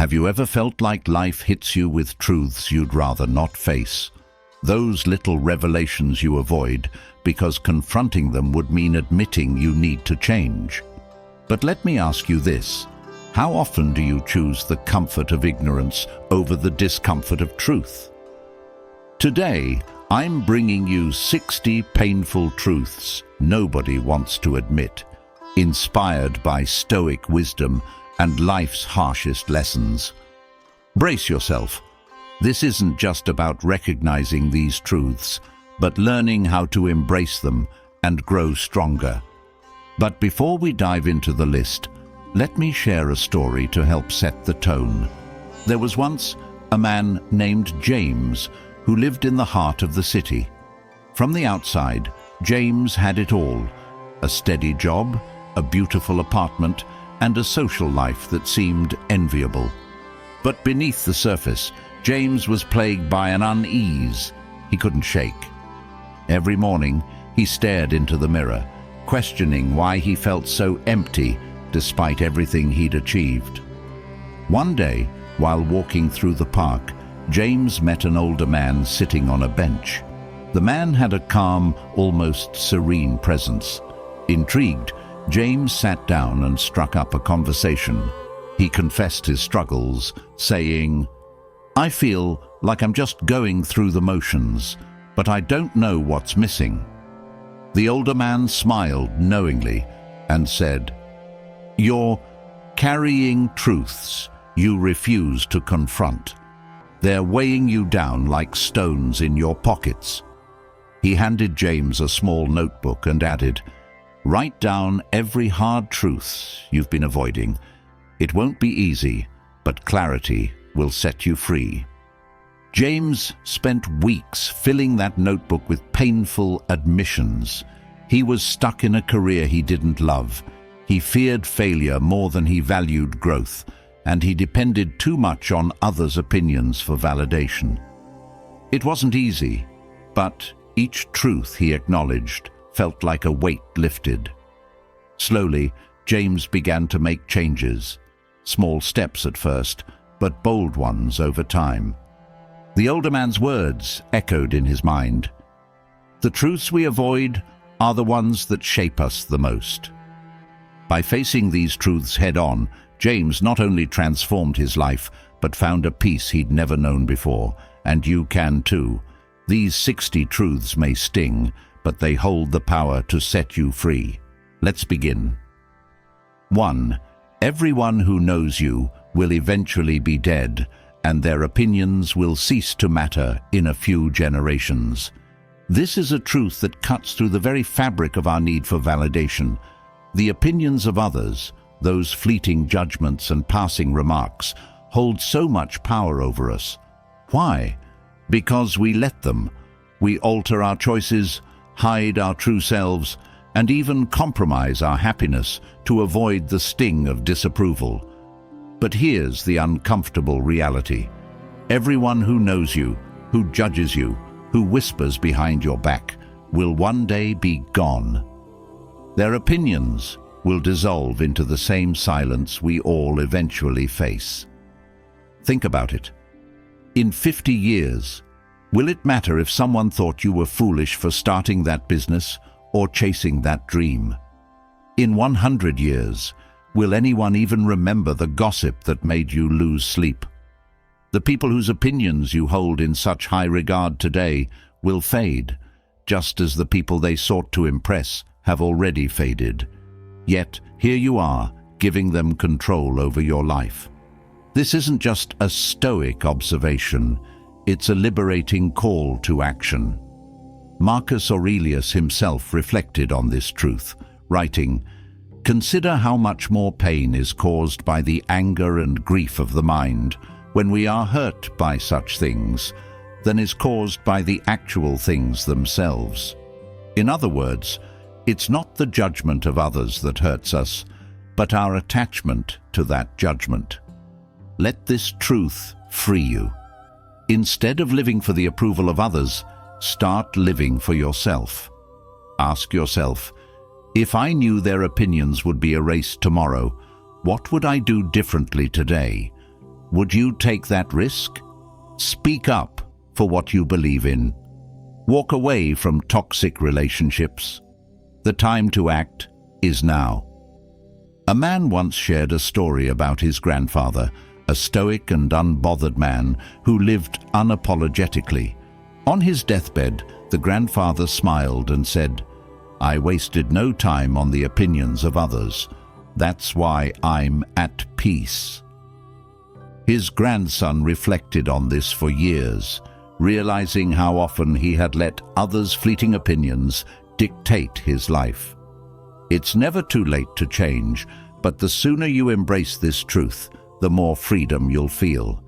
Have you ever felt like life hits you with truths you'd rather not face? Those little revelations you avoid because confronting them would mean admitting you need to change. But let me ask you this: how often do you choose the comfort of ignorance over the discomfort of truth? Today, I'm bringing you 60 painful truths nobody wants to admit, inspired by Stoic wisdom and life's harshest lessons. Brace yourself. This isn't just about recognizing these truths, but learning how to embrace them and grow stronger. But before we dive into the list, let me share a story to help set the tone. There was once a man named James who lived in the heart of the city. From the outside, James had it all: a steady job, a beautiful apartment, and a social life that seemed enviable. But beneath the surface, James was plagued by an unease he couldn't shake. Every morning, he stared into the mirror, questioning why he felt so empty despite everything he'd achieved. One day, while walking through the park, James met an older man sitting on a bench. The man had a calm, almost serene presence. Intrigued, James sat down and struck up a conversation. He confessed his struggles, saying, "I feel like I'm just going through the motions, but I don't know what's missing." The older man smiled knowingly and said, "You're carrying truths you refuse to confront. They're weighing you down like stones in your pockets." He handed James a small notebook and added, "Write down every hard truth you've been avoiding. It won't be easy, but clarity will set you free." James spent weeks filling that notebook with painful admissions. He was stuck in a career he didn't love. He feared failure more than he valued growth, and he depended too much on others' opinions for validation. It wasn't easy, but each truth he acknowledged felt like a weight lifted. Slowly, James began to make changes. Small steps at first, but bold ones over time. The older man's words echoed in his mind. "The truths we avoid are the ones that shape us the most." By facing these truths head-on, James not only transformed his life, but found a peace he'd never known before. And you can too. These 60 truths may sting, but they hold the power to set you free. Let's begin. 1. Everyone who knows you will eventually be dead, and their opinions will cease to matter in a few generations. This is a truth that cuts through the very fabric of our need for validation. The opinions of others, those fleeting judgments and passing remarks, hold so much power over us. Why? Because we let them. We alter our choices, hide our true selves, and even compromise our happiness to avoid the sting of disapproval. But here's the uncomfortable reality. Everyone who knows you, who judges you, who whispers behind your back, will one day be gone. Their opinions will dissolve into the same silence we all eventually face. Think about it. In 50 years, will it matter if someone thought you were foolish for starting that business or chasing that dream? In 100 years, will anyone even remember the gossip that made you lose sleep? The people whose opinions you hold in such high regard today will fade, just as the people they sought to impress have already faded. Yet, here you are, giving them control over your life. This isn't just a Stoic observation, it's a liberating call to action. Marcus Aurelius himself reflected on this truth, writing, "Consider how much more pain is caused by the anger and grief of the mind when we are hurt by such things than is caused by the actual things themselves." In other words, it's not the judgment of others that hurts us, but our attachment to that judgment. Let this truth free you. Instead of living for the approval of others, start living for yourself. Ask yourself, if I knew their opinions would be erased tomorrow, what would I do differently today? Would you take that risk? Speak up for what you believe in. Walk away from toxic relationships. The time to act is now. A man once shared a story about his grandfather, a stoic and unbothered man who lived unapologetically. On his deathbed, the grandfather smiled and said, "I wasted no time on the opinions of others. That's why I'm at peace." His grandson reflected on this for years, realizing how often he had let others' fleeting opinions dictate his life. It's never too late to change, but the sooner you embrace this truth, the more freedom you'll feel.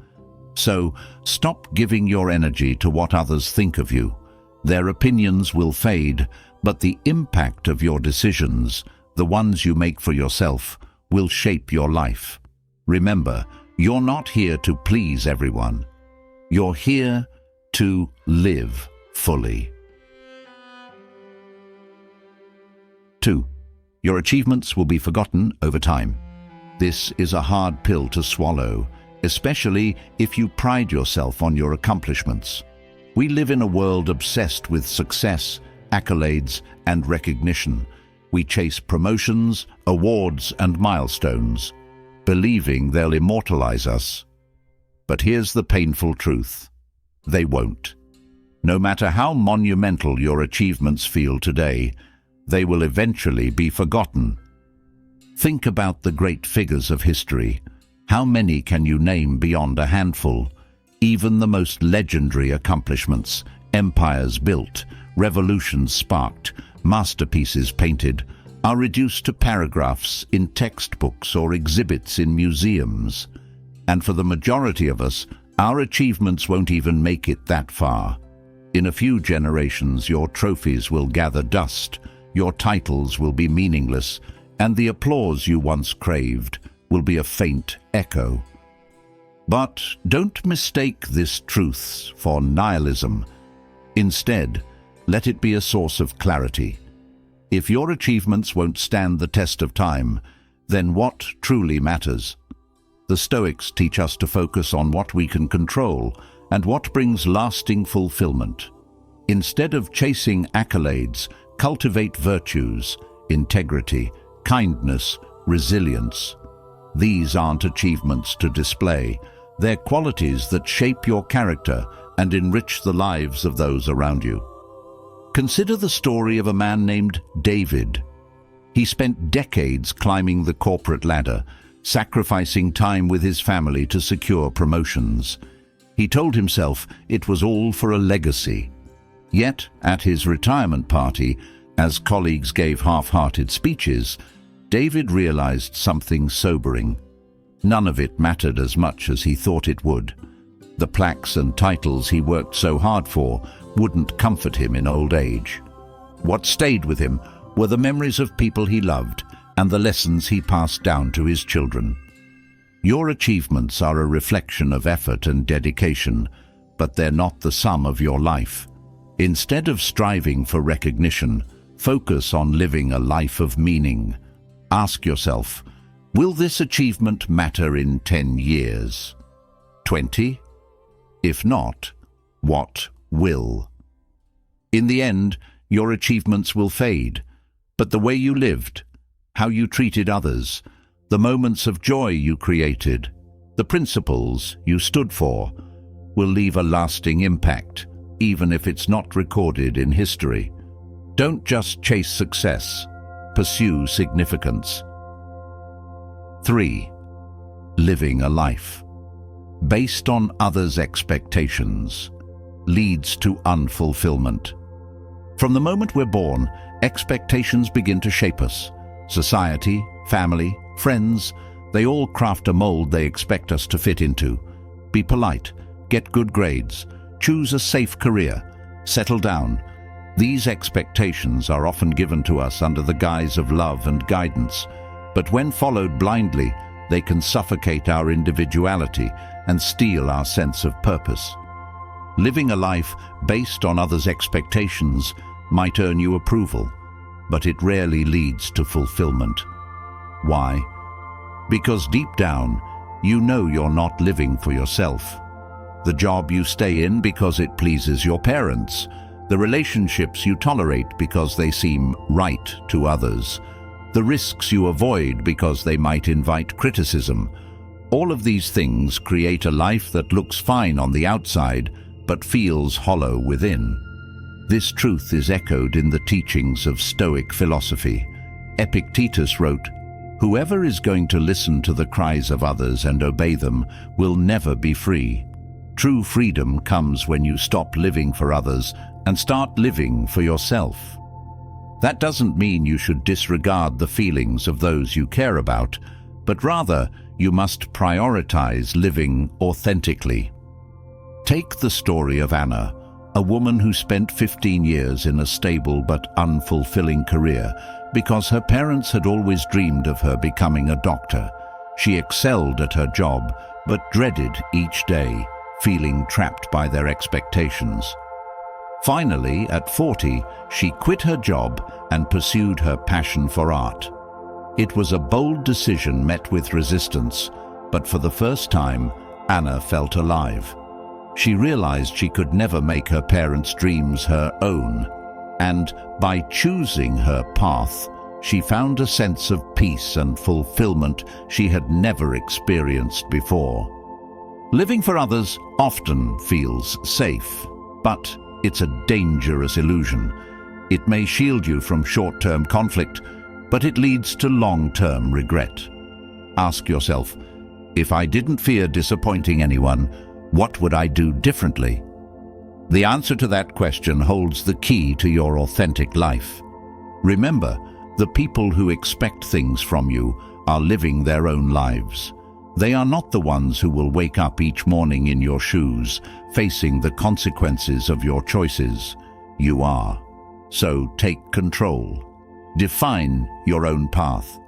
So, stop giving your energy to what others think of you. Their opinions will fade, but the impact of your decisions, the ones you make for yourself, will shape your life. Remember, you're not here to please everyone. You're here to live fully. 2. Your achievements will be forgotten over time. This is a hard pill to swallow, especially if you pride yourself on your accomplishments. We live in a world obsessed with success, accolades, and recognition. We chase promotions, awards, and milestones, believing they'll immortalize us. But here's the painful truth: they won't. No matter how monumental your achievements feel today, they will eventually be forgotten. Think about the great figures of history. How many can you name beyond a handful? Even the most legendary accomplishments, empires built, revolutions sparked, masterpieces painted, are reduced to paragraphs in textbooks or exhibits in museums. And for the majority of us, our achievements won't even make it that far. In a few generations, your trophies will gather dust, your titles will be meaningless, and the applause you once craved will be a faint echo. But don't mistake this truth for nihilism. Instead, let it be a source of clarity. If your achievements won't stand the test of time, then what truly matters? The Stoics teach us to focus on what we can control and what brings lasting fulfillment. Instead of chasing accolades, cultivate virtues, integrity, kindness, resilience. These aren't achievements to display. They're qualities that shape your character and enrich the lives of those around you. Consider the story of a man named David. He spent decades climbing the corporate ladder, sacrificing time with his family to secure promotions. He told himself it was all for a legacy. Yet, at his retirement party, as colleagues gave half-hearted speeches, David realized something sobering. None of it mattered as much as he thought it would. The plaques and titles he worked so hard for wouldn't comfort him in old age. What stayed with him were the memories of people he loved and the lessons he passed down to his children. Your achievements are a reflection of effort and dedication, but they're not the sum of your life. Instead of striving for recognition, focus on living a life of meaning. Ask yourself, will this achievement matter in 10 years? 20? If not, what will? In the end, your achievements will fade, but the way you lived, how you treated others, the moments of joy you created, the principles you stood for, will leave a lasting impact, even if it's not recorded in history. Don't just chase success, pursue significance. 3. Living a life based on others' expectations leads to unfulfillment. From the moment we're born, expectations begin to shape us. Society, family, friends, they all craft a mold they expect us to fit into. Be polite, get good grades, choose a safe career, settle down. These expectations are often given to us under the guise of love and guidance, but when followed blindly, they can suffocate our individuality and steal our sense of purpose. Living a life based on others' expectations might earn you approval, but it rarely leads to fulfillment. Why? Because deep down, you know you're not living for yourself. The job you stay in because it pleases your parents, the relationships you tolerate because they seem right to others, the risks you avoid because they might invite criticism. All of these things create a life that looks fine on the outside but feels hollow within. This truth is echoed in the teachings of Stoic philosophy. Epictetus wrote, "Whoever is going to listen to the cries of others and obey them will never be free. True freedom comes when you stop living for others and start living for yourself." That doesn't mean you should disregard the feelings of those you care about, but rather you must prioritize living authentically. Take the story of Anna, a woman who spent 15 years in a stable but unfulfilling career because her parents had always dreamed of her becoming a doctor. She excelled at her job, but dreaded each day, feeling trapped by their expectations. Finally, at 40, she quit her job and pursued her passion for art. It was a bold decision met with resistance, but for the first time, Anna felt alive. She realized she could never make her parents' dreams her own, and by choosing her path, she found a sense of peace and fulfillment she had never experienced before. Living for others often feels safe, but it's a dangerous illusion. It may shield you from short-term conflict, but it leads to long-term regret. Ask yourself, if I didn't fear disappointing anyone, what would I do differently? The answer to that question holds the key to your authentic life. Remember, the people who expect things from you are living their own lives. They are not the ones who will wake up each morning in your shoes, facing the consequences of your choices. You are. So take control. Define your own path.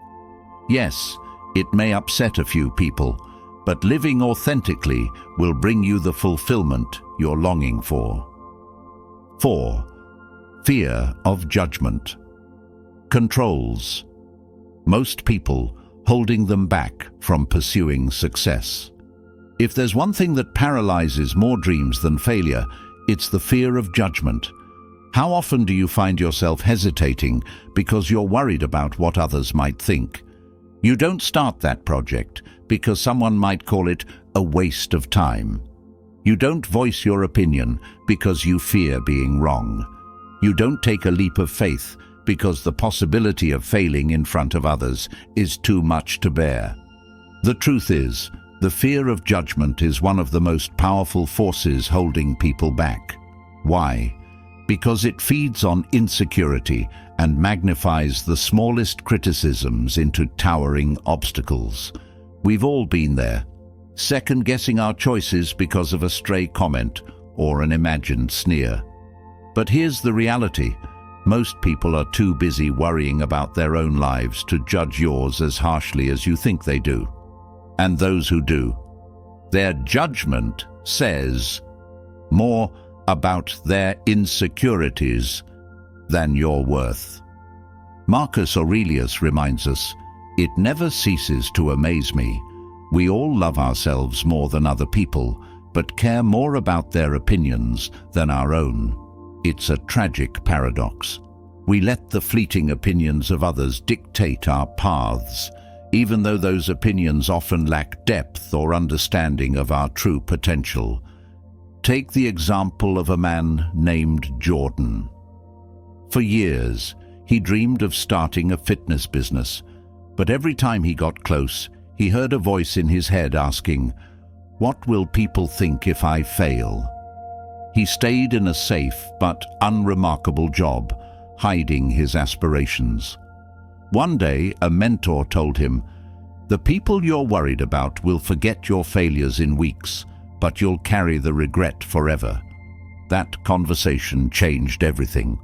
Yes, it may upset a few people, but living authentically will bring you the fulfillment you're longing for. 4. Fear of judgment. Controls most people, holding them back from pursuing success. If there's one thing that paralyzes more dreams than failure, it's the fear of judgment. How often do you find yourself hesitating because you're worried about what others might think? You don't start that project because someone might call it a waste of time. You don't voice your opinion because you fear being wrong. You don't take a leap of faith because the possibility of failing in front of others is too much to bear. The truth is, the fear of judgment is one of the most powerful forces holding people back. Why? Because it feeds on insecurity and magnifies the smallest criticisms into towering obstacles. We've all been there, second-guessing our choices because of a stray comment or an imagined sneer. But here's the reality. Most people are too busy worrying about their own lives to judge yours as harshly as you think they do. And those who do, their judgment says more about their insecurities than your worth. Marcus Aurelius reminds us, "It never ceases to amaze me. We all love ourselves more than other people, but care more about their opinions than our own." It's a tragic paradox. We let the fleeting opinions of others dictate our paths, even though those opinions often lack depth or understanding of our true potential. Take the example of a man named Jordan. For years, he dreamed of starting a fitness business, but every time he got close, he heard a voice in his head asking, "What will people think if I fail?" He stayed in a safe but unremarkable job, hiding his aspirations. One day, a mentor told him, "The people you're worried about will forget your failures in weeks, but you'll carry the regret forever." That conversation changed everything.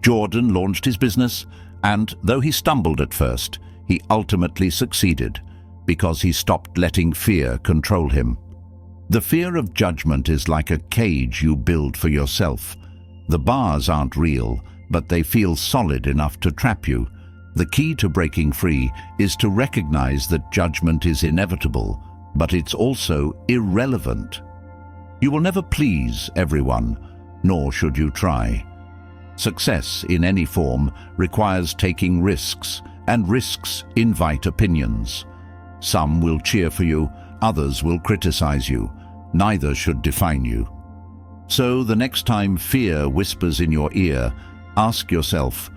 Jordan launched his business, and though he stumbled at first, he ultimately succeeded because he stopped letting fear control him. The fear of judgment is like a cage you build for yourself. The bars aren't real, but they feel solid enough to trap you. The key to breaking free is to recognize that judgment is inevitable, but it's also irrelevant. You will never please everyone, nor should you try. Success in any form requires taking risks, and risks invite opinions. Some will cheer for you, others will criticize you. Neither should define you. So the next time fear whispers in your ear, ask yourself,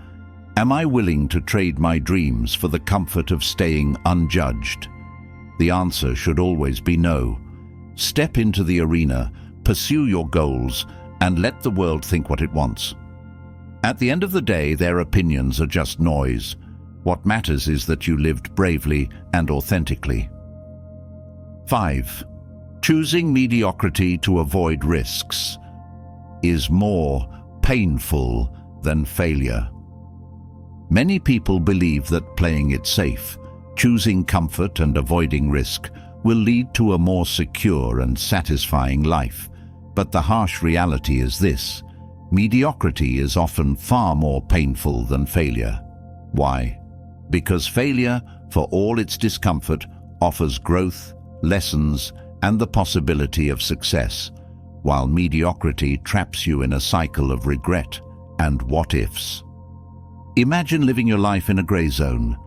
am I willing to trade my dreams for the comfort of staying unjudged? The answer should always be no. Step into the arena, pursue your goals, and let the world think what it wants. At the end of the day, their opinions are just noise. What matters is that you lived bravely and authentically. 5. Choosing mediocrity to avoid risks is more painful than failure. Many people believe that playing it safe, choosing comfort and avoiding risk, will lead to a more secure and satisfying life. But the harsh reality is this: mediocrity is often far more painful than failure. Why? Because failure, for all its discomfort, offers growth, lessons, and the possibility of success, while mediocrity traps you in a cycle of regret and what-ifs. Imagine living your life in a gray zone.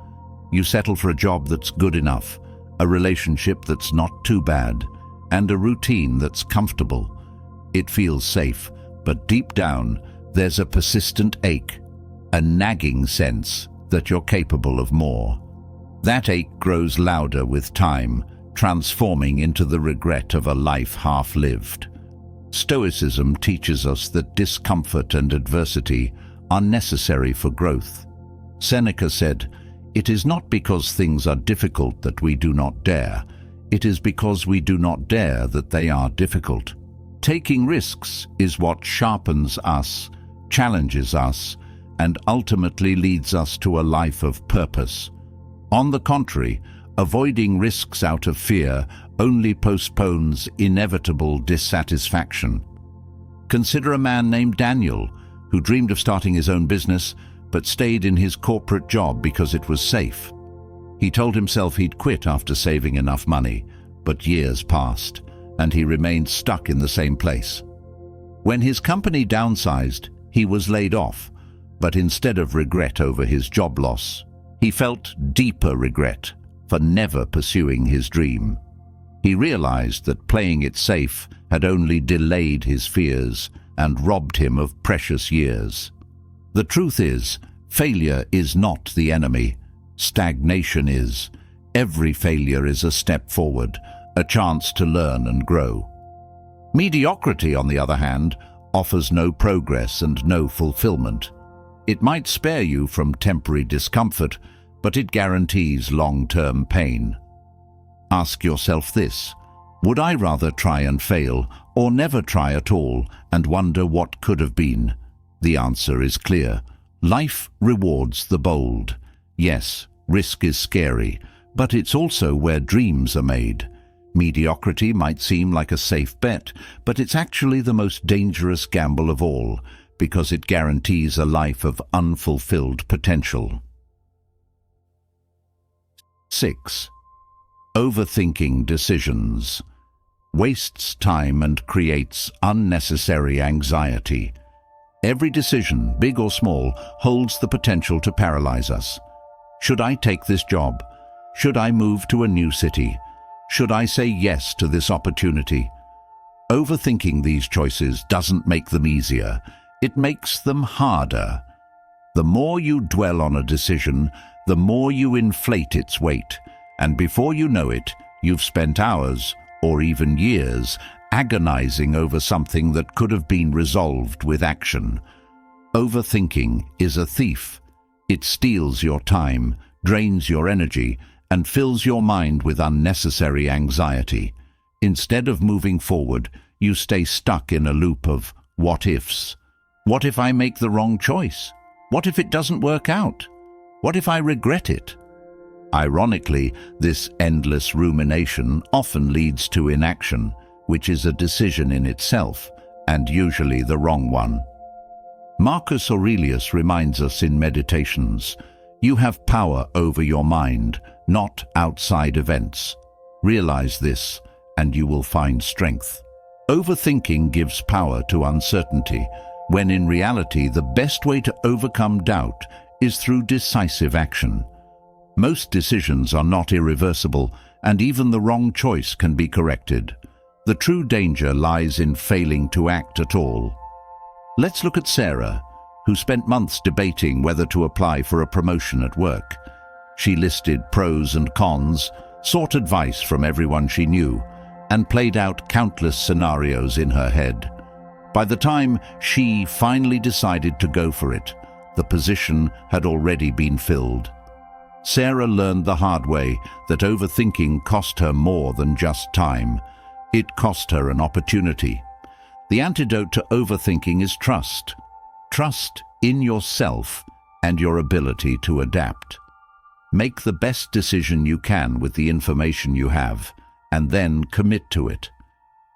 You settle for a job that's good enough, a relationship that's not too bad, and a routine that's comfortable. It feels safe, but deep down, there's a persistent ache, a nagging sense that you're capable of more. That ache grows louder with time, transforming into the regret of a life half-lived. Stoicism teaches us that discomfort and adversity are necessary for growth. Seneca said, "It is not because things are difficult that we do not dare. It is because we do not dare that they are difficult." Taking risks is what sharpens us, challenges us, and ultimately leads us to a life of purpose. On the contrary, avoiding risks out of fear only postpones inevitable dissatisfaction. Consider a man named Daniel, who dreamed of starting his own business, but stayed in his corporate job because it was safe. He told himself he'd quit after saving enough money, but years passed, and he remained stuck in the same place. When his company downsized, he was laid off, but instead of regret over his job loss, he felt deeper regret for never pursuing his dream. He realized that playing it safe had only delayed his fears and robbed him of precious years. The truth is, failure is not the enemy. Stagnation is. Every failure is a step forward, a chance to learn and grow. Mediocrity, on the other hand, offers no progress and no fulfillment. It might spare you from temporary discomfort, but it guarantees long-term pain. Ask yourself this: would I rather try and fail, or never try at all and wonder what could have been? The answer is clear. Life rewards the bold. Yes, risk is scary, but it's also where dreams are made. Mediocrity might seem like a safe bet, but it's actually the most dangerous gamble of all, because it guarantees a life of unfulfilled potential. 6. Overthinking decisions wastes time and creates unnecessary anxiety. Every decision, big or small, holds the potential to paralyze us. Should I take this job? Should I move to a new city? Should I say yes to this opportunity? Overthinking these choices doesn't make them easier. It makes them harder. The more you dwell on a decision, the more you inflate its weight, and before you know it, you've spent hours, or even years, agonizing over something that could have been resolved with action. Overthinking is a thief. It steals your time, drains your energy, and fills your mind with unnecessary anxiety. Instead of moving forward, you stay stuck in a loop of what-ifs. What if I make the wrong choice? What if it doesn't work out? What if I regret it? Ironically, this endless rumination often leads to inaction, which is a decision in itself, and usually the wrong one. Marcus Aurelius reminds us in Meditations, "You have power over your mind, not outside events." Realize this, and you will find strength. Overthinking gives power to uncertainty, when in reality the best way to overcome doubt is through decisive action. Most decisions are not irreversible, and even the wrong choice can be corrected. The true danger lies in failing to act at all. Let's look at Sarah, who spent months debating whether to apply for a promotion at work. She listed pros and cons, sought advice from everyone she knew, and played out countless scenarios in her head. By the time she finally decided to go for it, the position had already been filled. Sarah learned the hard way that overthinking cost her more than just time. It cost her an opportunity. The antidote to overthinking is trust. Trust in yourself and your ability to adapt. Make the best decision you can with the information you have, and then commit to it.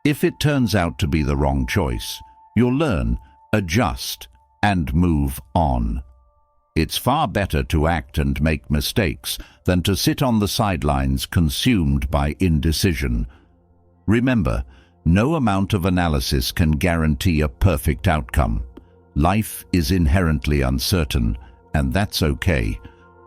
If it turns out to be the wrong choice, you'll learn, adjust, and move on. It's far better to act and make mistakes than to sit on the sidelines consumed by indecision. Remember, no amount of analysis can guarantee a perfect outcome. Life is inherently uncertain, and that's okay.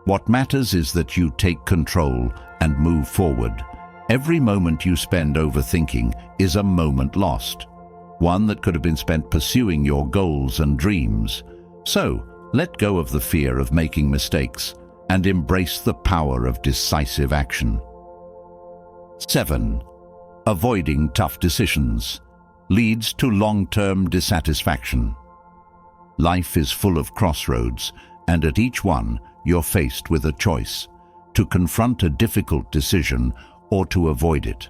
What matters is that you take control and move forward. Every moment you spend overthinking is a moment lost, one that could have been spent pursuing your goals and dreams. So, let go of the fear of making mistakes and embrace the power of decisive action. 7. Avoiding tough decisions leads to long-term dissatisfaction. Life is full of crossroads, and at each one you're faced with a choice: to confront a difficult decision or to avoid it.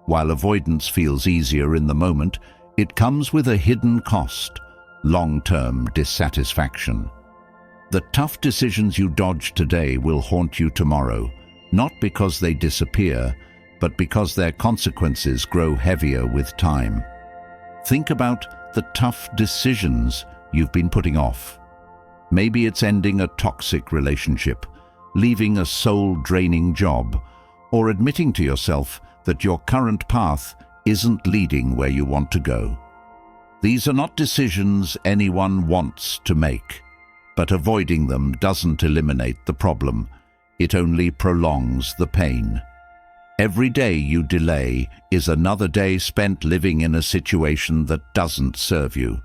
While avoidance feels easier in the moment, it comes with a hidden cost: long-term dissatisfaction. The tough decisions you dodge today will haunt you tomorrow, not because they disappear, but because their consequences grow heavier with time. Think about the tough decisions you've been putting off. Maybe it's ending a toxic relationship, leaving a soul-draining job, or admitting to yourself that your current path isn't leading where you want to go. These are not decisions anyone wants to make, but avoiding them doesn't eliminate the problem. It only prolongs the pain. Every day you delay is another day spent living in a situation that doesn't serve you.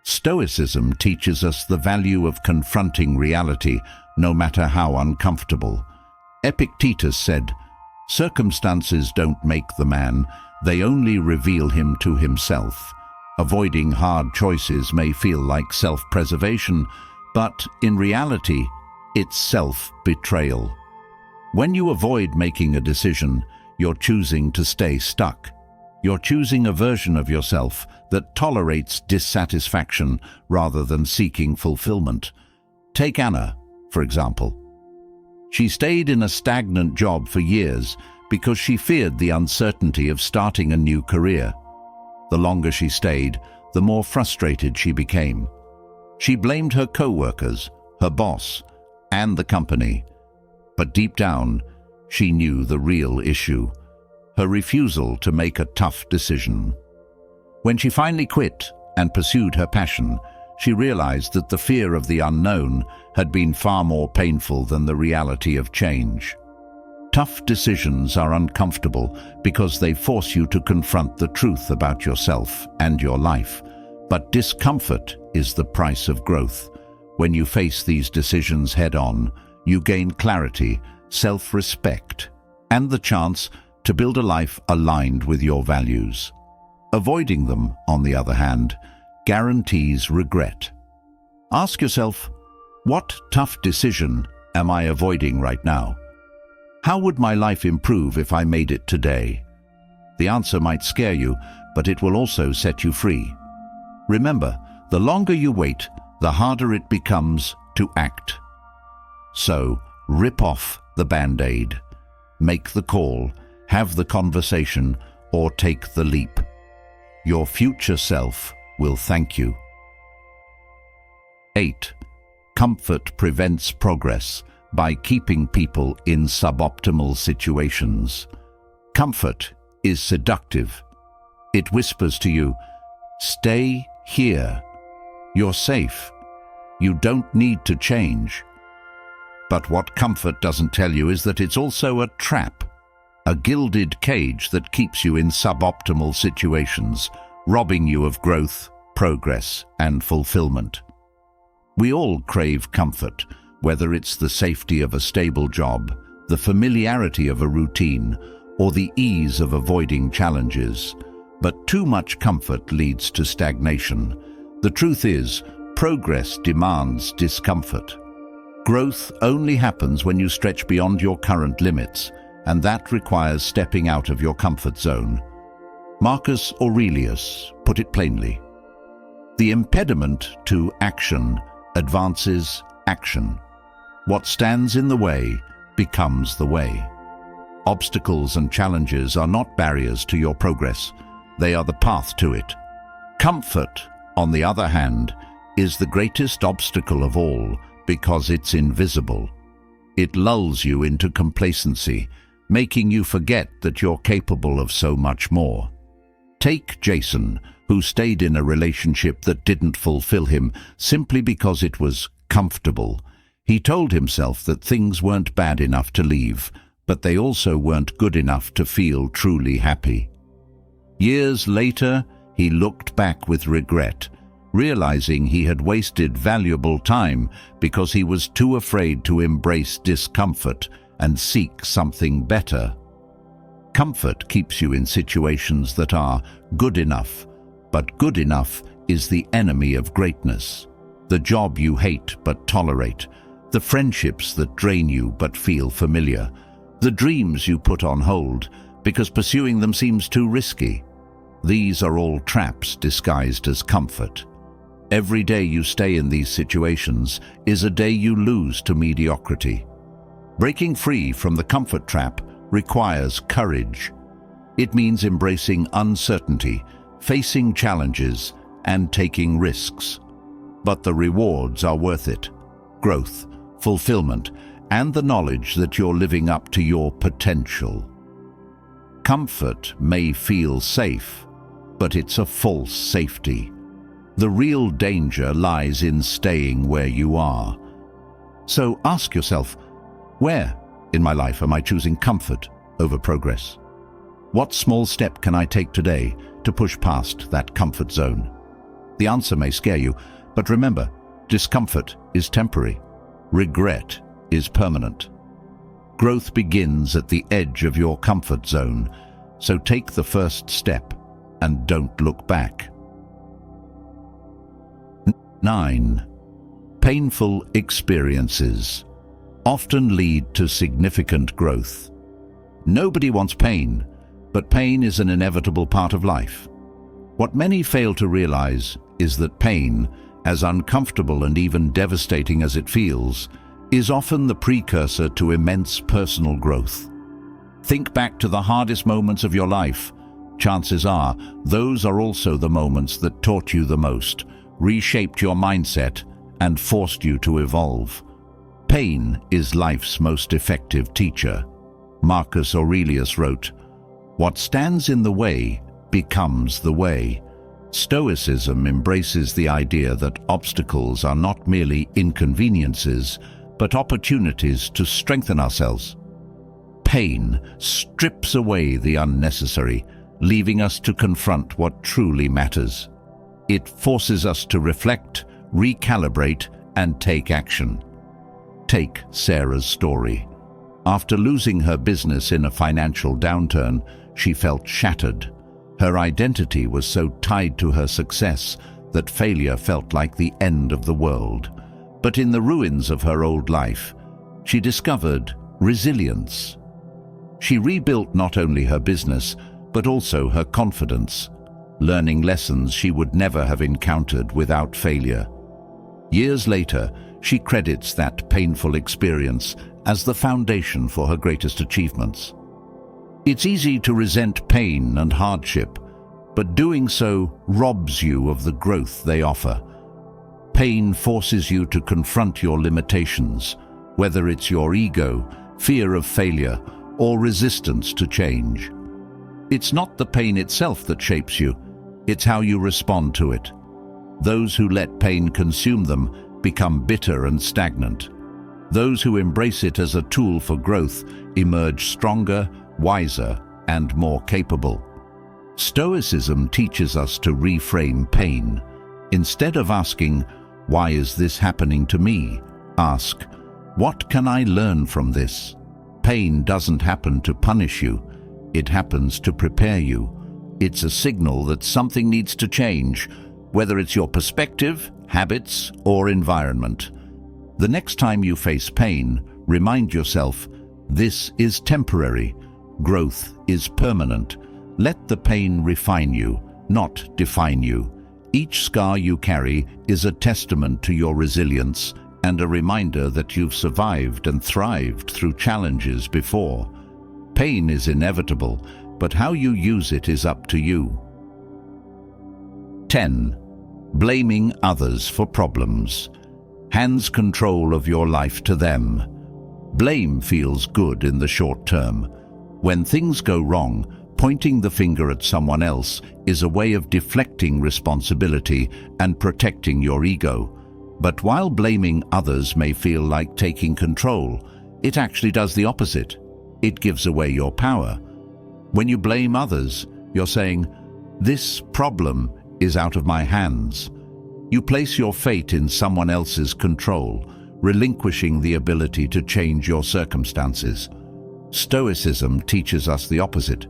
Stoicism teaches us the value of confronting reality, no matter how uncomfortable. Epictetus said, "Circumstances don't make the man, they only reveal him to himself." Avoiding hard choices may feel like self-preservation, but in reality, it's self-betrayal. When you avoid making a decision, you're choosing to stay stuck. You're choosing a version of yourself that tolerates dissatisfaction rather than seeking fulfillment. Take Anna, for example. She stayed in a stagnant job for years because she feared the uncertainty of starting a new career. The longer she stayed, the more frustrated she became. She blamed her co-workers, her boss, and the company. But deep down, she knew the real issue: her refusal to make a tough decision. When she finally quit and pursued her passion, she realized that the fear of the unknown had been far more painful than the reality of change. Tough decisions are uncomfortable because they force you to confront the truth about yourself and your life. But discomfort is the price of growth. When you face these decisions head-on, you gain clarity, self-respect, and the chance to build a life aligned with your values. Avoiding them, on the other hand, guarantees regret. Ask yourself, what tough decision am I avoiding right now? How would my life improve if I made it today? The answer might scare you, but it will also set you free. Remember, the longer you wait, the harder it becomes to act. So, rip off the Band-Aid. Make the call, have the conversation, or take the leap. Your future self will thank you. 8. Comfort prevents progress by keeping people in suboptimal situations. Comfort is seductive. It whispers to you, "Stay here. You're safe. You don't need to change." But what comfort doesn't tell you is that it's also a trap, a gilded cage that keeps you in suboptimal situations, robbing you of growth, progress, and fulfillment. We all crave comfort, whether it's the safety of a stable job, the familiarity of a routine, or the ease of avoiding challenges. But too much comfort leads to stagnation. The truth is, progress demands discomfort. Growth only happens when you stretch beyond your current limits, and that requires stepping out of your comfort zone. Marcus Aurelius put it plainly: "The impediment to action advances action. What stands in the way becomes the way." Obstacles and challenges are not barriers to your progress. They are the path to it. Comfort, on the other hand, is the greatest obstacle of all because it's invisible. It lulls you into complacency, making you forget that you're capable of so much more. Take Jason, who stayed in a relationship that didn't fulfill him simply because it was comfortable. He told himself that things weren't bad enough to leave, but they also weren't good enough to feel truly happy. Years later, he looked back with regret, realizing he had wasted valuable time because he was too afraid to embrace discomfort and seek something better. Comfort keeps you in situations that are good enough, but good enough is the enemy of greatness. The job you hate but tolerate, the friendships that drain you but feel familiar, the dreams you put on hold because pursuing them seems too risky. These are all traps disguised as comfort. Every day you stay in these situations is a day you lose to mediocrity. Breaking free from the comfort trap requires courage. It means embracing uncertainty, facing challenges, and taking risks. But the rewards are worth it. Growth, fulfillment, and the knowledge that you're living up to your potential. Comfort may feel safe, but it's a false safety. The real danger lies in staying where you are. So ask yourself, where in my life am I choosing comfort over progress? What small step can I take today to push past that comfort zone? The answer may scare you, but remember, discomfort is temporary. Regret is permanent. Growth begins at the edge of your comfort zone, so take the first step and don't look back. 9. Painful experiences often lead to significant growth. Nobody wants pain, but pain is an inevitable part of life. What many fail to realize is that pain, as uncomfortable and even devastating as it feels, is often the precursor to immense personal growth. Think back to the hardest moments of your life. Chances are, those are also the moments that taught you the most, reshaped your mindset, and forced you to evolve. Pain is life's most effective teacher. Marcus Aurelius wrote, "What stands in the way becomes the way." Stoicism embraces the idea that obstacles are not merely inconveniences, but opportunities to strengthen ourselves. Pain strips away the unnecessary, leaving us to confront what truly matters. It forces us to reflect, recalibrate, and take action. Take Sarah's story. After losing her business in a financial downturn, she felt shattered. Her identity was so tied to her success that failure felt like the end of the world. But in the ruins of her old life, she discovered resilience. She rebuilt not only her business, but also her confidence, learning lessons she would never have encountered without failure. Years later, she credits that painful experience as the foundation for her greatest achievements. It's easy to resent pain and hardship, but doing so robs you of the growth they offer. Pain forces you to confront your limitations, whether it's your ego, fear of failure, or resistance to change. It's not the pain itself that shapes you, it's how you respond to it. Those who let pain consume them become bitter and stagnant. Those who embrace it as a tool for growth emerge stronger, wiser, and more capable. Stoicism teaches us to reframe pain. Instead of asking, "Why is this happening to me?" ask, "What can I learn from this?" Pain doesn't happen to punish you, it happens to prepare you. It's a signal that something needs to change, whether it's your perspective, habits, or environment. The next time you face pain, remind yourself, this is temporary, growth is permanent. Let the pain refine you, not define you. Each scar you carry is a testament to your resilience and a reminder that you've survived and thrived through challenges before. Pain is inevitable, but how you use it is up to you. 10. Blaming others for problems. Hands control of your life to them. Blame feels good in the short term. When things go wrong, pointing the finger at someone else is a way of deflecting responsibility and protecting your ego. But while blaming others may feel like taking control, it actually does the opposite. It gives away your power. When you blame others, you're saying, "This problem is out of my hands." You place your fate in someone else's control, relinquishing the ability to change your circumstances. Stoicism teaches us the opposite,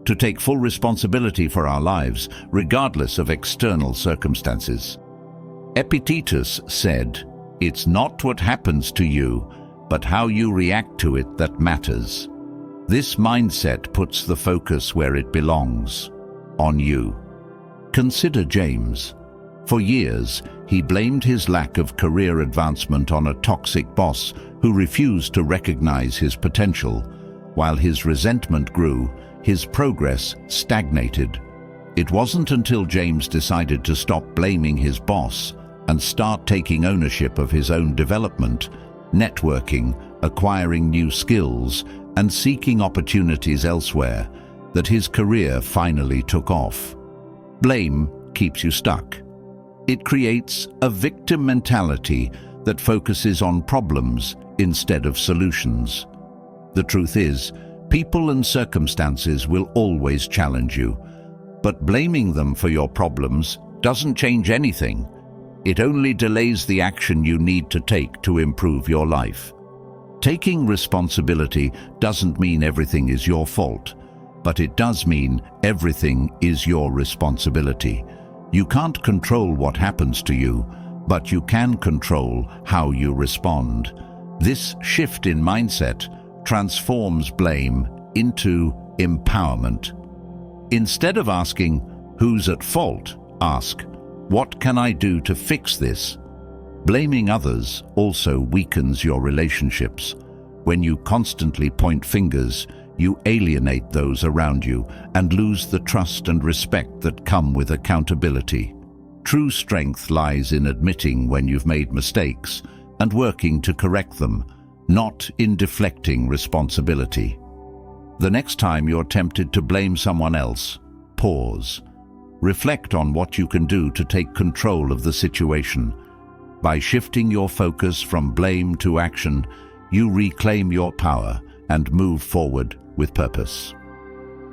to take full responsibility for our lives, regardless of external circumstances. Epictetus said, "It's not what happens to you, but how you react to it that matters." This mindset puts the focus where it belongs, on you. Consider James. For years, he blamed his lack of career advancement on a toxic boss who refused to recognize his potential. While his resentment grew, his progress stagnated. It wasn't until James decided to stop blaming his boss and start taking ownership of his own development, networking, acquiring new skills, and seeking opportunities elsewhere, that his career finally took off. Blame keeps you stuck. It creates a victim mentality that focuses on problems instead of solutions. The truth is, people and circumstances will always challenge you, but blaming them for your problems doesn't change anything. It only delays the action you need to take to improve your life. Taking responsibility doesn't mean everything is your fault, but it does mean everything is your responsibility. You can't control what happens to you, but you can control how you respond. This shift in mindset transforms blame into empowerment. Instead of asking, "Who's at fault?" ask, "What can I do to fix this?" Blaming others also weakens your relationships. When you constantly point fingers, you alienate those around you and lose the trust and respect that come with accountability. True strength lies in admitting when you've made mistakes and working to correct them, not in deflecting responsibility. The next time you're tempted to blame someone else, pause. Reflect on what you can do to take control of the situation. By shifting your focus from blame to action, you reclaim your power and move forward with purpose.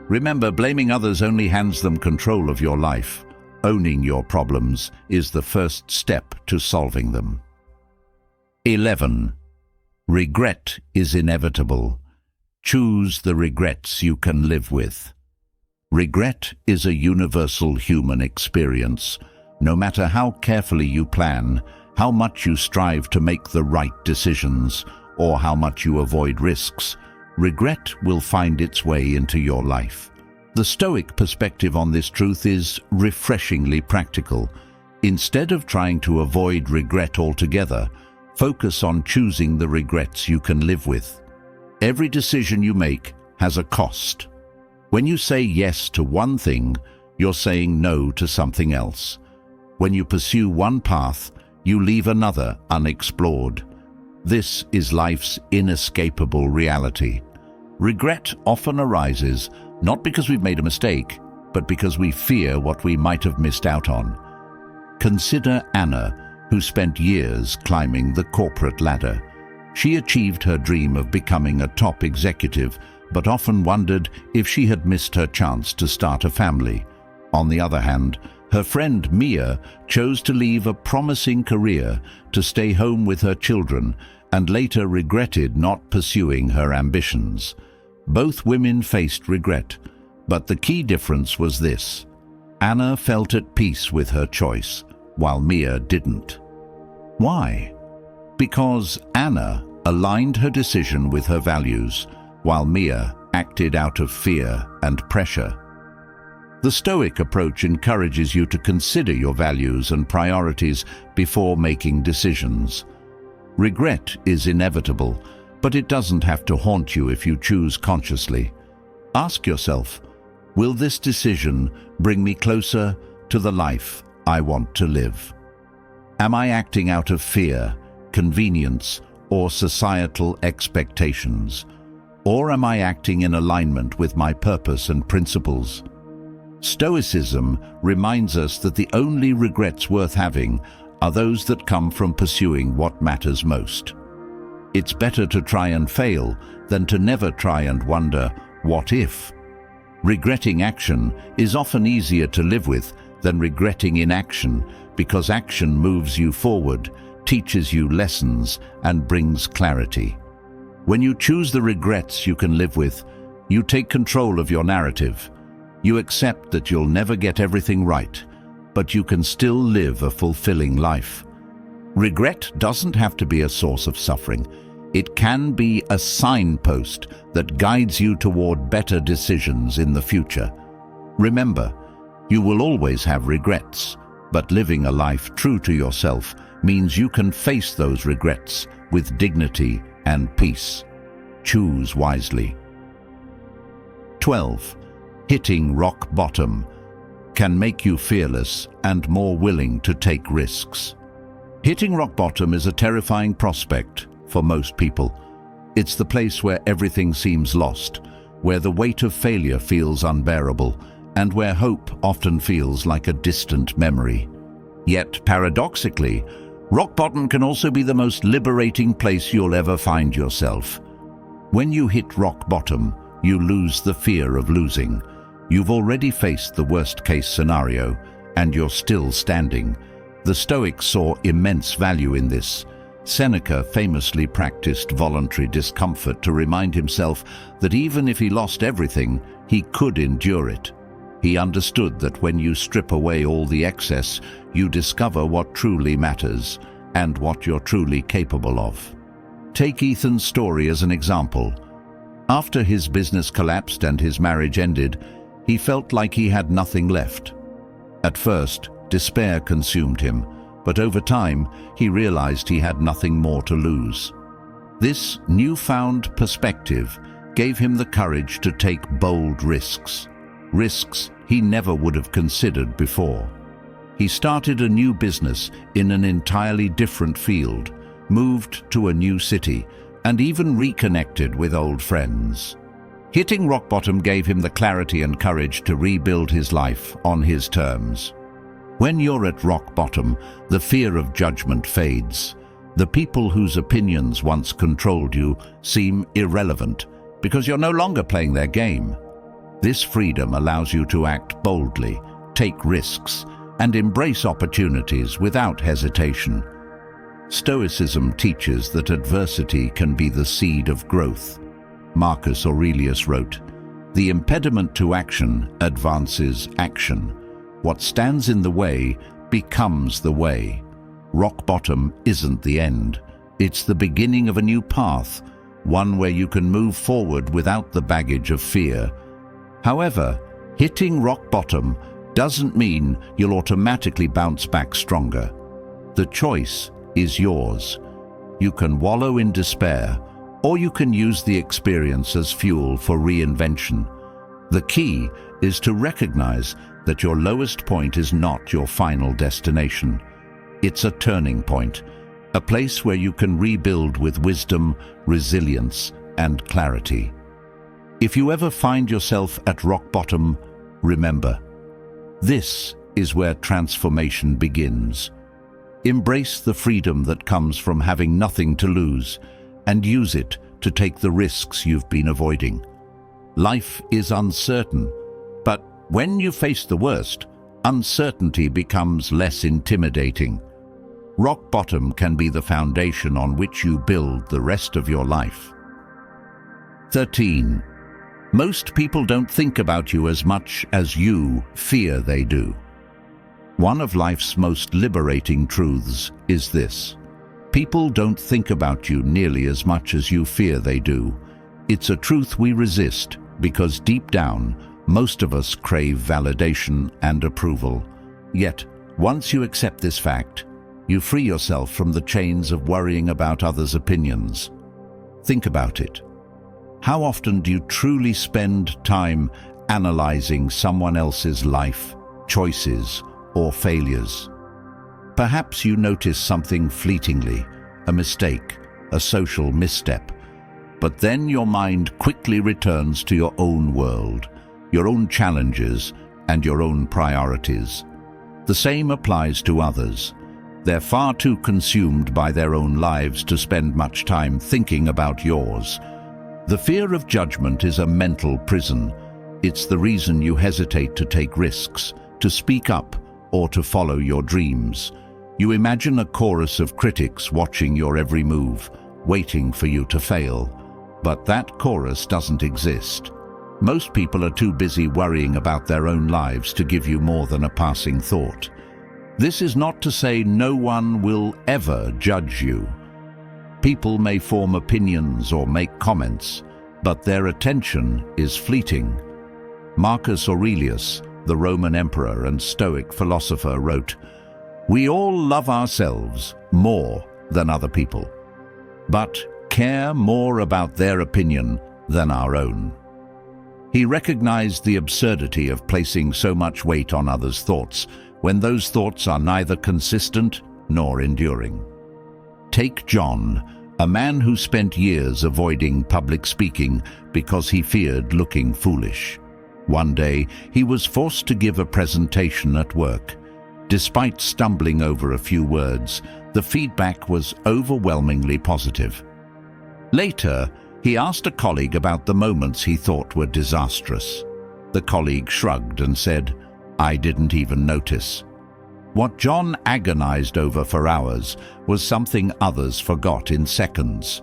Remember, blaming others only hands them control of your life. Owning your problems is the first step to solving them. 11. Regret is inevitable. Choose the regrets you can live with. Regret is a universal human experience. No matter how carefully you plan, how much you strive to make the right decisions, or how much you avoid risks, regret will find its way into your life. The Stoic perspective on this truth is refreshingly practical. Instead of trying to avoid regret altogether, focus on choosing the regrets you can live with. Every decision you make has a cost. When you say yes to one thing, you're saying no to something else. When you pursue one path, you leave another unexplored. This is life's inescapable reality. Regret often arises not because we've made a mistake, but because we fear what we might have missed out on. Consider Anna, who spent years climbing the corporate ladder. She achieved her dream of becoming a top executive, but often wondered if she had missed her chance to start a family. On the other hand, her friend Mia chose to leave a promising career to stay home with her children and later regretted not pursuing her ambitions. Both women faced regret, but the key difference was this: Anna felt at peace with her choice, while Mia didn't. Why? Because Anna aligned her decision with her values, while Mia acted out of fear and pressure. The Stoic approach encourages you to consider your values and priorities before making decisions. Regret is inevitable, but it doesn't have to haunt you if you choose consciously. Ask yourself, will this decision bring me closer to the life I want to live? Am I acting out of fear, convenience, or societal expectations? Or am I acting in alignment with my purpose and principles? Stoicism reminds us that the only regrets worth having are those that come from pursuing what matters most. It's better to try and fail than to never try and wonder, what if? Regretting action is often easier to live with than regretting inaction, because action moves you forward, teaches you lessons, and brings clarity. When you choose the regrets you can live with, you take control of your narrative. You accept that you'll never get everything right, but you can still live a fulfilling life. Regret doesn't have to be a source of suffering. It can be a signpost that guides you toward better decisions in the future. Remember, you will always have regrets, but living a life true to yourself means you can face those regrets with dignity and peace. Choose wisely. 12. Hitting rock bottom can make you fearless and more willing to take risks. Hitting rock bottom is a terrifying prospect for most people. It's the place where everything seems lost, where the weight of failure feels unbearable, and where hope often feels like a distant memory. Yet, paradoxically, rock bottom can also be the most liberating place you'll ever find yourself. When you hit rock bottom, you lose the fear of losing. You've already faced the worst-case scenario, and you're still standing. The Stoics saw immense value in this. Seneca famously practiced voluntary discomfort to remind himself that even if he lost everything, he could endure it. He understood that when you strip away all the excess, you discover what truly matters and what you're truly capable of. Take Ethan's story as an example. After his business collapsed and his marriage ended, he felt like he had nothing left. At first, despair consumed him, but over time, he realized he had nothing more to lose. This newfound perspective gave him the courage to take bold risks he never would have considered before. He started a new business in an entirely different field, moved to a new city, and even reconnected with old friends. Hitting rock bottom gave him the clarity and courage to rebuild his life on his terms. When you're at rock bottom, the fear of judgment fades. The people whose opinions once controlled you seem irrelevant because you're no longer playing their game. This freedom allows you to act boldly, take risks, and embrace opportunities without hesitation. Stoicism teaches that adversity can be the seed of growth. Marcus Aurelius wrote, "The impediment to action advances action. What stands in the way becomes the way." Rock bottom isn't the end. It's the beginning of a new path, one where you can move forward without the baggage of fear. However, hitting rock bottom doesn't mean you'll automatically bounce back stronger. The choice is yours. You can wallow in despair, or you can use the experience as fuel for reinvention. The key is to recognize that your lowest point is not your final destination. It's a turning point, a place where you can rebuild with wisdom, resilience, and clarity. If you ever find yourself at rock bottom, remember, this is where transformation begins. Embrace the freedom that comes from having nothing to lose and use it to take the risks you've been avoiding. Life is uncertain, but when you face the worst, uncertainty becomes less intimidating. Rock bottom can be the foundation on which you build the rest of your life. 13. Most people don't think about you as much as you fear they do. One of life's most liberating truths is this: people don't think about you nearly as much as you fear they do. It's a truth we resist because deep down, most of us crave validation and approval. Yet, once you accept this fact, you free yourself from the chains of worrying about others' opinions. Think about it. How often do you truly spend time analyzing someone else's life, choices, or failures? Perhaps you notice something fleetingly, a mistake, a social misstep, but then your mind quickly returns to your own world, your own challenges, and your own priorities. The same applies to others. They're far too consumed by their own lives to spend much time thinking about yours. The fear of judgment is a mental prison. It's the reason you hesitate to take risks, to speak up, or to follow your dreams. You imagine a chorus of critics watching your every move, waiting for you to fail. But that chorus doesn't exist. Most people are too busy worrying about their own lives to give you more than a passing thought. This is not to say no one will ever judge you. People may form opinions or make comments, but their attention is fleeting. Marcus Aurelius, the Roman emperor and Stoic philosopher, wrote, "We all love ourselves more than other people, but care more about their opinion than our own." He recognized the absurdity of placing so much weight on others' thoughts when those thoughts are neither consistent nor enduring. Take John, a man who spent years avoiding public speaking because he feared looking foolish. One day, he was forced to give a presentation at work. Despite stumbling over a few words, the feedback was overwhelmingly positive. Later, he asked a colleague about the moments he thought were disastrous. The colleague shrugged and said, "I didn't even notice." What John agonized over for hours was something others forgot in seconds.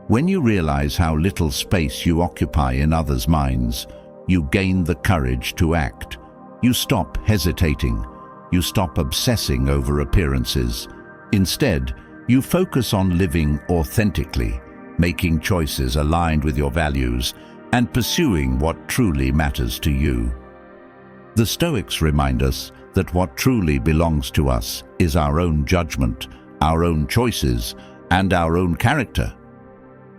When you realize how little space you occupy in others' minds, you gain the courage to act. You stop hesitating. You stop obsessing over appearances. Instead, you focus on living authentically, making choices aligned with your values, and pursuing what truly matters to you. The Stoics remind us that what truly belongs to us is our own judgment, our own choices, and our own character.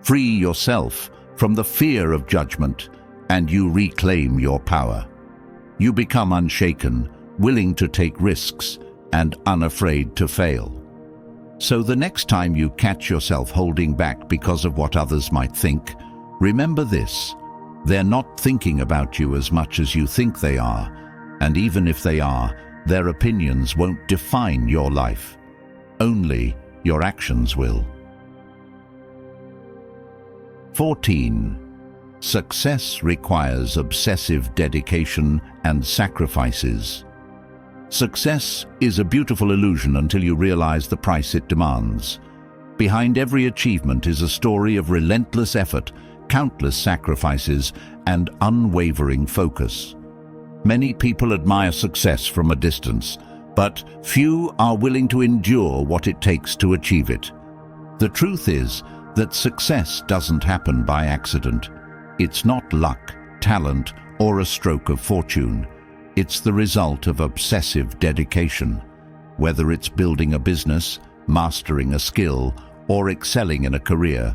Free yourself from the fear of judgment, and you reclaim your power. You become unshaken, willing to take risks, and unafraid to fail. So the next time you catch yourself holding back because of what others might think, remember this: they're not thinking about you as much as you think they are, and even if they are, their opinions won't define your life. Only your actions will. 14. Success requires obsessive dedication and sacrifices. Success is a beautiful illusion until you realize the price it demands. Behind every achievement is a story of relentless effort, countless sacrifices, and unwavering focus. Many people admire success from a distance, but few are willing to endure what it takes to achieve it. The truth is that success doesn't happen by accident. It's not luck, talent, or a stroke of fortune. It's the result of obsessive dedication. Whether it's building a business, mastering a skill, or excelling in a career,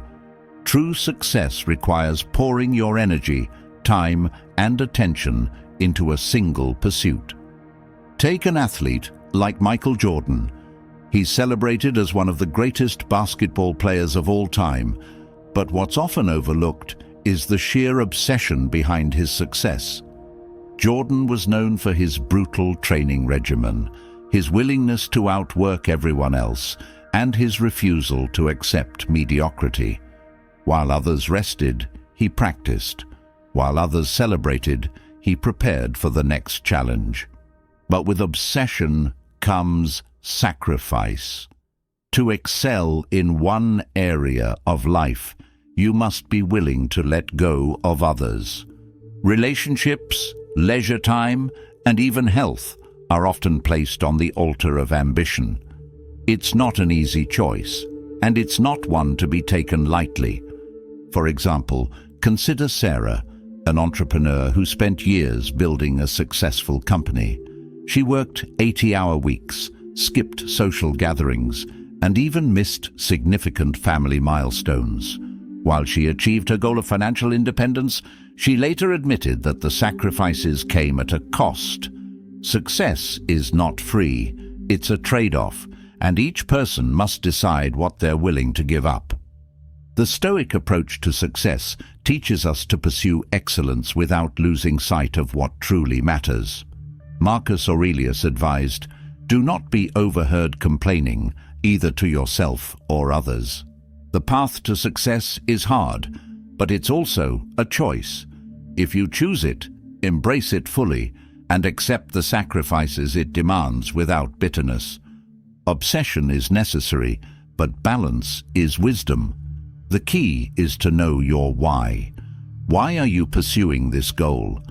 true success requires pouring your energy, time, and attention into a single pursuit. Take an athlete like Michael Jordan. He's celebrated as one of the greatest basketball players of all time, but what's often overlooked is the sheer obsession behind his success. Jordan was known for his brutal training regimen, his willingness to outwork everyone else, and his refusal to accept mediocrity. While others rested, he practiced. While others celebrated, he prepared for the next challenge. But with obsession comes sacrifice. To excel in one area of life, you must be willing to let go of others. Relationships, leisure time, and even health are often placed on the altar of ambition. It's not an easy choice, and it's not one to be taken lightly. For example, consider Sarah, an entrepreneur who spent years building a successful company. She worked 80-hour weeks, skipped social gatherings, and even missed significant family milestones. While she achieved her goal of financial independence, she later admitted that the sacrifices came at a cost. Success is not free, it's a trade-off, and each person must decide what they're willing to give up. The Stoic approach to success teaches us to pursue excellence without losing sight of what truly matters. Marcus Aurelius advised, "Do not be overheard complaining, either to yourself or others." The path to success is hard, but it's also a choice. If you choose it, embrace it fully, and accept the sacrifices it demands without bitterness. Obsession is necessary, but balance is wisdom. The key is to know your why. Why are you pursuing this goal?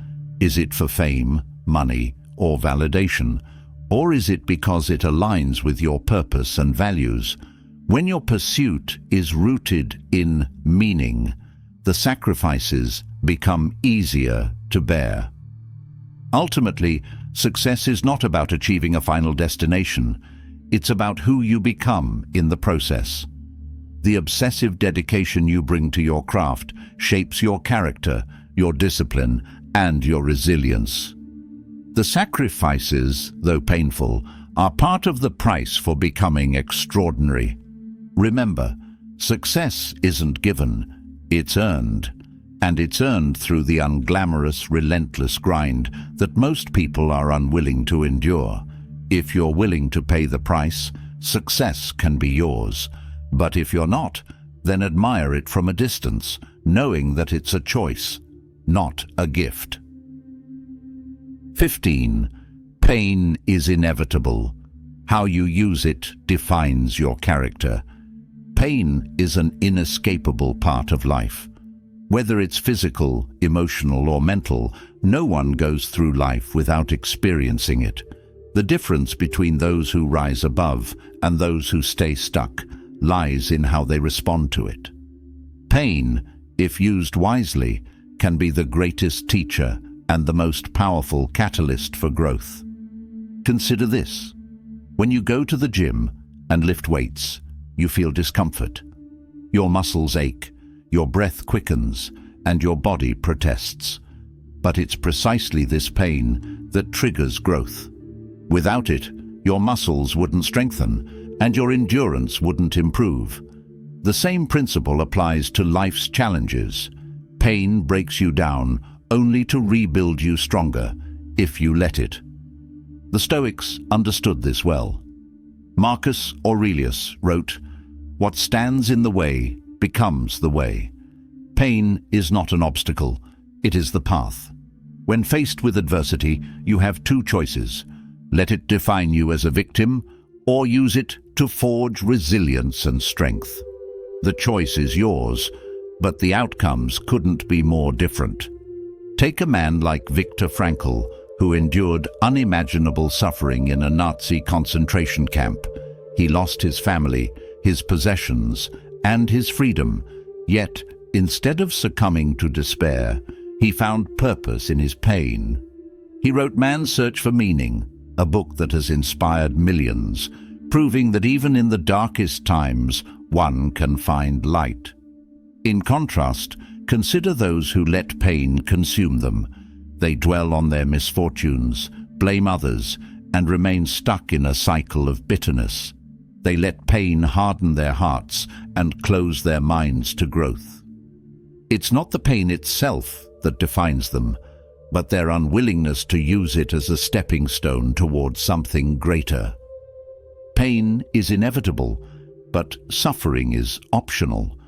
Is it for fame, money, or validation? Or is it because it aligns with your purpose and values? When your pursuit is rooted in meaning, the sacrifices become easier to bear. Ultimately, success is not about achieving a final destination. It's about who you become in the process. The obsessive dedication you bring to your craft shapes your character, your discipline, and your resilience. The sacrifices, though painful, are part of the price for becoming extraordinary. Remember, success isn't given, it's earned. And it's earned through the unglamorous, relentless grind that most people are unwilling to endure. If you're willing to pay the price, success can be yours. But if you're not, then admire it from a distance, knowing that it's a choice, not a gift. 15. Pain is inevitable. How you use it defines your character. Pain is an inescapable part of life. Whether it's physical, emotional, or mental, no one goes through life without experiencing it. The difference between those who rise above and those who stay stuck lies in how they respond to it. Pain, if used wisely, can be the greatest teacher and the most powerful catalyst for growth. Consider this. When you go to the gym and lift weights, you feel discomfort. Your muscles ache, your breath quickens, and your body protests. But it's precisely this pain that triggers growth. Without it, your muscles wouldn't strengthen, and your endurance wouldn't improve. The same principle applies to life's challenges. Pain breaks you down only to rebuild you stronger, if you let it. The Stoics understood this well. Marcus Aurelius wrote, "What stands in the way becomes the way." Pain is not an obstacle, it is the path. When faced with adversity, you have two choices. Let it define you as a victim, or use it to forge resilience and strength. The choice is yours, but the outcomes couldn't be more different. Take a man like Viktor Frankl, who endured unimaginable suffering in a Nazi concentration camp. He lost his family, his possessions, and his freedom, yet instead of succumbing to despair, he found purpose in his pain. He wrote Man's Search for Meaning, a book that has inspired millions, proving that even in the darkest times, one can find light. In contrast, consider those who let pain consume them. They dwell on their misfortunes, blame others, and remain stuck in a cycle of bitterness. They let pain harden their hearts and close their minds to growth. It's not the pain itself that defines them, but their unwillingness to use it as a stepping stone towards something greater. Pain is inevitable, but suffering is optional.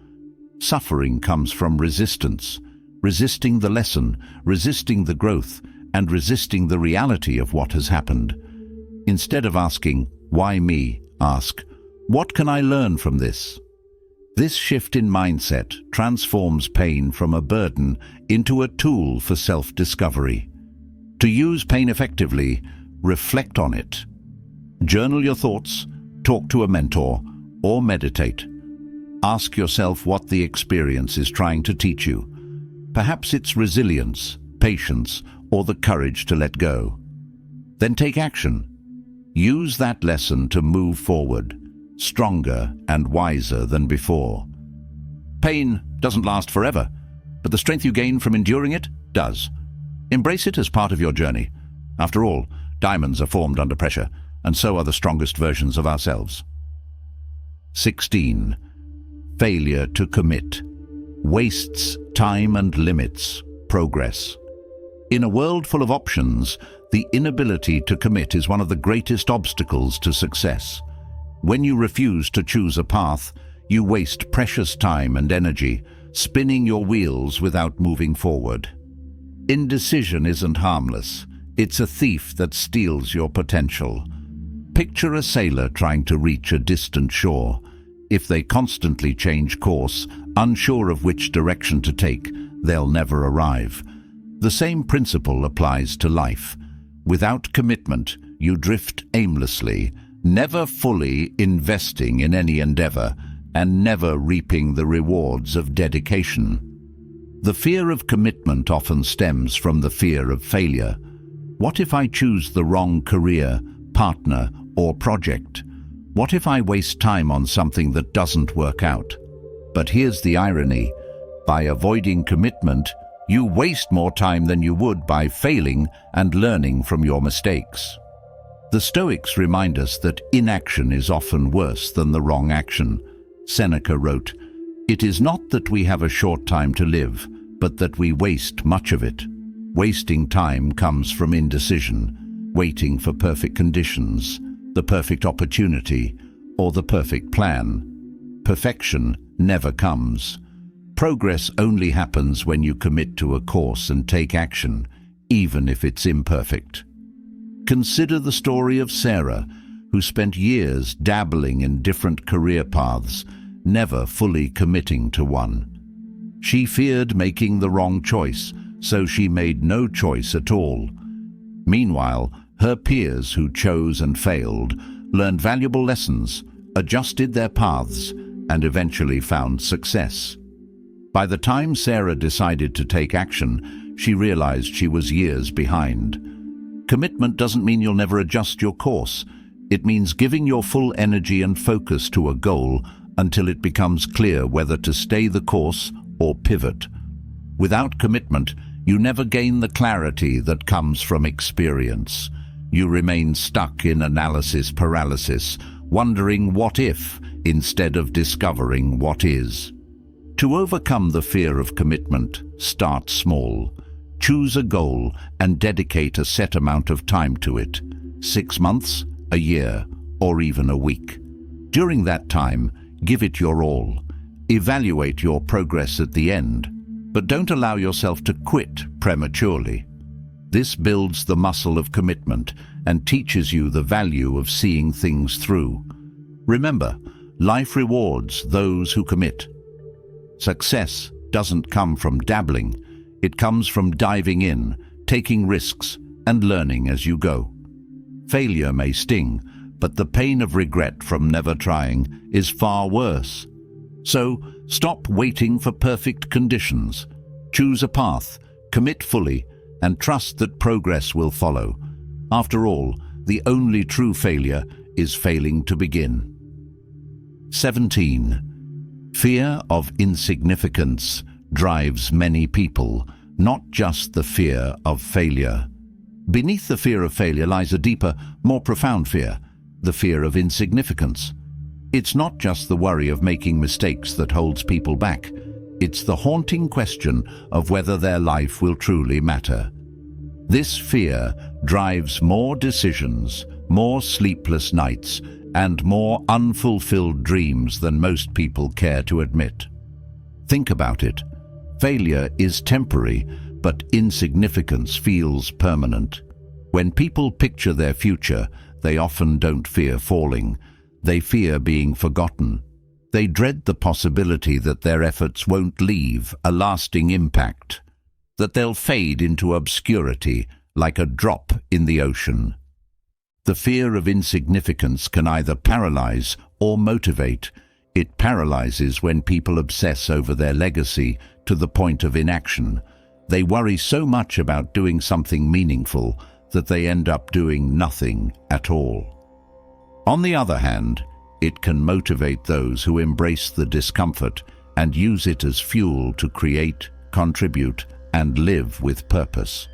Suffering comes from resistance, resisting the lesson, resisting the growth, and resisting the reality of what has happened. Instead of asking, "Why me?" ask, "What can I learn from this?" This shift in mindset transforms pain from a burden into a tool for self-discovery. To use pain effectively, reflect on it. Journal your thoughts, talk to a mentor, or meditate. Ask yourself what the experience is trying to teach you. Perhaps it's resilience, patience, or the courage to let go. Then take action. Use that lesson to move forward, stronger and wiser than before. Pain doesn't last forever, but the strength you gain from enduring it does. Embrace it as part of your journey. After all, diamonds are formed under pressure, and so are the strongest versions of ourselves. 16. Failure to commit. Wastes time and limits progress. In a world full of options, the inability to commit is one of the greatest obstacles to success. When you refuse to choose a path, you waste precious time and energy, spinning your wheels without moving forward. Indecision isn't harmless. It's a thief that steals your potential. Picture a sailor trying to reach a distant shore. If they constantly change course, unsure of which direction to take, they'll never arrive. The same principle applies to life. Without commitment, you drift aimlessly, never fully investing in any endeavor, and never reaping the rewards of dedication. The fear of commitment often stems from the fear of failure. What if I choose the wrong career, partner, or project? What if I waste time on something that doesn't work out? But here's the irony. By avoiding commitment, you waste more time than you would by failing and learning from your mistakes. The Stoics remind us that inaction is often worse than the wrong action. Seneca wrote, "It is not that we have a short time to live, but that we waste much of it." Wasting time comes from indecision, waiting for perfect conditions, the perfect opportunity, or the perfect plan. Perfection never comes. Progress only happens when you commit to a course and take action, even if it's imperfect. Consider the story of Sarah, who spent years dabbling in different career paths, never fully committing to one. She feared making the wrong choice, so she made no choice at all. Meanwhile, her peers who chose and failed learned valuable lessons, adjusted their paths, and eventually found success. By the time Sarah decided to take action, she realized she was years behind. Commitment doesn't mean you'll never adjust your course. It means giving your full energy and focus to a goal until it becomes clear whether to stay the course or pivot. Without commitment, you never gain the clarity that comes from experience. You remain stuck in analysis paralysis, wondering what if, instead of discovering what is. To overcome the fear of commitment, start small. Choose a goal and dedicate a set amount of time to it. 6 months, a year, or even a week. During that time, give it your all. Evaluate your progress at the end, but don't allow yourself to quit prematurely. This builds the muscle of commitment and teaches you the value of seeing things through. Remember, life rewards those who commit. Success doesn't come from dabbling. It comes from diving in, taking risks, and learning as you go. Failure may sting, but the pain of regret from never trying is far worse. So, stop waiting for perfect conditions. Choose a path, commit fully, and trust that progress will follow. After all, the only true failure is failing to begin. 17. Fear of insignificance drives many people, not just the fear of failure. Beneath the fear of failure lies a deeper, more profound fear, the fear of insignificance. It's not just the worry of making mistakes that holds people back. It's the haunting question of whether their life will truly matter. This fear drives more decisions, more sleepless nights, and more unfulfilled dreams than most people care to admit. Think about it. Failure is temporary, but insignificance feels permanent. When people picture their future, they often don't fear falling. They fear being forgotten. They dread the possibility that their efforts won't leave a lasting impact, that they'll fade into obscurity like a drop in the ocean. The fear of insignificance can either paralyze or motivate. It paralyzes when people obsess over their legacy to the point of inaction. They worry so much about doing something meaningful that they end up doing nothing at all. On the other hand, it can motivate those who embrace the discomfort and use it as fuel to create, contribute, and live with purpose.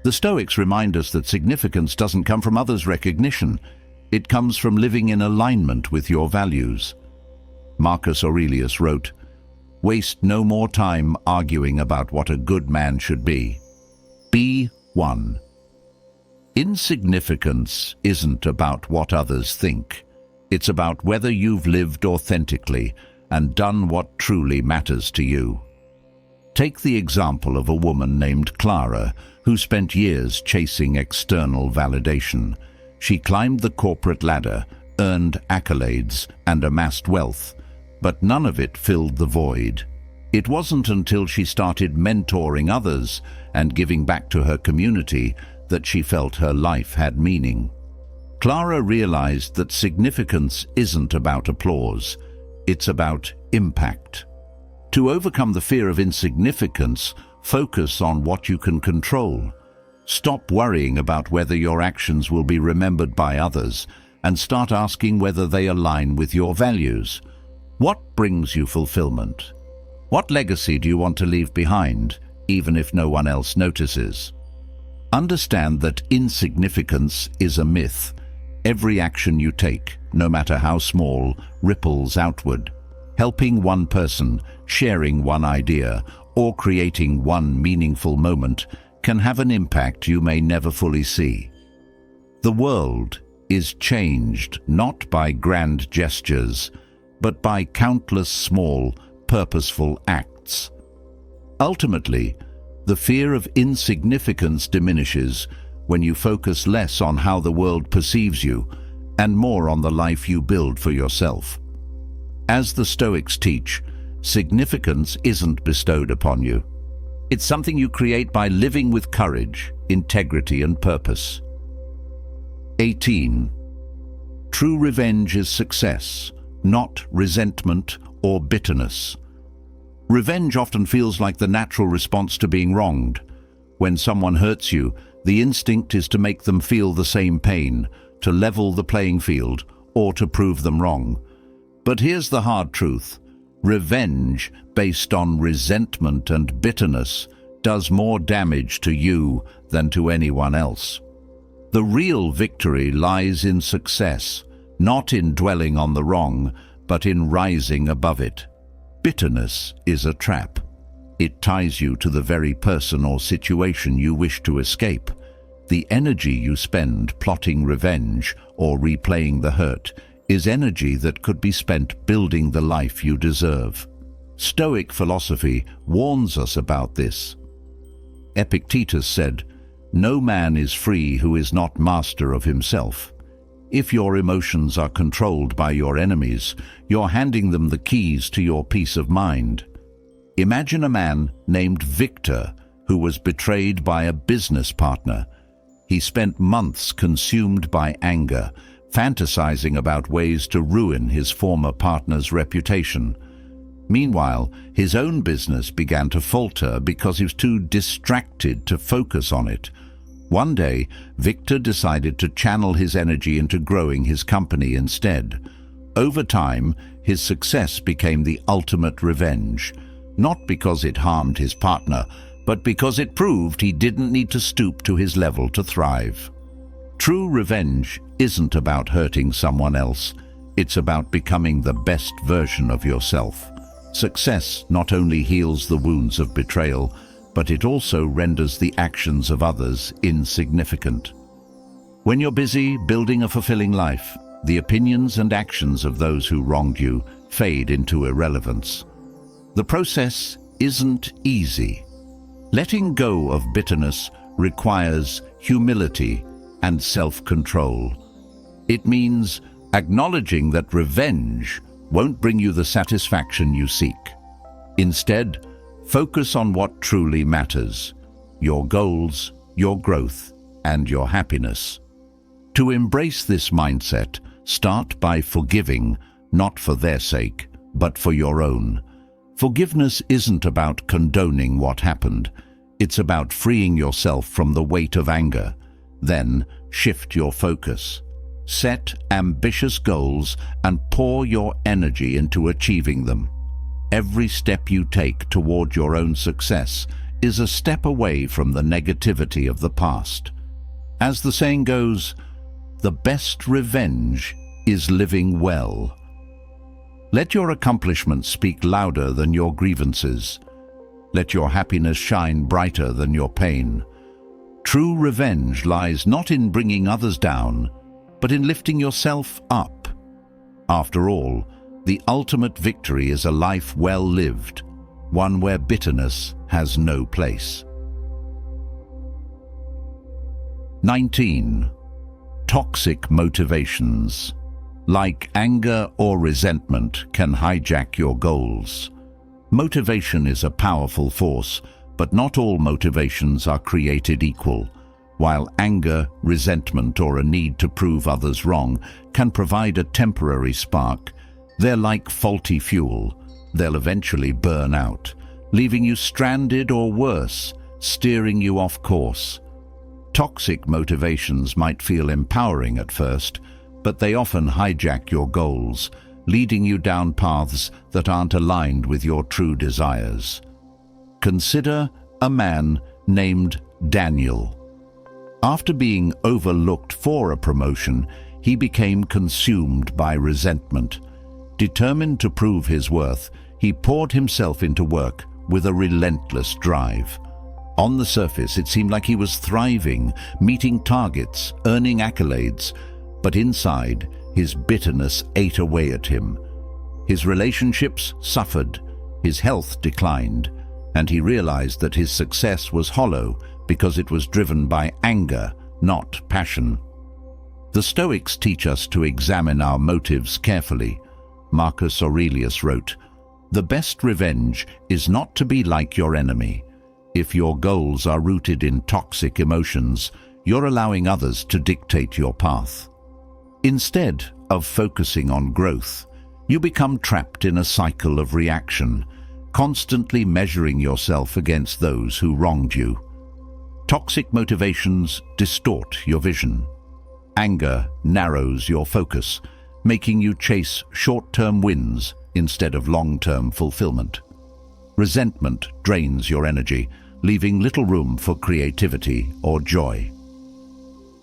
The Stoics remind us that significance doesn't come from others' recognition. It comes from living in alignment with your values. Marcus Aurelius wrote, "Waste no more time arguing about what a good man should be. Be one." Insignificance isn't about what others think. It's about whether you've lived authentically and done what truly matters to you. Take the example of a woman named Clara who spent years chasing external validation. She climbed the corporate ladder, earned accolades, and amassed wealth, but none of it filled the void. It wasn't until she started mentoring others and giving back to her community that she felt her life had meaning. Clara realized that significance isn't about applause, it's about impact. To overcome the fear of insignificance, focus on what you can control. Stop worrying about whether your actions will be remembered by others and start asking whether they align with your values. What brings you fulfillment? What legacy do you want to leave behind, even if no one else notices? Understand that insignificance is a myth. Every action you take, no matter how small, ripples outward. Helping one person, sharing one idea, or creating one meaningful moment can have an impact you may never fully see. The world is changed not by grand gestures, but by countless small, purposeful acts. Ultimately, the fear of insignificance diminishes when you focus less on how the world perceives you and more on the life you build for yourself. As the Stoics teach, significance isn't bestowed upon you. It's something you create by living with courage, integrity, and purpose. 18. True revenge is success, not resentment or bitterness. Revenge often feels like the natural response to being wronged. When someone hurts you, the instinct is to make them feel the same pain, to level the playing field, or to prove them wrong. But here's the hard truth. Revenge based on resentment and bitterness does more damage to you than to anyone else. The real victory lies in success, not in dwelling on the wrong, but in rising above it. Bitterness is a trap. It ties you to the very person or situation you wish to escape. The energy you spend plotting revenge or replaying the hurt is energy that could be spent building the life you deserve. Stoic philosophy warns us about this. Epictetus said, "No man is free who is not master of himself." If your emotions are controlled by your enemies, you're handing them the keys to your peace of mind. Imagine a man named Victor who was betrayed by a business partner. He spent months consumed by anger, fantasizing about ways to ruin his former partner's reputation. Meanwhile, his own business began to falter because he was too distracted to focus on it. One day, Victor decided to channel his energy into growing his company instead. Over time, his success became the ultimate revenge, not because it harmed his partner, but because it proved he didn't need to stoop to his level to thrive. True revenge isn't about hurting someone else. It's about becoming the best version of yourself. Success not only heals the wounds of betrayal, but it also renders the actions of others insignificant. When you're busy building a fulfilling life, the opinions and actions of those who wronged you fade into irrelevance. The process isn't easy. Letting go of bitterness requires humility and self-control. It means acknowledging that revenge won't bring you the satisfaction you seek. Instead, focus on what truly matters: your goals, your growth, and your happiness. To embrace this mindset, start by forgiving, not for their sake, but for your own. Forgiveness isn't about condoning what happened. It's about freeing yourself from the weight of anger. Then, shift your focus. Set ambitious goals and pour your energy into achieving them. Every step you take toward your own success is a step away from the negativity of the past. As the saying goes, the best revenge is living well. Let your accomplishments speak louder than your grievances. Let your happiness shine brighter than your pain. True revenge lies not in bringing others down, but in lifting yourself up. After all, the ultimate victory is a life well lived, one where bitterness has no place. 19. Toxic motivations, like anger or resentment, can hijack your goals. Motivation is a powerful force, but not all motivations are created equal. While anger, resentment, or a need to prove others wrong can provide a temporary spark, they're like faulty fuel. They'll eventually burn out, leaving you stranded or worse, steering you off course. Toxic motivations might feel empowering at first, but they often hijack your goals, leading you down paths that aren't aligned with your true desires. Consider a man named Daniel. After being overlooked for a promotion, he became consumed by resentment. Determined to prove his worth, he poured himself into work with a relentless drive. On the surface, it seemed like he was thriving, meeting targets, earning accolades, but inside, his bitterness ate away at him. His relationships suffered, his health declined, and he realized that his success was hollow because it was driven by anger, not passion. The Stoics teach us to examine our motives carefully. Marcus Aurelius wrote, "The best revenge is not to be like your enemy. If your goals are rooted in toxic emotions, you're allowing others to dictate your path. Instead of focusing on growth, you become trapped in a cycle of reaction, constantly measuring yourself against those who wronged you. Toxic motivations distort your vision. Anger narrows your focus, making you chase short-term wins instead of long-term fulfillment. Resentment drains your energy, leaving little room for creativity or joy.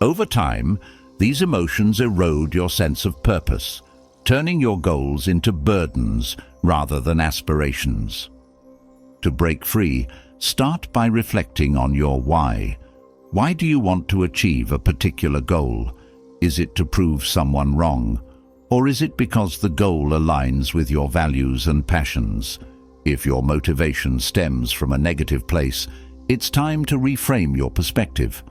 Over time, these emotions erode your sense of purpose, turning your goals into burdens rather than aspirations. To break free, start by reflecting on your why. Why do you want to achieve a particular goal? Is it to prove someone wrong? Or is it because the goal aligns with your values and passions? If your motivation stems from a negative place, it's time to reframe your perspective.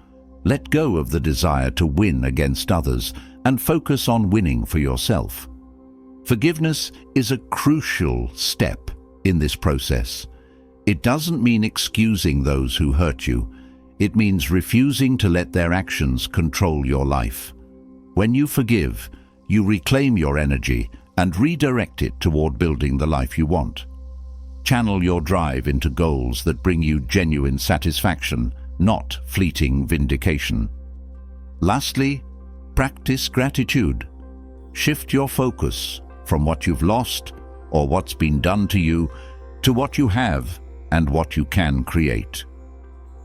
Let go of the desire to win against others and focus on winning for yourself. Forgiveness is a crucial step in this process. It doesn't mean excusing those who hurt you. It means refusing to let their actions control your life. When you forgive, you reclaim your energy and redirect it toward building the life you want. Channel your drive into goals that bring you genuine satisfaction, not fleeting vindication. Lastly, practice gratitude. Shift your focus from what you've lost or what's been done to you to what you have and what you can create.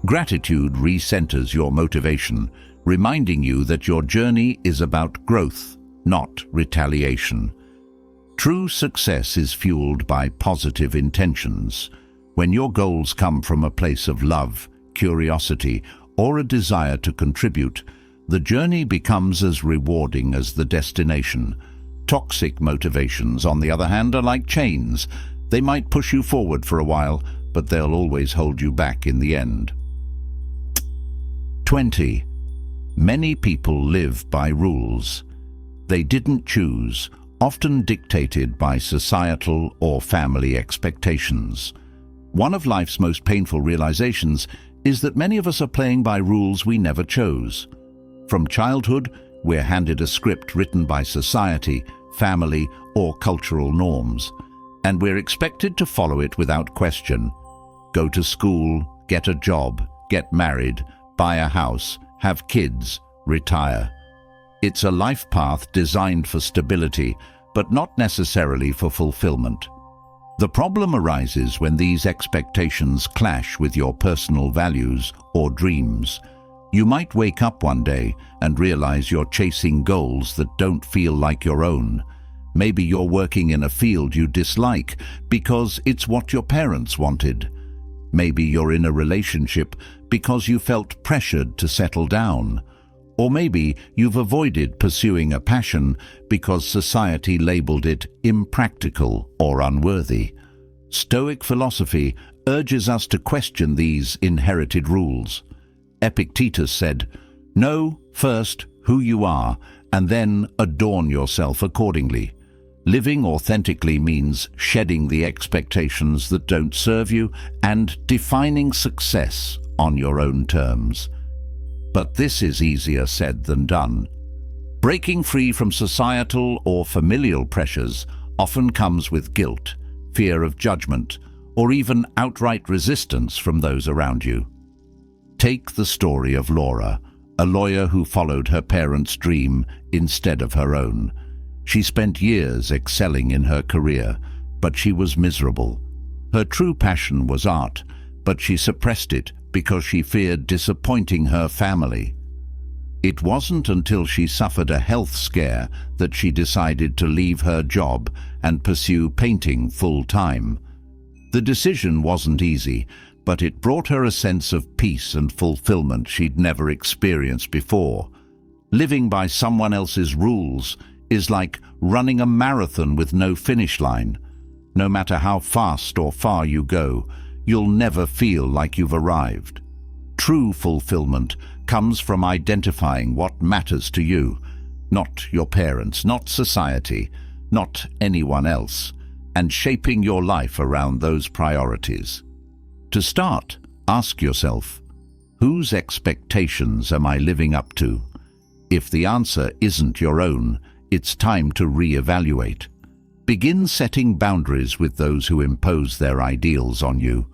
Gratitude recenters your motivation, reminding you that your journey is about growth, not retaliation. True success is fueled by positive intentions. When your goals come from a place of love, curiosity, or a desire to contribute, the journey becomes as rewarding as the destination. Toxic motivations, on the other hand, are like chains. They might push you forward for a while, but they'll always hold you back in the end. 20. Many people live by rules they didn't choose, often dictated by societal or family expectations. One of life's most painful realizations is that many of us are playing by rules we never chose. From childhood, we're handed a script written by society, family, or cultural norms, and we're expected to follow it without question. Go to school, get a job, get married, buy a house, have kids, retire. It's a life path designed for stability, but not necessarily for fulfillment. The problem arises when these expectations clash with your personal values or dreams. You might wake up one day and realize you're chasing goals that don't feel like your own. Maybe you're working in a field you dislike because it's what your parents wanted. Maybe you're in a relationship because you felt pressured to settle down. Or maybe you've avoided pursuing a passion because society labeled it impractical or unworthy. Stoic philosophy urges us to question these inherited rules. Epictetus said, "Know first who you are, and then adorn yourself accordingly." Living authentically means shedding the expectations that don't serve you and defining success on your own terms. But this is easier said than done. Breaking free from societal or familial pressures often comes with guilt, fear of judgment, or even outright resistance from those around you. Take the story of Laura, a lawyer who followed her parents' dream instead of her own. She spent years excelling in her career, but she was miserable. Her true passion was art, but she suppressed it because she feared disappointing her family. It wasn't until she suffered a health scare that she decided to leave her job and pursue painting full-time. The decision wasn't easy, but it brought her a sense of peace and fulfillment she'd never experienced before. Living by someone else's rules is like running a marathon with no finish line. No matter how fast or far you go, you'll never feel like you've arrived. True fulfillment comes from identifying what matters to you, not your parents, not society, not anyone else, and shaping your life around those priorities. To start, ask yourself, whose expectations am I living up to? If the answer isn't your own, it's time to reevaluate. Begin setting boundaries with those who impose their ideals on you.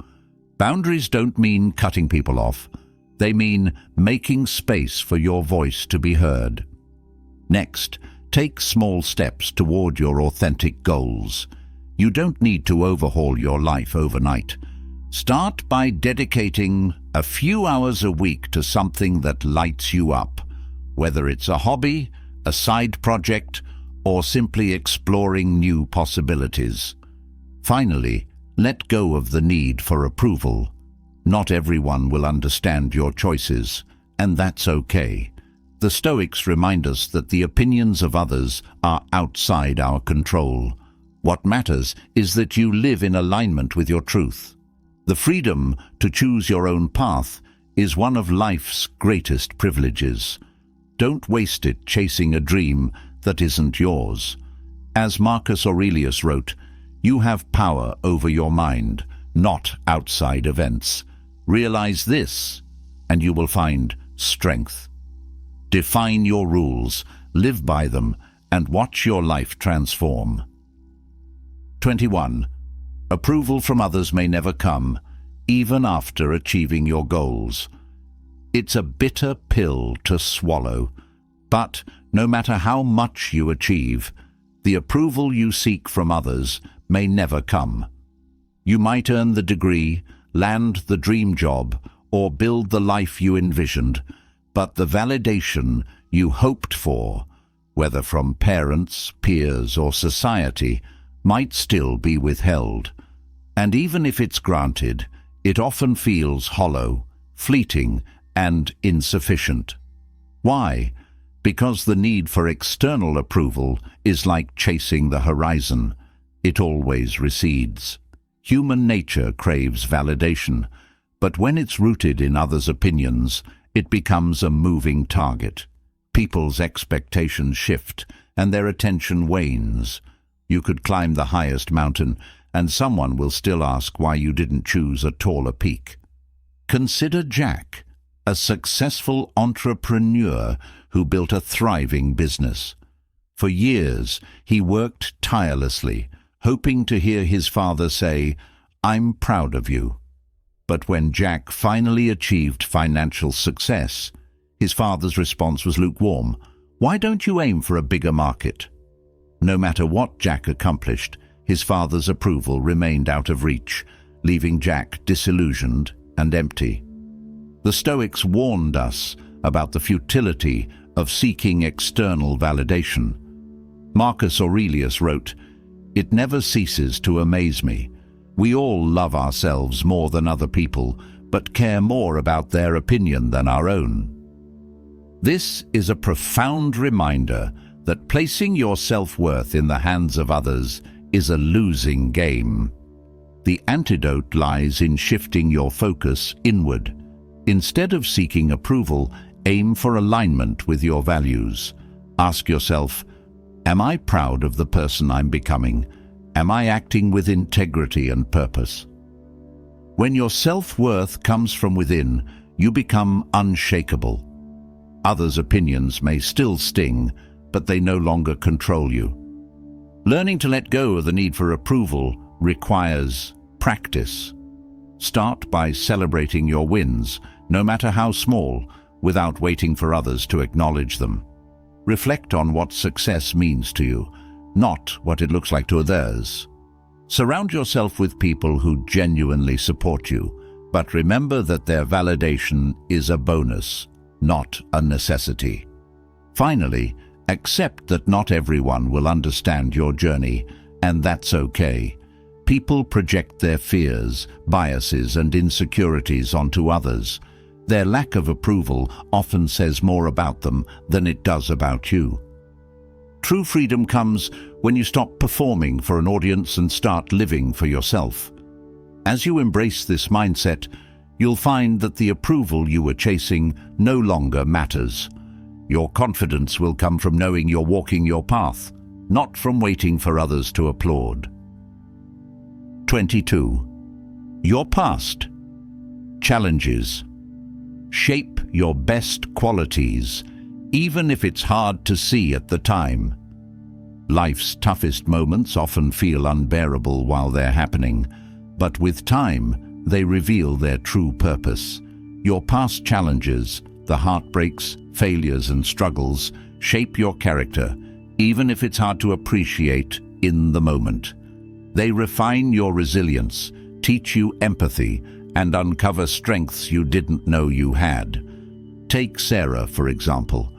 Boundaries don't mean cutting people off. They mean making space for your voice to be heard. Next, take small steps toward your authentic goals. You don't need to overhaul your life overnight. Start by dedicating a few hours a week to something that lights you up, whether it's a hobby, a side project, or simply exploring new possibilities. Finally, let go of the need for approval. Not everyone will understand your choices, and that's okay. The Stoics remind us that the opinions of others are outside our control. What matters is that you live in alignment with your truth. The freedom to choose your own path is one of life's greatest privileges. Don't waste it chasing a dream that isn't yours. As Marcus Aurelius wrote, you have power over your mind, not outside events. Realize this, and you will find strength. Define your rules, live by them, and watch your life transform. 21. Approval from others may never come, even after achieving your goals. It's a bitter pill to swallow, but no matter how much you achieve, the approval you seek from others may never come. You might earn the degree, land the dream job, or build the life you envisioned, but the validation you hoped for, whether from parents, peers, or society, might still be withheld. And even if it's granted, it often feels hollow, fleeting, and insufficient. Why? Because the need for external approval is like chasing the horizon. It always recedes. Human nature craves validation, but when it's rooted in others' opinions, it becomes a moving target. People's expectations shift, and their attention wanes. You could climb the highest mountain, and someone will still ask why you didn't choose a taller peak. Consider Jack, a successful entrepreneur who built a thriving business. For years, he worked tirelessly, hoping to hear his father say, "I'm proud of you." But when Jack finally achieved financial success, his father's response was lukewarm. "Why don't you aim for a bigger market?" No matter what Jack accomplished, his father's approval remained out of reach, leaving Jack disillusioned and empty. The Stoics warned us about the futility of seeking external validation. Marcus Aurelius wrote, "It never ceases to amaze me. We all love ourselves more than other people, but care more about their opinion than our own." This is a profound reminder that placing your self-worth in the hands of others is a losing game. The antidote lies in shifting your focus inward. Instead of seeking approval, aim for alignment with your values. Ask yourself, am I proud of the person I'm becoming? Am I acting with integrity and purpose? When your self-worth comes from within, you become unshakable. Others' opinions may still sting, but they no longer control you. Learning to let go of the need for approval requires practice. Start by celebrating your wins, no matter how small, without waiting for others to acknowledge them. Reflect on what success means to you, not what it looks like to others. Surround yourself with people who genuinely support you, but remember that their validation is a bonus, not a necessity. Finally, accept that not everyone will understand your journey, and that's okay. People project their fears, biases, and insecurities onto others. Their lack of approval often says more about them than it does about you. True freedom comes when you stop performing for an audience and start living for yourself. As you embrace this mindset, you'll find that the approval you were chasing no longer matters. Your confidence will come from knowing you're walking your path, not from waiting for others to applaud. 22. Your past. Challenges. Shape your best qualities, even if it's hard to see at the time. Life's toughest moments often feel unbearable while they're happening, but with time, they reveal their true purpose. Your past challenges, the heartbreaks, failures, and struggles, shape your character, even if it's hard to appreciate in the moment. They refine your resilience, teach you empathy, and uncover strengths you didn't know you had. Take Sarah, for example.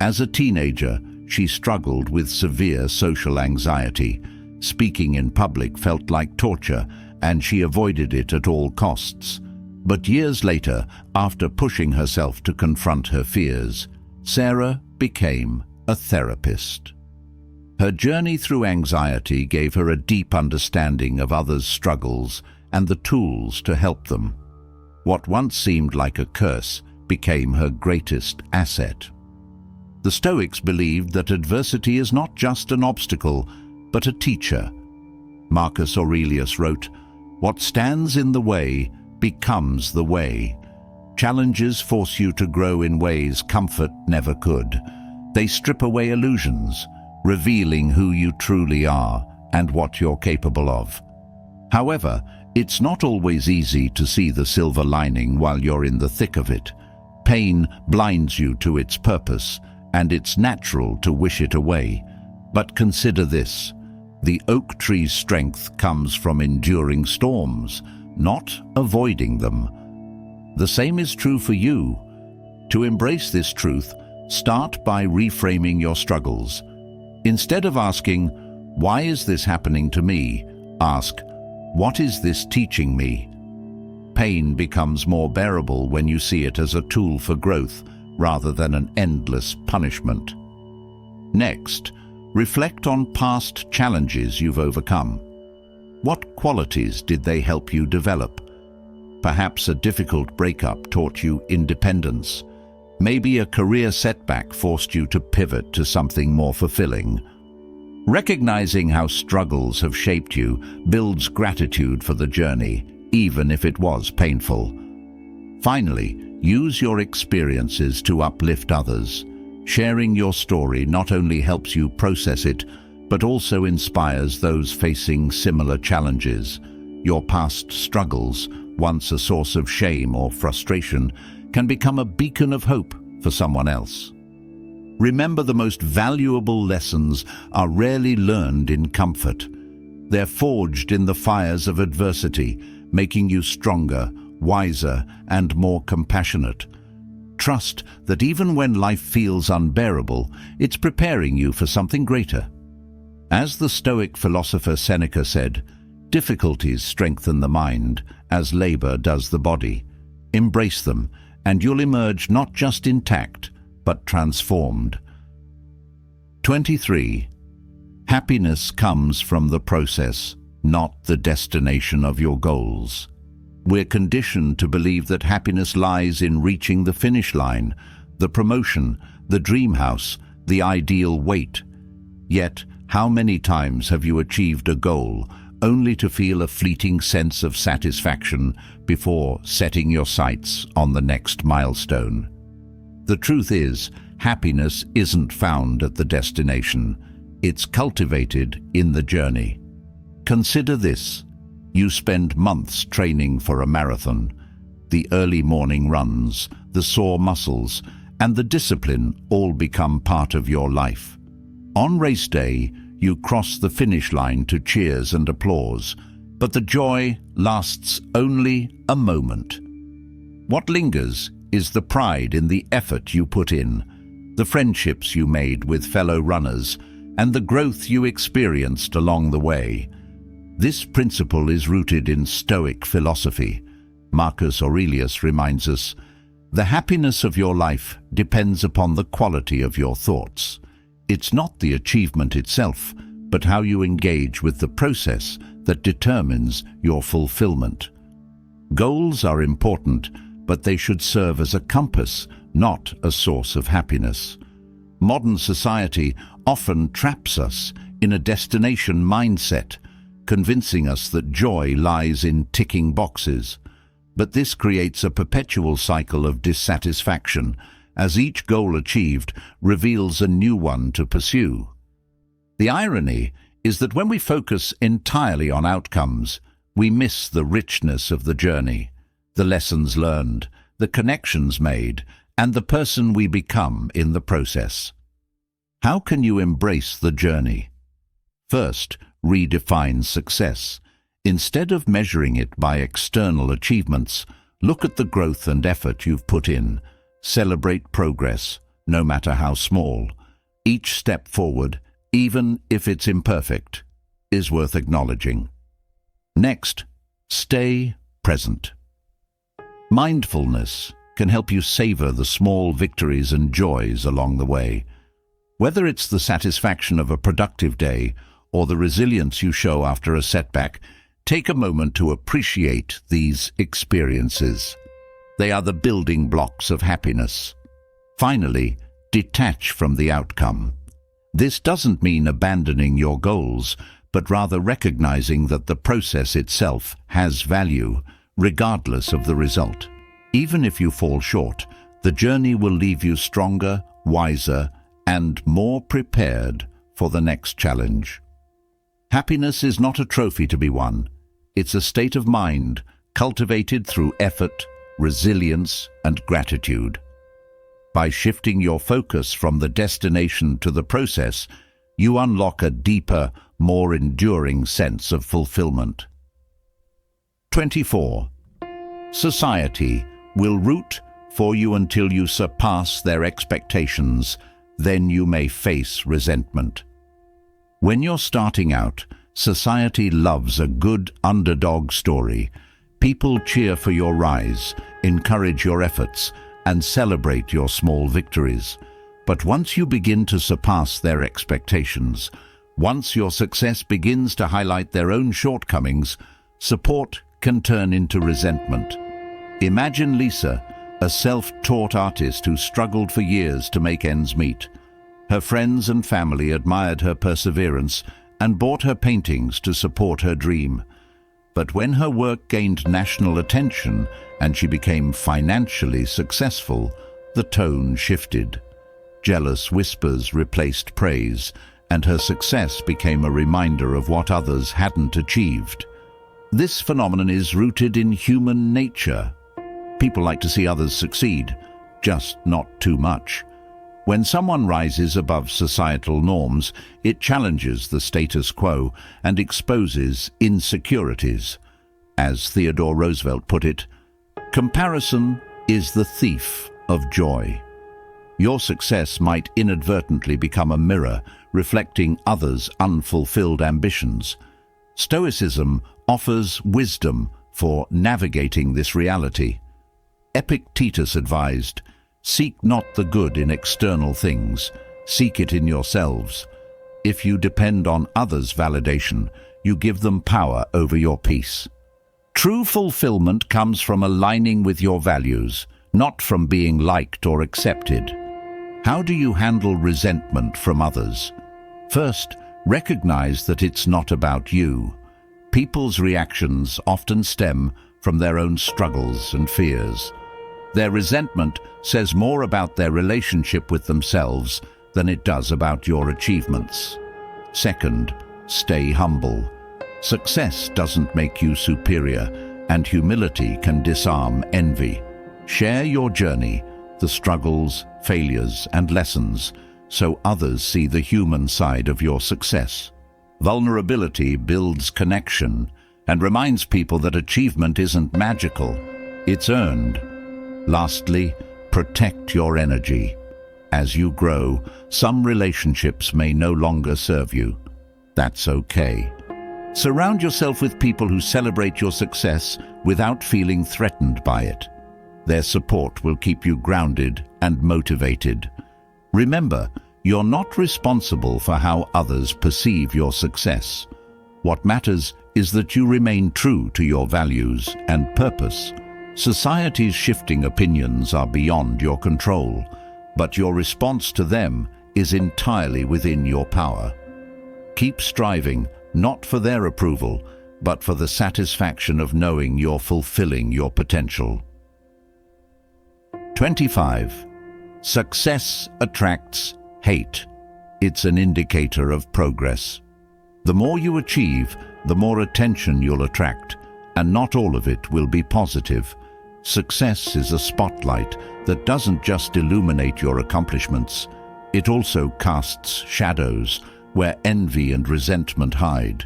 As a teenager, she struggled with severe social anxiety. Speaking in public felt like torture, and she avoided it at all costs. But years later, after pushing herself to confront her fears, Sarah became a therapist. Her journey through anxiety gave her a deep understanding of others' struggles and the tools to help them. What once seemed like a curse became her greatest asset. The Stoics believed that adversity is not just an obstacle, but a teacher. Marcus Aurelius wrote, "What stands in the way becomes the way." Challenges force you to grow in ways comfort never could. They strip away illusions, revealing who you truly are and what you're capable of. However, it's not always easy to see the silver lining while you're in the thick of it. Pain blinds you to its purpose, and it's natural to wish it away. But consider this: the oak tree's strength comes from enduring storms, not avoiding them. The same is true for you. To embrace this truth, start by reframing your struggles. Instead of asking, Why is this happening to me? Ask, what is this teaching me? Pain becomes more bearable when you see it as a tool for growth rather than an endless punishment. Next, reflect on past challenges you've overcome. What qualities did they help you develop? Perhaps a difficult breakup taught you independence. Maybe a career setback forced you to pivot to something more fulfilling. Recognizing how struggles have shaped you builds gratitude for the journey, even if it was painful. Finally, use your experiences to uplift others. Sharing your story not only helps you process it, but also inspires those facing similar challenges. Your past struggles, once a source of shame or frustration, can become a beacon of hope for someone else. Remember, the most valuable lessons are rarely learned in comfort. They're forged in the fires of adversity, making you stronger, wiser, and more compassionate. Trust that even when life feels unbearable, it's preparing you for something greater. As the Stoic philosopher Seneca said, difficulties strengthen the mind, as labor does the body. Embrace them, and you'll emerge not just intact, but transformed. 23. Happiness comes from the process, not the destination of your goals. We're conditioned to believe that happiness lies in reaching the finish line, the promotion, the dream house, the ideal weight. Yet, how many times have you achieved a goal only to feel a fleeting sense of satisfaction before setting your sights on the next milestone? The truth is, happiness isn't found at the destination. It's cultivated in the journey. Consider this. You spend months training for a marathon. The early morning runs, the sore muscles, and the discipline all become part of your life. On race day, you cross the finish line to cheers and applause, but the joy lasts only a moment. What lingers is the pride in the effort you put in, the friendships you made with fellow runners, and the growth you experienced along the way. This principle is rooted in Stoic philosophy. Marcus Aurelius reminds us, the happiness of your life depends upon the quality of your thoughts. It's not the achievement itself, but how you engage with the process that determines your fulfillment. Goals are important, but they should serve as a compass, not a source of happiness. Modern society often traps us in a destination mindset, convincing us that joy lies in ticking boxes. But this creates a perpetual cycle of dissatisfaction, as each goal achieved reveals a new one to pursue. The irony is that when we focus entirely on outcomes, we miss the richness of the journey, the lessons learned, the connections made, and the person we become in the process. How can you embrace the journey? First, redefine success. Instead of measuring it by external achievements, look at the growth and effort you've put in. Celebrate progress, no matter how small. Each step forward, even if it's imperfect, is worth acknowledging. Next, stay present. Mindfulness can help you savor the small victories and joys along the way. Whether it's the satisfaction of a productive day or the resilience you show after a setback, take a moment to appreciate these experiences. They are the building blocks of happiness. Finally, detach from the outcome. This doesn't mean abandoning your goals, but rather recognizing that the process itself has value, regardless of the result. Even if you fall short, the journey will leave you stronger, wiser, and more prepared for the next challenge. Happiness is not a trophy to be won. It's a state of mind cultivated through effort, resilience, and gratitude. By shifting your focus from the destination to the process, you unlock a deeper, more enduring sense of fulfillment. 24. Society will root for you until you surpass their expectations, then you may face resentment. When you're starting out, society loves a good underdog story. People cheer for your rise, encourage your efforts, and celebrate your small victories. But once you begin to surpass their expectations, once your success begins to highlight their own shortcomings, support can turn into resentment. Imagine Lisa, a self-taught artist who struggled for years to make ends meet. Her friends and family admired her perseverance and bought her paintings to support her dream. But when her work gained national attention and she became financially successful, the tone shifted. Jealous whispers replaced praise, and her success became a reminder of what others hadn't achieved. This phenomenon is rooted in human nature. People like to see others succeed, just not too much. When someone rises above societal norms, it challenges the status quo and exposes insecurities. As Theodore Roosevelt put it, comparison is the thief of joy. Your success might inadvertently become a mirror reflecting others' unfulfilled ambitions. Stoicism offers wisdom for navigating this reality. Epictetus advised, "Seek not the good in external things, seek it in yourselves. If you depend on others' validation, you give them power over your peace." True fulfillment comes from aligning with your values, not from being liked or accepted. How do you handle resentment from others? First, recognize that it's not about you. People's reactions often stem from their own struggles and fears. Their resentment says more about their relationship with themselves than it does about your achievements. Second, stay humble. Success doesn't make you superior, and humility can disarm envy. Share your journey, the struggles, failures, and lessons, so others see the human side of your success. Vulnerability builds connection and reminds people that achievement isn't magical, it's earned. Lastly, protect your energy. As you grow, some relationships may no longer serve you. That's okay. Surround yourself with people who celebrate your success without feeling threatened by it. Their support will keep you grounded and motivated. Remember, you're not responsible for how others perceive your success. What matters is that you remain true to your values and purpose. Society's shifting opinions are beyond your control, but your response to them is entirely within your power. Keep striving, not for their approval, but for the satisfaction of knowing you're fulfilling your potential. 25. Success attracts hate. It's an indicator of progress. The more you achieve, the more attention you'll attract, and not all of it will be positive. Success is a spotlight that doesn't just illuminate your accomplishments, it also casts shadows where envy and resentment hide.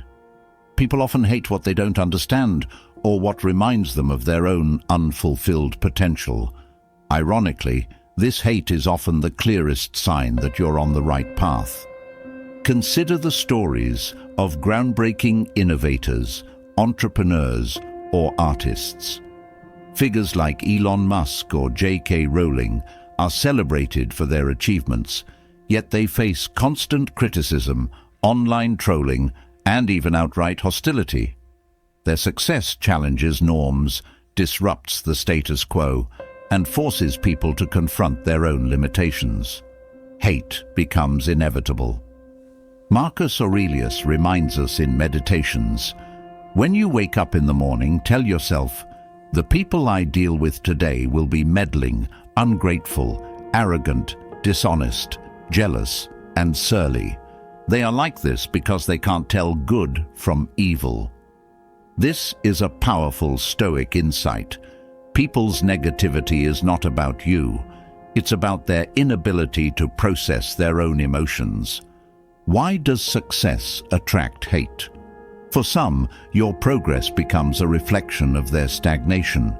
People often hate what they don't understand or what reminds them of their own unfulfilled potential. Ironically, this hate is often the clearest sign that you're on the right path. Consider the stories of groundbreaking innovators, entrepreneurs, or artists. Figures like Elon Musk or J.K. Rowling are celebrated for their achievements, yet they face constant criticism, online trolling, and even outright hostility. Their success challenges norms, disrupts the status quo, and forces people to confront their own limitations. Hate becomes inevitable. Marcus Aurelius reminds us in Meditations, "When you wake up in the morning, tell yourself, the people I deal with today will be meddling, ungrateful, arrogant, dishonest, jealous, and surly. They are like this because they can't tell good from evil." This is a powerful Stoic insight. People's negativity is not about you. It's about their inability to process their own emotions. Why does success attract hate? For some, your progress becomes a reflection of their stagnation.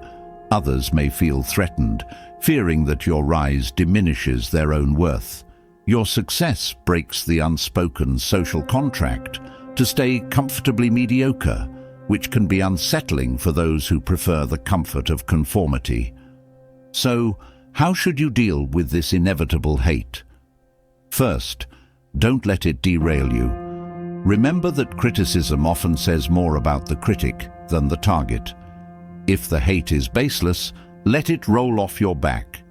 Others may feel threatened, fearing that your rise diminishes their own worth. Your success breaks the unspoken social contract to stay comfortably mediocre, which can be unsettling for those who prefer the comfort of conformity. So, how should you deal with this inevitable hate? First, don't let it derail you. Remember that criticism often says more about the critic than the target. If the hate is baseless, let it roll off your back.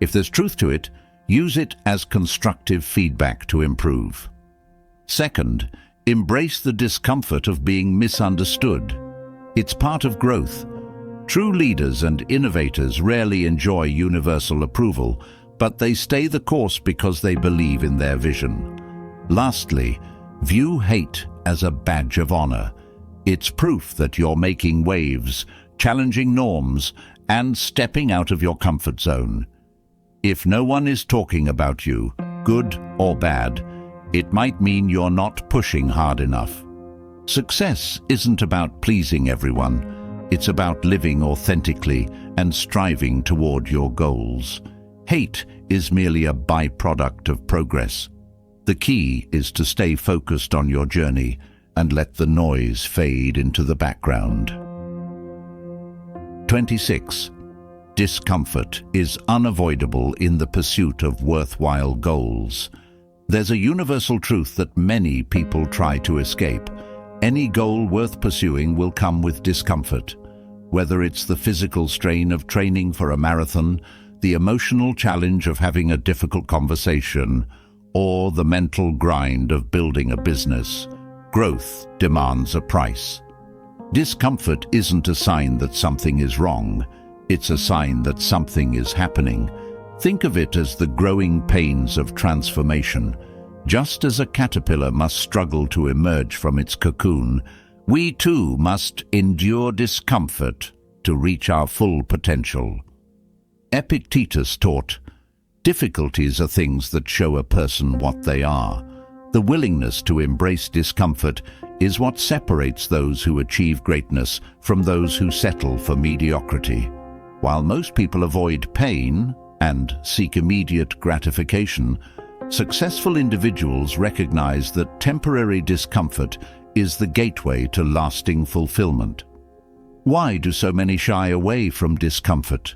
If there's truth to it, use it as constructive feedback to improve. Second, embrace the discomfort of being misunderstood. It's part of growth. True leaders and innovators rarely enjoy universal approval, but they stay the course because they believe in their vision. Lastly, view hate as a badge of honor. It's proof that you're making waves, challenging norms, and stepping out of your comfort zone. If no one is talking about you, good or bad, it might mean you're not pushing hard enough. Success isn't about pleasing everyone. It's about living authentically and striving toward your goals. Hate is merely a byproduct of progress. The key is to stay focused on your journey and let the noise fade into the background. 26. Discomfort is unavoidable in the pursuit of worthwhile goals. There's a universal truth that many people try to escape. Any goal worth pursuing will come with discomfort. Whether it's the physical strain of training for a marathon, the emotional challenge of having a difficult conversation, or the mental grind of building a business, growth demands a price. Discomfort isn't a sign that something is wrong. It's a sign that something is happening. Think of it as the growing pains of transformation. Just as a caterpillar must struggle to emerge from its cocoon, we too must endure discomfort to reach our full potential. Epictetus taught, "Difficulties are things that show a person what they are." The willingness to embrace discomfort is what separates those who achieve greatness from those who settle for mediocrity. While most people avoid pain and seek immediate gratification, successful individuals recognize that temporary discomfort is the gateway to lasting fulfillment. Why do so many shy away from discomfort?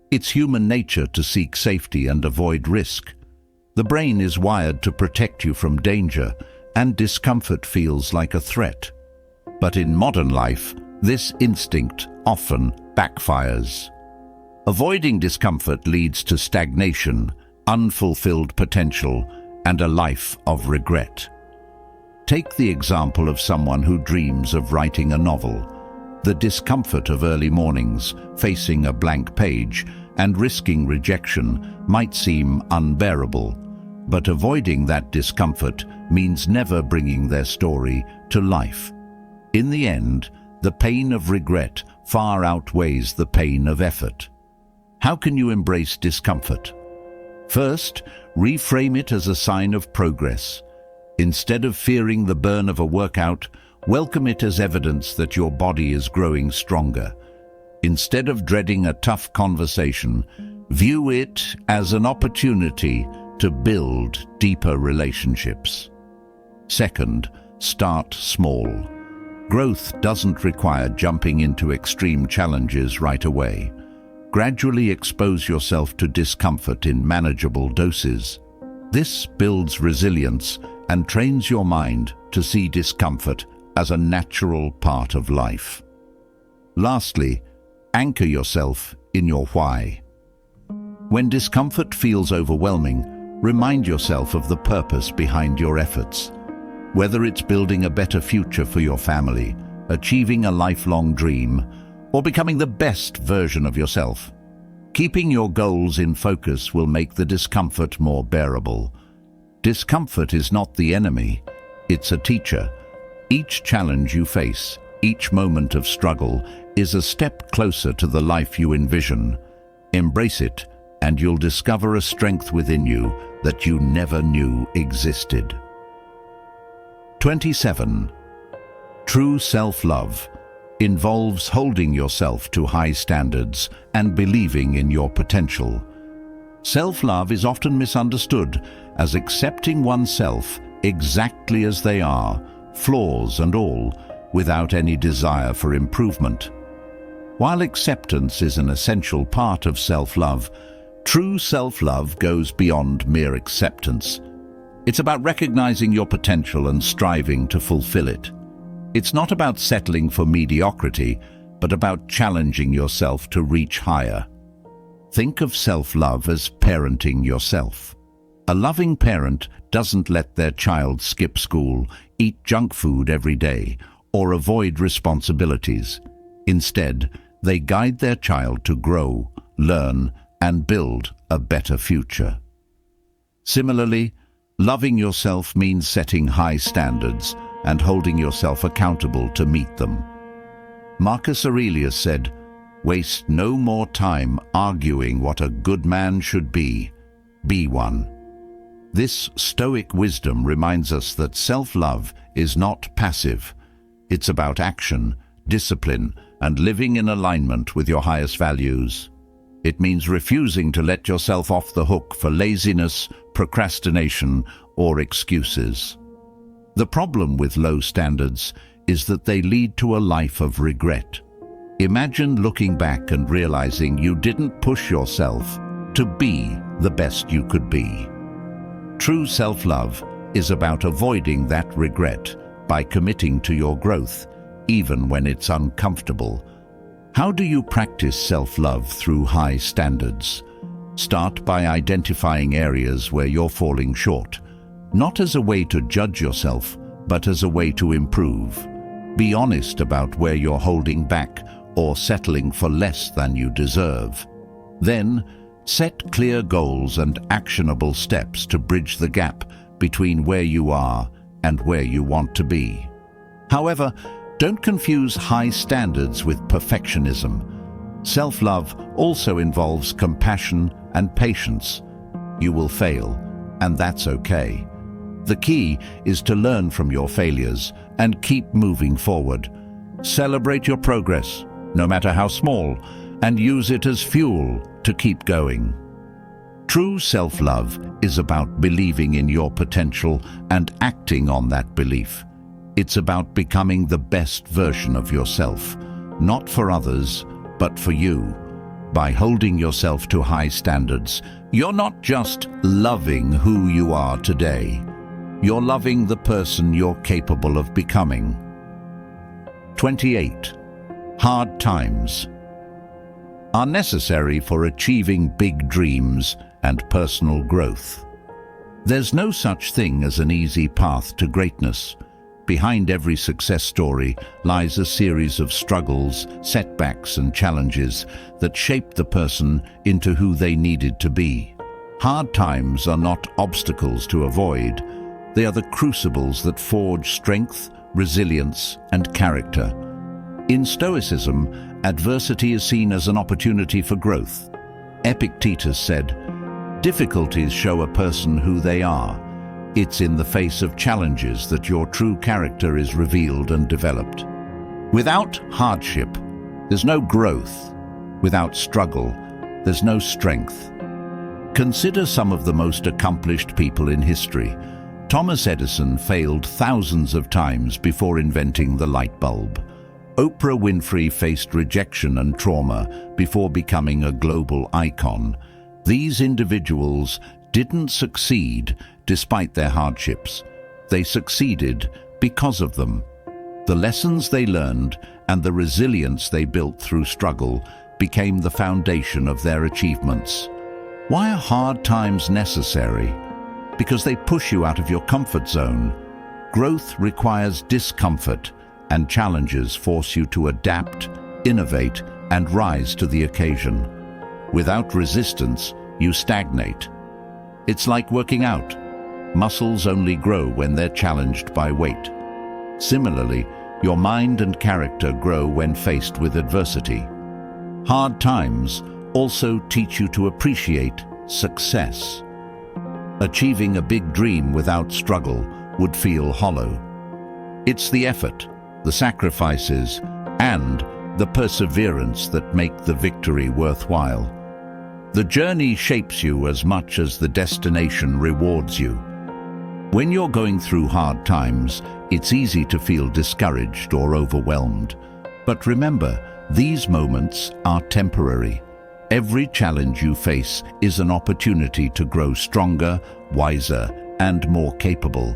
It's human nature to seek safety and avoid risk. The brain is wired to protect you from danger, and discomfort feels like a threat. But in modern life, this instinct often backfires. Avoiding discomfort leads to stagnation, unfulfilled potential, and a life of regret. Take the example of someone who dreams of writing a novel. The discomfort of early mornings, facing a blank page, and risking rejection might seem unbearable, but avoiding that discomfort means never bringing their story to life. In the end, the pain of regret far outweighs the pain of effort. How can you embrace discomfort? First, reframe it as a sign of progress. Instead of fearing the burn of a workout, welcome it as evidence that your body is growing stronger. Instead of dreading a tough conversation, view it as an opportunity to build deeper relationships. Second, start small. Growth doesn't require jumping into extreme challenges right away. Gradually expose yourself to discomfort in manageable doses. This builds resilience and trains your mind to see discomfort as a natural part of life. Lastly, anchor yourself in your why. When discomfort feels overwhelming, remind yourself of the purpose behind your efforts. Whether it's building a better future for your family, achieving a lifelong dream, or becoming the best version of yourself, keeping your goals in focus will make the discomfort more bearable. Discomfort is not the enemy, it's a teacher. Each challenge you face, each moment of struggle, is a step closer to the life you envision. Embrace it, and you'll discover a strength within you that you never knew existed. 27. True self-love involves holding yourself to high standards and believing in your potential. Self-love is often misunderstood as accepting oneself exactly as they are, flaws and all, without any desire for improvement. While acceptance is an essential part of self-love, true self-love goes beyond mere acceptance. It's about recognizing your potential and striving to fulfill it. It's not about settling for mediocrity, but about challenging yourself to reach higher. Think of self-love as parenting yourself. A loving parent doesn't let their child skip school, eat junk food every day, or avoid responsibilities. Instead, they guide their child to grow, learn, and build a better future. Similarly, loving yourself means setting high standards and holding yourself accountable to meet them. Marcus Aurelius said, "Waste no more time arguing what a good man should be one." This Stoic wisdom reminds us that self-love is not passive. It's about action, discipline, and living in alignment with your highest values. It means refusing to let yourself off the hook for laziness, procrastination, or excuses. The problem with low standards is that they lead to a life of regret. Imagine looking back and realizing you didn't push yourself to be the best you could be. True self-love is about avoiding that regret by committing to your growth, even when it's uncomfortable. How do you practice self-love through high standards? Start by identifying areas where you're falling short, not as a way to judge yourself, but as a way to improve. Be honest about where you're holding back or settling for less than you deserve. Then, set clear goals and actionable steps to bridge the gap between where you are and where you want to be. However, don't confuse high standards with perfectionism. Self-love also involves compassion and patience. You will fail, and that's okay. The key is to learn from your failures and keep moving forward. Celebrate your progress, no matter how small, and use it as fuel to keep going. True self-love is about believing in your potential and acting on that belief. It's about becoming the best version of yourself, not for others, but for you. By holding yourself to high standards, you're not just loving who you are today. You're loving the person you're capable of becoming. 28. Hard times are necessary for achieving big dreams and personal growth. There's no such thing as an easy path to greatness. Behind every success story lies a series of struggles, setbacks, and challenges that shaped the person into who they needed to be. Hard times are not obstacles to avoid. They are the crucibles that forge strength, resilience, and character. In Stoicism, adversity is seen as an opportunity for growth. Epictetus said, "Difficulties show a person who they are. It's in the face of challenges that your true character is revealed and developed." Without hardship, there's no growth. Without struggle, there's no strength. Consider some of the most accomplished people in history. Thomas Edison failed thousands of times before inventing the light bulb. Oprah Winfrey faced rejection and trauma before becoming a global icon. These individuals didn't succeed despite their hardships. They succeeded because of them. The lessons they learned and the resilience they built through struggle became the foundation of their achievements. Why are hard times necessary? Because they push you out of your comfort zone. Growth requires discomfort, and challenges force you to adapt, innovate, and rise to the occasion. Without resistance, you stagnate. It's like working out. Muscles only grow when they're challenged by weight. Similarly, your mind and character grow when faced with adversity. Hard times also teach you to appreciate success. Achieving a big dream without struggle would feel hollow. It's the effort, the sacrifices, and the perseverance that make the victory worthwhile. The journey shapes you as much as the destination rewards you. When you're going through hard times, it's easy to feel discouraged or overwhelmed. But remember, these moments are temporary. Every challenge you face is an opportunity to grow stronger, wiser, and more capable.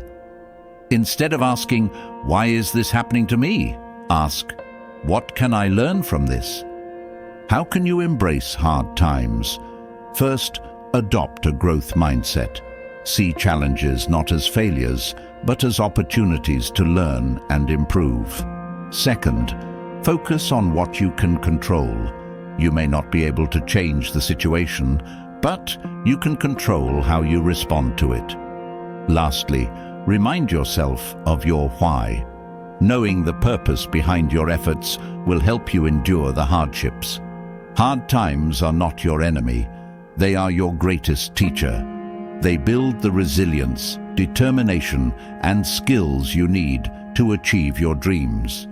Instead of asking, "Why is this happening to me?" ask, "What can I learn from this?" How can you embrace hard times? First, adopt a growth mindset. See challenges not as failures, but as opportunities to learn and improve. Second, focus on what you can control. You may not be able to change the situation, but you can control how you respond to it. Lastly, remind yourself of your why. Knowing the purpose behind your efforts will help you endure the hardships. Hard times are not your enemy. They are your greatest teacher. They build the resilience, determination, and skills you need to achieve your dreams.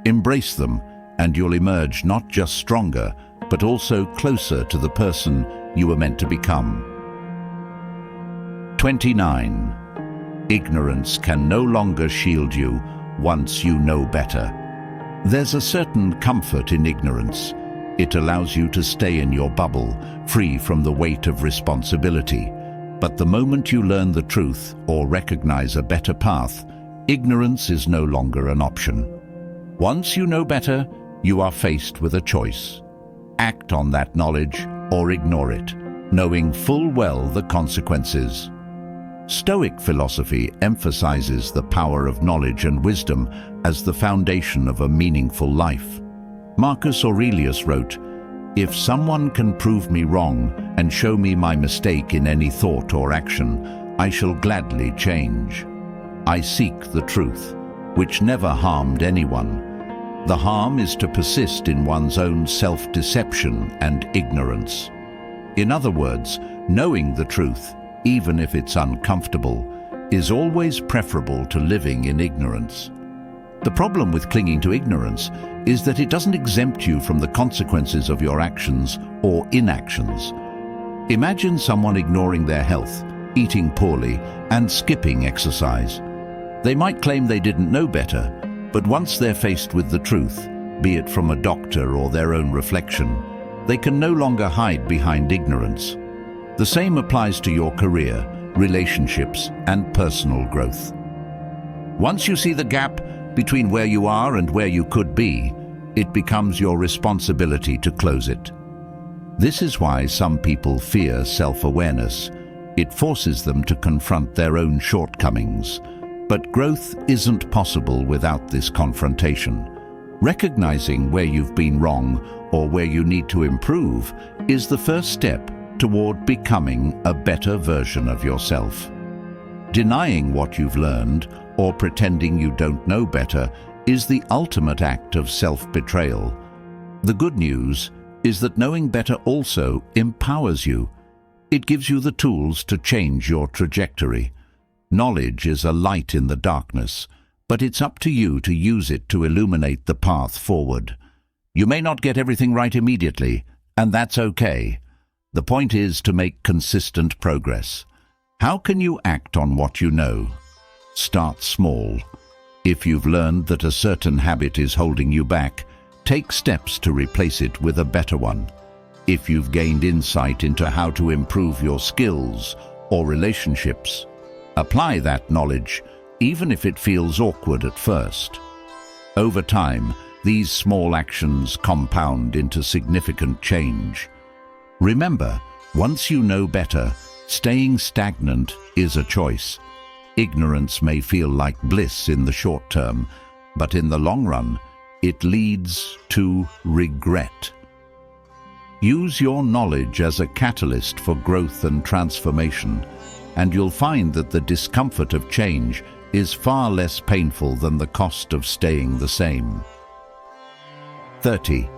Embrace them, and you'll emerge not just stronger, but also closer to the person you were meant to become. 29. Ignorance can no longer shield you once you know better. There's a certain comfort in ignorance. It allows you to stay in your bubble, free from the weight of responsibility. But the moment you learn the truth or recognize a better path, ignorance is no longer an option. Once you know better, you are faced with a choice. Act on that knowledge or ignore it, knowing full well the consequences. Stoic philosophy emphasizes the power of knowledge and wisdom as the foundation of a meaningful life. Marcus Aurelius wrote, "If someone can prove me wrong and show me my mistake in any thought or action, I shall gladly change. I seek the truth, which never harmed anyone. The harm is to persist in one's own self-deception and ignorance." In other words, knowing the truth, even if it's uncomfortable, is always preferable to living in ignorance. The problem with clinging to ignorance is that it doesn't exempt you from the consequences of your actions or inactions. Imagine someone ignoring their health, eating poorly, and skipping exercise. They might claim they didn't know better, but once they're faced with the truth, be it from a doctor or their own reflection, they can no longer hide behind ignorance. The same applies to your career, relationships, and personal growth. Once you see the gap between where you are and where you could be, it becomes your responsibility to close it. This is why some people fear self-awareness. It forces them to confront their own shortcomings. But growth isn't possible without this confrontation. Recognizing where you've been wrong or where you need to improve is the first step toward becoming a better version of yourself. Denying what you've learned or pretending you don't know better is the ultimate act of self-betrayal. The good news is that knowing better also empowers you. It gives you the tools to change your trajectory. Knowledge is a light in the darkness, but it's up to you to use it to illuminate the path forward. You may not get everything right immediately, and that's okay. The point is to make consistent progress. How can you act on what you know? Start small. If you've learned that a certain habit is holding you back, take steps to replace it with a better one. If you've gained insight into how to improve your skills or relationships, apply that knowledge, even if it feels awkward at first. Over time, these small actions compound into significant change. Remember, once you know better, staying stagnant is a choice. Ignorance may feel like bliss in the short term, but in the long run, it leads to regret. Use your knowledge as a catalyst for growth and transformation, and you'll find that the discomfort of change is far less painful than the cost of staying the same. 30.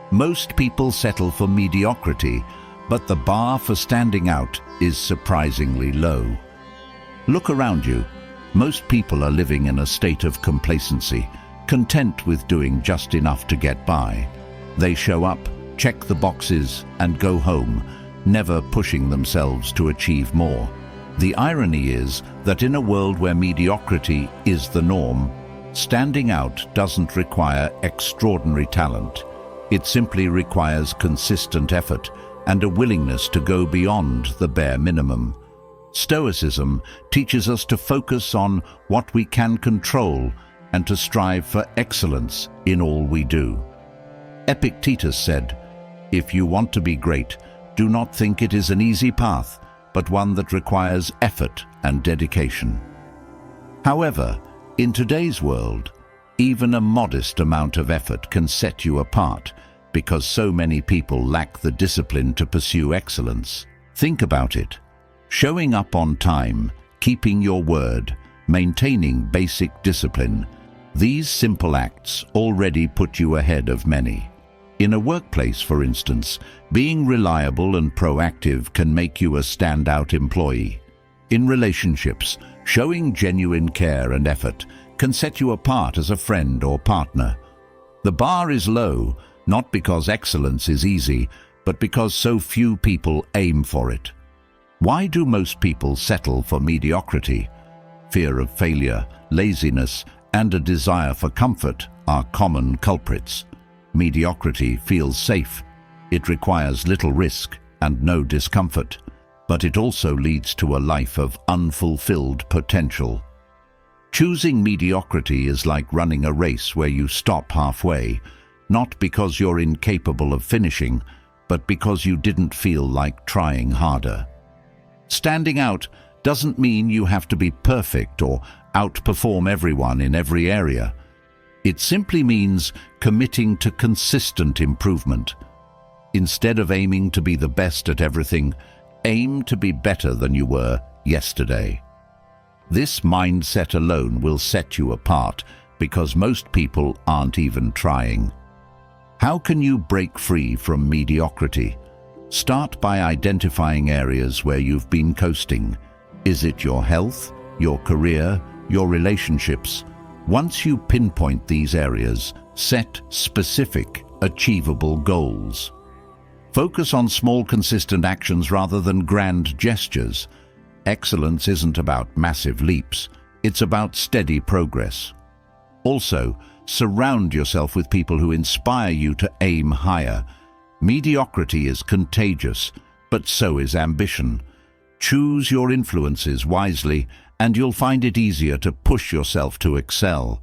Most people settle for mediocrity, but the bar for standing out is surprisingly low. Look around you. Most people are living in a state of complacency, content with doing just enough to get by. They show up, check the boxes, and go home, never pushing themselves to achieve more. The irony is that in a world where mediocrity is the norm, standing out doesn't require extraordinary talent. It simply requires consistent effort and a willingness to go beyond the bare minimum. Stoicism teaches us to focus on what we can control and to strive for excellence in all we do. Epictetus said, "If you want to be great, do not think it is an easy path, but one that requires effort and dedication." However, in today's world, even a modest amount of effort can set you apart because so many people lack the discipline to pursue excellence. Think about it. Showing up on time, keeping your word, maintaining basic discipline, these simple acts already put you ahead of many. In a workplace, for instance, being reliable and proactive can make you a standout employee. In relationships, showing genuine care and effort can set you apart as a friend or partner. The bar is low, not because excellence is easy, but because so few people aim for it. Why do most people settle for mediocrity? Fear of failure, laziness, and a desire for comfort are common culprits. Mediocrity feels safe. It requires little risk and no discomfort, but it also leads to a life of unfulfilled potential. Choosing mediocrity is like running a race where you stop halfway, not because you're incapable of finishing, but because you didn't feel like trying harder. Standing out doesn't mean you have to be perfect or outperform everyone in every area. It simply means committing to consistent improvement. Instead of aiming to be the best at everything, aim to be better than you were yesterday. This mindset alone will set you apart because most people aren't even trying. How can you break free from mediocrity? Start by identifying areas where you've been coasting. Is it your health, your career, your relationships? Once you pinpoint these areas, set specific, achievable goals. Focus on small, consistent actions rather than grand gestures. Excellence isn't about massive leaps, it's about steady progress. Also, surround yourself with people who inspire you to aim higher. Mediocrity is contagious, but so is ambition. Choose your influences wisely, and you'll find it easier to push yourself to excel.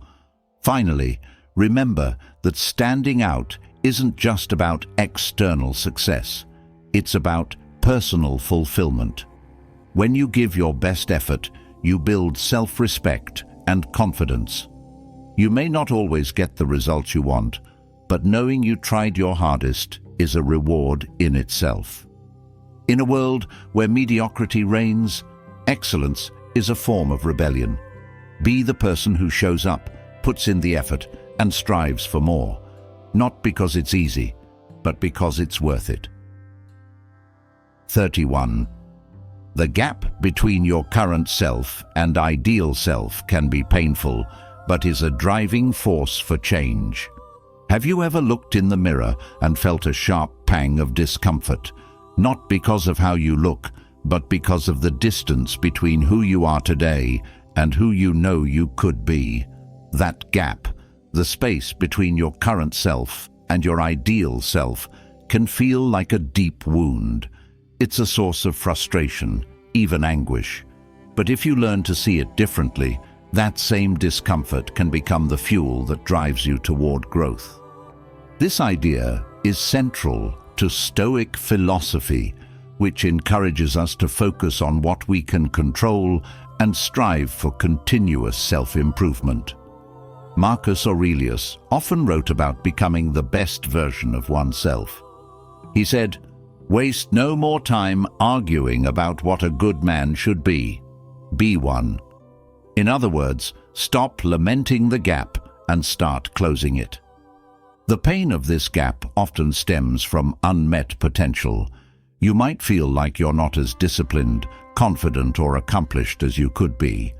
Finally, remember that standing out isn't just about external success. It's about personal fulfillment. When you give your best effort, you build self-respect and confidence. You may not always get the results you want, but knowing you tried your hardest is a reward in itself. In a world where mediocrity reigns, excellence is a form of rebellion. Be the person who shows up, puts in the effort, and strives for more. Not because it's easy, but because it's worth it. 31. The gap between your current self and ideal self can be painful, but is a driving force for change. Have you ever looked in the mirror and felt a sharp pang of discomfort? Not because of how you look, but because of the distance between who you are today and who you know you could be. That gap, the space between your current self and your ideal self, can feel like a deep wound. It's a source of frustration, even anguish. But if you learn to see it differently, that same discomfort can become the fuel that drives you toward growth. This idea is central to Stoic philosophy, which encourages us to focus on what we can control and strive for continuous self-improvement. Marcus Aurelius often wrote about becoming the best version of oneself. He said, "Waste no more time arguing about what a good man should be. Be one." In other words, stop lamenting the gap and start closing it. The pain of this gap often stems from unmet potential. You might feel like you're not as disciplined, confident, or accomplished as you could be.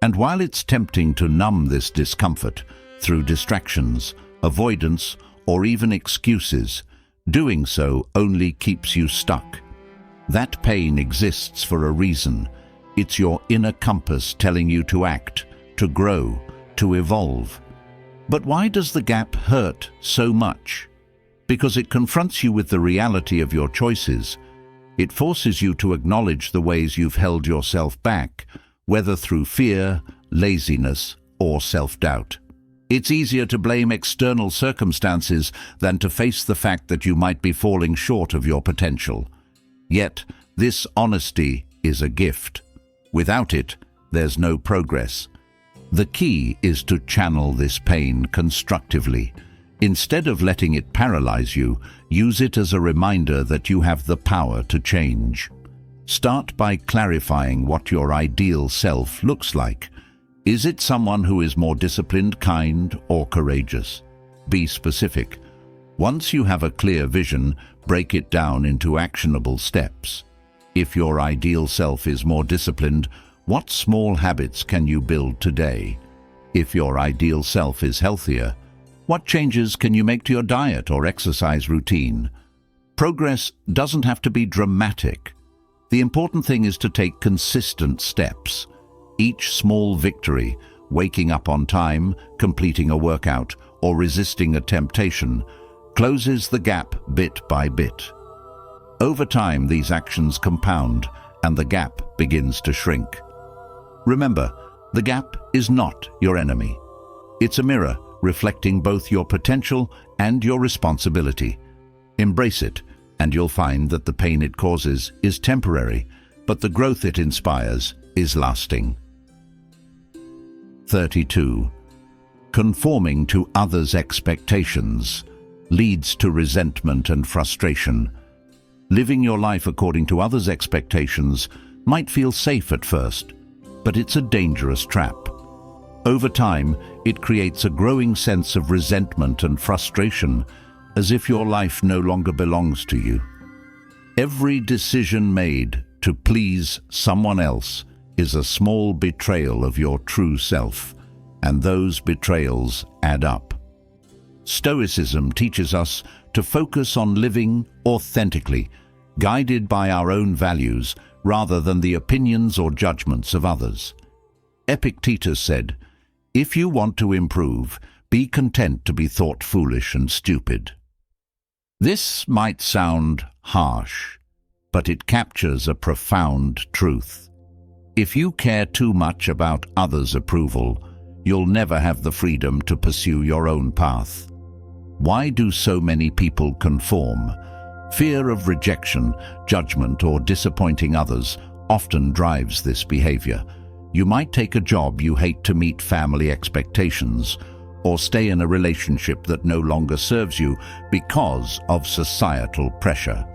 And while it's tempting to numb this discomfort through distractions, avoidance, or even excuses, doing so only keeps you stuck. That pain exists for a reason. It's your inner compass telling you to act, to grow, to evolve. But why does the gap hurt so much? Because it confronts you with the reality of your choices. It forces you to acknowledge the ways you've held yourself back, whether through fear, laziness, or self-doubt. It's easier to blame external circumstances than to face the fact that you might be falling short of your potential. Yet, this honesty is a gift. Without it, there's no progress. The key is to channel this pain constructively. Instead of letting it paralyze you, use it as a reminder that you have the power to change. Start by clarifying what your ideal self looks like. Is it someone who is more disciplined, kind, or courageous? Be specific. Once you have a clear vision, break it down into actionable steps. If your ideal self is more disciplined, what small habits can you build today? If your ideal self is healthier, what changes can you make to your diet or exercise routine? Progress doesn't have to be dramatic. The important thing is to take consistent steps. Each small victory, waking up on time, completing a workout, or resisting a temptation, closes the gap bit by bit. Over time, these actions compound, and the gap begins to shrink. Remember, the gap is not your enemy. It's a mirror reflecting both your potential and your responsibility. Embrace it, and you'll find that the pain it causes is temporary, but the growth it inspires is lasting. 32. Conforming to others' expectations leads to resentment and frustration. Living your life according to others' expectations might feel safe at first, but it's a dangerous trap. Over time, it creates a growing sense of resentment and frustration, as if your life no longer belongs to you. Every decision made to please someone else is a small betrayal of your true self, and those betrayals add up. Stoicism teaches us to focus on living authentically, guided by our own values rather than the opinions or judgments of others. Epictetus said, "If you want to improve, be content to be thought foolish and stupid." This might sound harsh, but it captures a profound truth. If you care too much about others' approval, you'll never have the freedom to pursue your own path. Why do so many people conform? Fear of rejection, judgment, or disappointing others often drives this behavior. You might take a job you hate to meet family expectations, or stay in a relationship that no longer serves you because of societal pressure.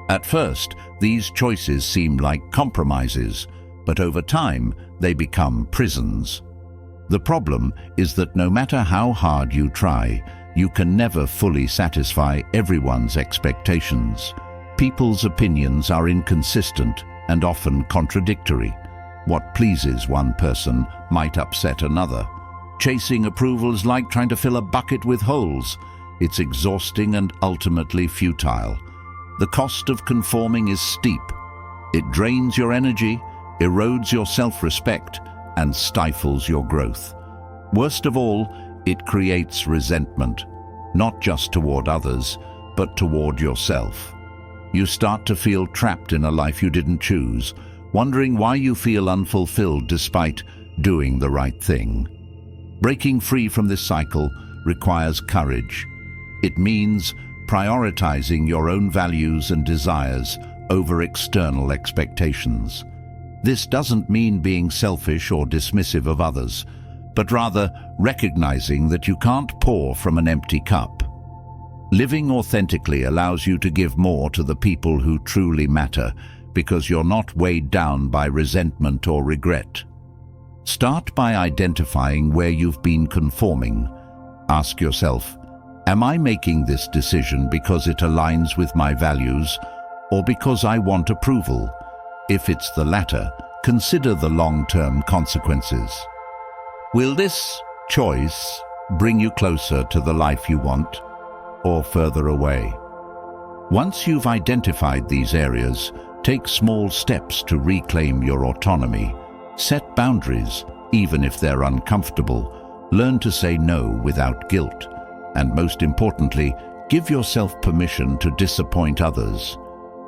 At first, these choices seem like compromises, but over time, they become prisons. The problem is that no matter how hard you try, you can never fully satisfy everyone's expectations. People's opinions are inconsistent and often contradictory. What pleases one person might upset another. Chasing approval is like trying to fill a bucket with holes. It's exhausting and ultimately futile. The cost of conforming is steep. It drains your energy, erodes your self-respect, and stifles your growth. Worst of all, it creates resentment, not just toward others, but toward yourself. You start to feel trapped in a life you didn't choose, wondering why you feel unfulfilled despite doing the right thing. Breaking free from this cycle requires courage. It means prioritizing your own values and desires over external expectations. This doesn't mean being selfish or dismissive of others, but rather recognizing that you can't pour from an empty cup. Living authentically allows you to give more to the people who truly matter, because you're not weighed down by resentment or regret. Start by identifying where you've been conforming. Ask yourself, am I making this decision because it aligns with my values, or because I want approval? If it's the latter, consider the long-term consequences. Will this choice bring you closer to the life you want, or further away? Once you've identified these areas, Take small steps to reclaim your autonomy. Set boundaries, even if they're uncomfortable. Learn to say no without guilt. And most importantly, give yourself permission to disappoint others.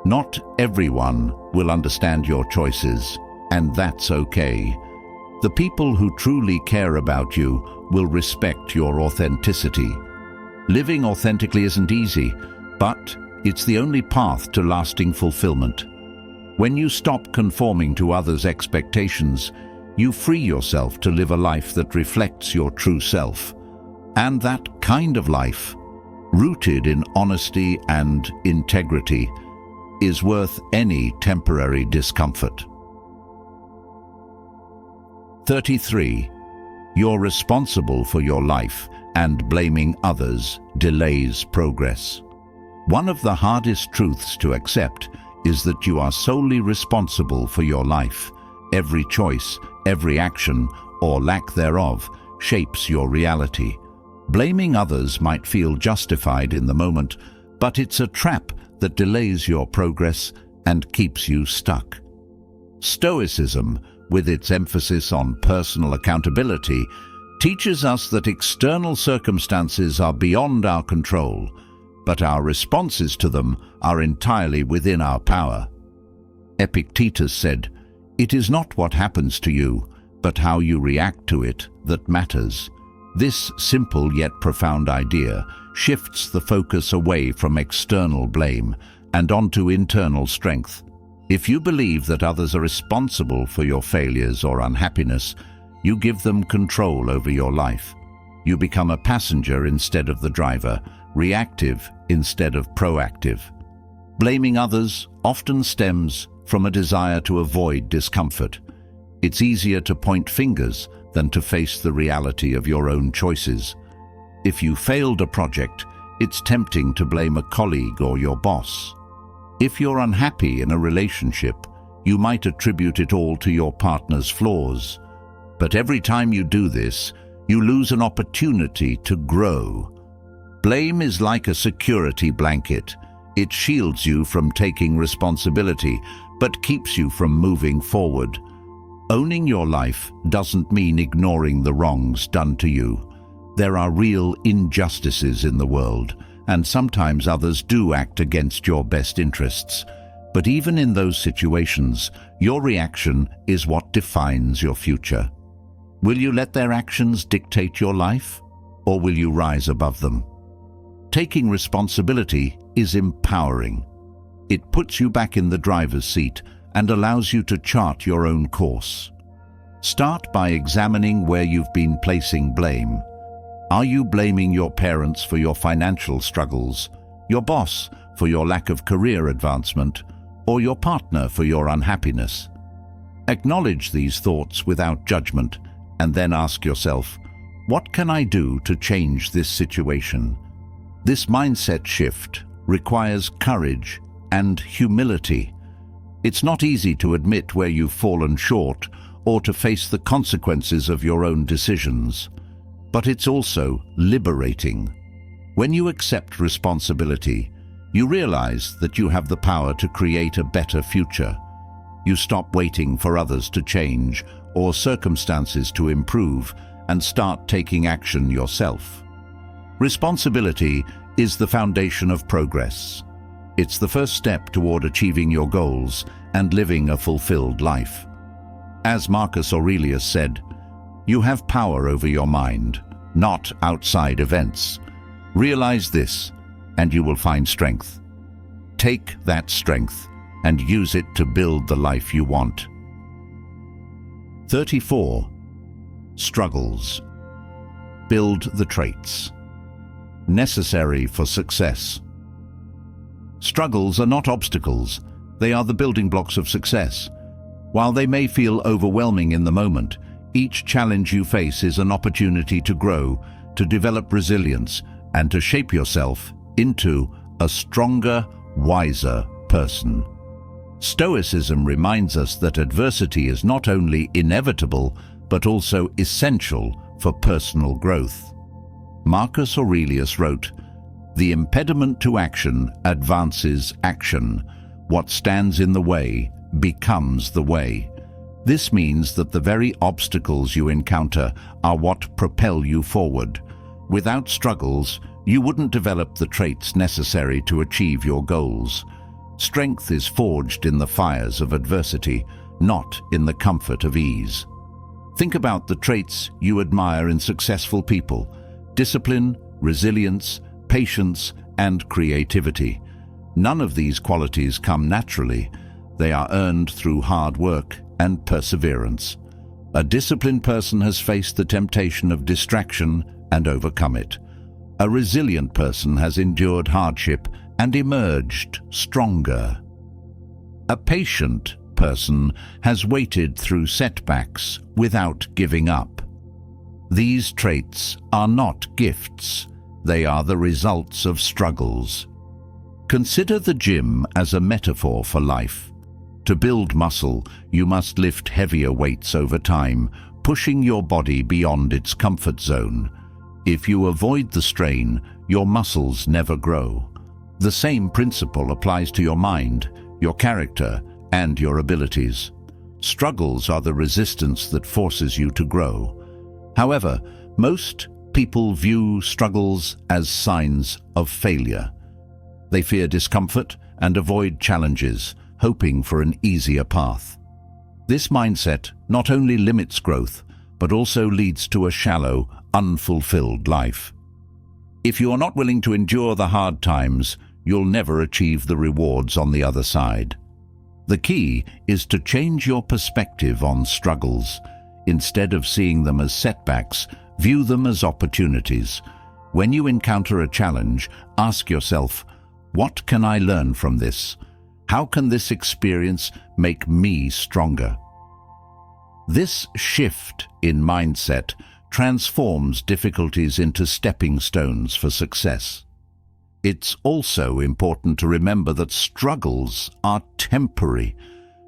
Not everyone will understand your choices, and that's okay. The people who truly care about you will respect your authenticity. Living authentically isn't easy, but it's the only path to lasting fulfillment. When you stop conforming to others' expectations, you free yourself to live a life that reflects your true self. And that kind of life, rooted in honesty and integrity, is worth any temporary discomfort. 33. You're responsible for your life, and blaming others delays progress. One of the hardest truths to accept is that you are solely responsible for your life. Every choice, every action, or lack thereof, shapes your reality. Blaming others might feel justified in the moment, but it's a trap that delays your progress and keeps you stuck. Stoicism, with its emphasis on personal accountability, teaches us that external circumstances are beyond our control, but our responses to them are entirely within our power. Epictetus said, "It is not what happens to you, but how you react to it that matters." This simple yet profound idea shifts the focus away from external blame and onto internal strength. If you believe that others are responsible for your failures or unhappiness, you give them control over your life. You become a passenger instead of the driver, reactive instead of proactive. Blaming others often stems from a desire to avoid discomfort. It's easier to point fingers than to face the reality of your own choices. If you failed a project, it's tempting to blame a colleague or your boss. If you're unhappy in a relationship, you might attribute it all to your partner's flaws. But every time you do this, you lose an opportunity to grow. Blame is like a security blanket. It shields you from taking responsibility, but keeps you from moving forward. Owning your life doesn't mean ignoring the wrongs done to you. There are real injustices in the world, and sometimes others do act against your best interests. But even in those situations, your reaction is what defines your future. Will you let their actions dictate your life, or will you rise above them? Taking responsibility is empowering. It puts you back in the driver's seat and allows you to chart your own course. Start by examining where you've been placing blame. Are you blaming your parents for your financial struggles, your boss for your lack of career advancement, or your partner for your unhappiness? Acknowledge these thoughts without judgment, and then ask yourself, what can I do to change this situation? This mindset shift requires courage and humility. It's not easy to admit where you've fallen short or to face the consequences of your own decisions, but it's also liberating. When you accept responsibility, you realize that you have the power to create a better future. You stop waiting for others to change or circumstances to improve and start taking action yourself. Responsibility is the foundation of progress. It's the first step toward achieving your goals and living a fulfilled life. As Marcus Aurelius said, you have power over your mind, not outside events. Realize this, and you will find strength. Take that strength and use it to build the life you want. 34. Struggles. Build the traits necessary for success. Struggles are not obstacles, they are the building blocks of success. While they may feel overwhelming in the moment, each challenge you face is an opportunity to grow, to develop resilience, and to shape yourself into a stronger, wiser person. Stoicism reminds us that adversity is not only inevitable, but also essential for personal growth. Marcus Aurelius wrote, "The impediment to action advances action, What stands in the way becomes the way. This means that the very obstacles you encounter are what propel you forward. Without struggles, you wouldn't develop the traits necessary to achieve your goals. Strength is forged in the fires of adversity, not in the comfort of ease. Think about the traits you admire in successful people: discipline, resilience, patience, and creativity. None of these qualities come naturally. They are earned through hard work and perseverance. A disciplined person has faced the temptation of distraction and overcome it. A resilient person has endured hardship and emerged stronger. A patient person has waited through setbacks without giving up. These traits are not gifts. They are the results of struggles. Consider the gym as a metaphor for life. To build muscle, you must lift heavier weights over time, pushing your body beyond its comfort zone. If you avoid the strain, your muscles never grow. The same principle applies to your mind, your character, and your abilities. Struggles are the resistance that forces you to grow. However, most people view struggles as signs of failure. They fear discomfort and avoid challenges, hoping for an easier path. This mindset not only limits growth, but also leads to a shallow, unfulfilled life. If you are not willing to endure the hard times, you'll never achieve the rewards on the other side. The key is to change your perspective on struggles. Instead of seeing them as setbacks, view them as opportunities. When you encounter a challenge, ask yourself, what can I learn from this? How can this experience make me stronger? This shift in mindset transforms difficulties into stepping stones for success. It's also important to remember that struggles are temporary.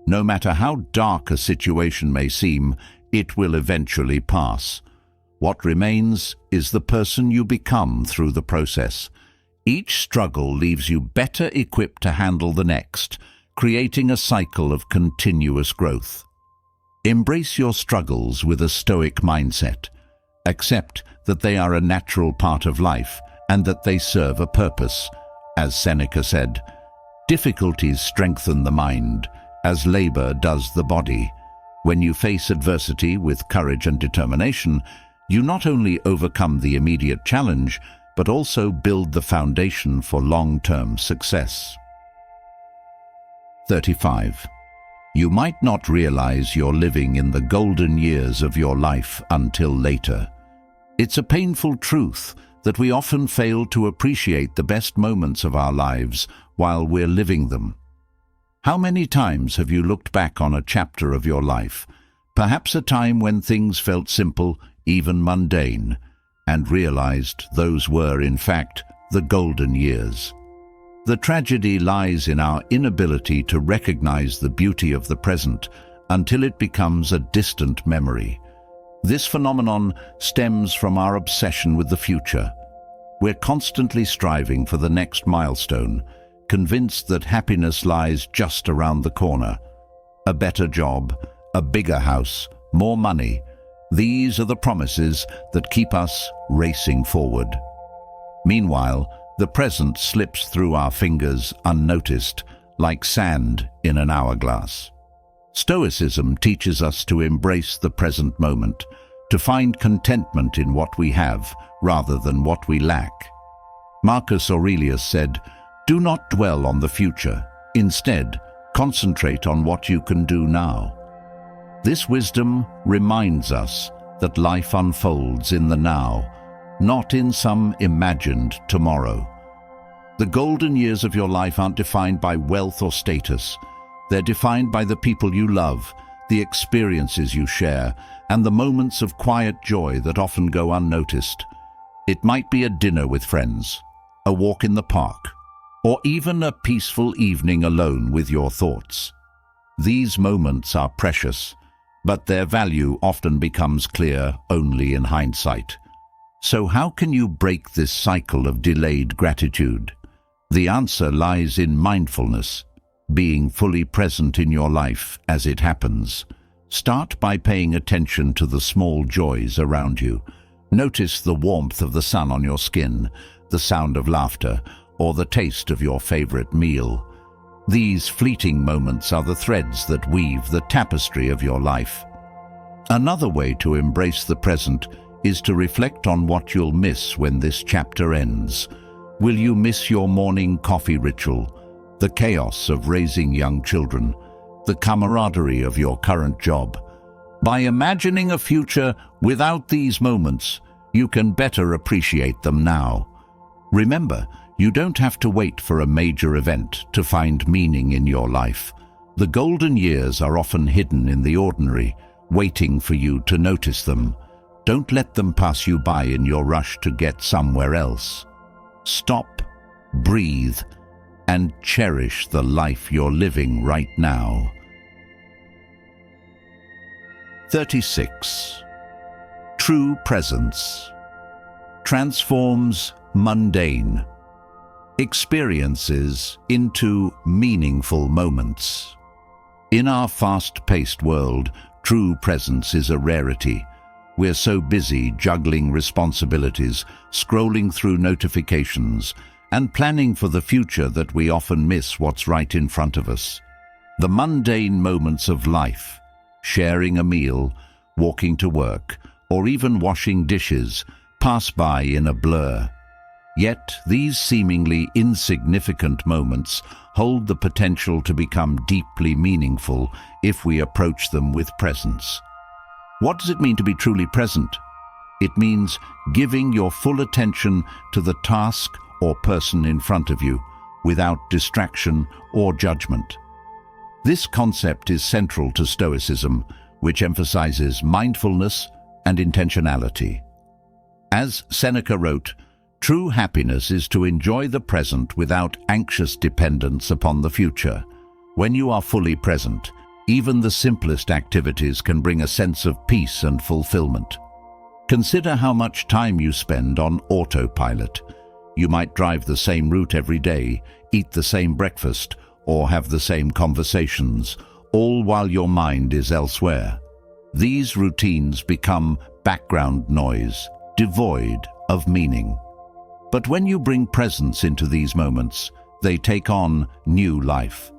No matter how dark a situation may seem, it will eventually pass. What remains is the person you become through the process. Each struggle leaves you better equipped to handle the next, creating a cycle of continuous growth. Embrace your struggles with a Stoic mindset. Accept that they are a natural part of life and that they serve a purpose. As Seneca said, difficulties strengthen the mind, as labor does the body. When you face adversity with courage and determination, you not only overcome the immediate challenge, but also build the foundation for long-term success. 35. You might not realize you're living in the golden years of your life until later. It's a painful truth that we often fail to appreciate the best moments of our lives while we're living them. How many times have you looked back on a chapter of your life, perhaps a time when things felt simple, even mundane, and realized those were, in fact, the golden years? The tragedy lies in our inability to recognize the beauty of the present until it becomes a distant memory. This phenomenon stems from our obsession with the future. We're constantly striving for the next milestone, convinced that happiness lies just around the corner. A better job, a bigger house, more money. These are the promises that keep us racing forward. Meanwhile, the present slips through our fingers unnoticed, like sand in an hourglass. Stoicism teaches us to embrace the present moment, to find contentment in what we have rather than what we lack. Marcus Aurelius said, "Do not dwell on the future. Instead, concentrate on what you can do now." This wisdom reminds us that life unfolds in the now, not in some imagined tomorrow. The golden years of your life aren't defined by wealth or status. They're defined by the people you love, the experiences you share, and the moments of quiet joy that often go unnoticed. It might be a dinner with friends, a walk in the park, or even a peaceful evening alone with your thoughts. These moments are precious, but their value often becomes clear only in hindsight. So how can you break this cycle of delayed gratitude? The answer lies in mindfulness. being fully present in your life as it happens. Start by paying attention to the small joys around you. Notice the warmth of the sun on your skin, the sound of laughter, or the taste of your favorite meal. These fleeting moments are the threads that weave the tapestry of your life. Another way to embrace the present is to reflect on what you'll miss when this chapter ends. Will you miss your morning coffee ritual, the chaos of raising young children, the camaraderie of your current job? By imagining a future without these moments, you can better appreciate them now. Remember, you don't have to wait for a major event to find meaning in your life. The golden years are often hidden in the ordinary, waiting for you to notice them. Don't let them pass you by in your rush to get somewhere else. Stop, breathe, and cherish the life you're living right now. 36. True presence transforms mundane experiences into meaningful moments. In our fast-paced world, true presence is a rarity. We're so busy juggling responsibilities, scrolling through notifications, and planning for the future that we often miss what's right in front of us. The mundane moments of life, sharing a meal, walking to work, or even washing dishes, pass by in a blur. Yet these seemingly insignificant moments hold the potential to become deeply meaningful if we approach them with presence. What does it mean to be truly present? It means giving your full attention to the task or person in front of you, without distraction or judgment. This concept is central to Stoicism, which emphasizes mindfulness and intentionality. As Seneca wrote, "True happiness is to enjoy the present without anxious dependence upon the future." When you are fully present, even the simplest activities can bring a sense of peace and fulfillment. Consider how much time you spend on autopilot. You might drive the same route every day, eat the same breakfast, or have the same conversations, all while your mind is elsewhere. These routines become background noise, devoid of meaning. But when you bring presence into these moments, they take on new life.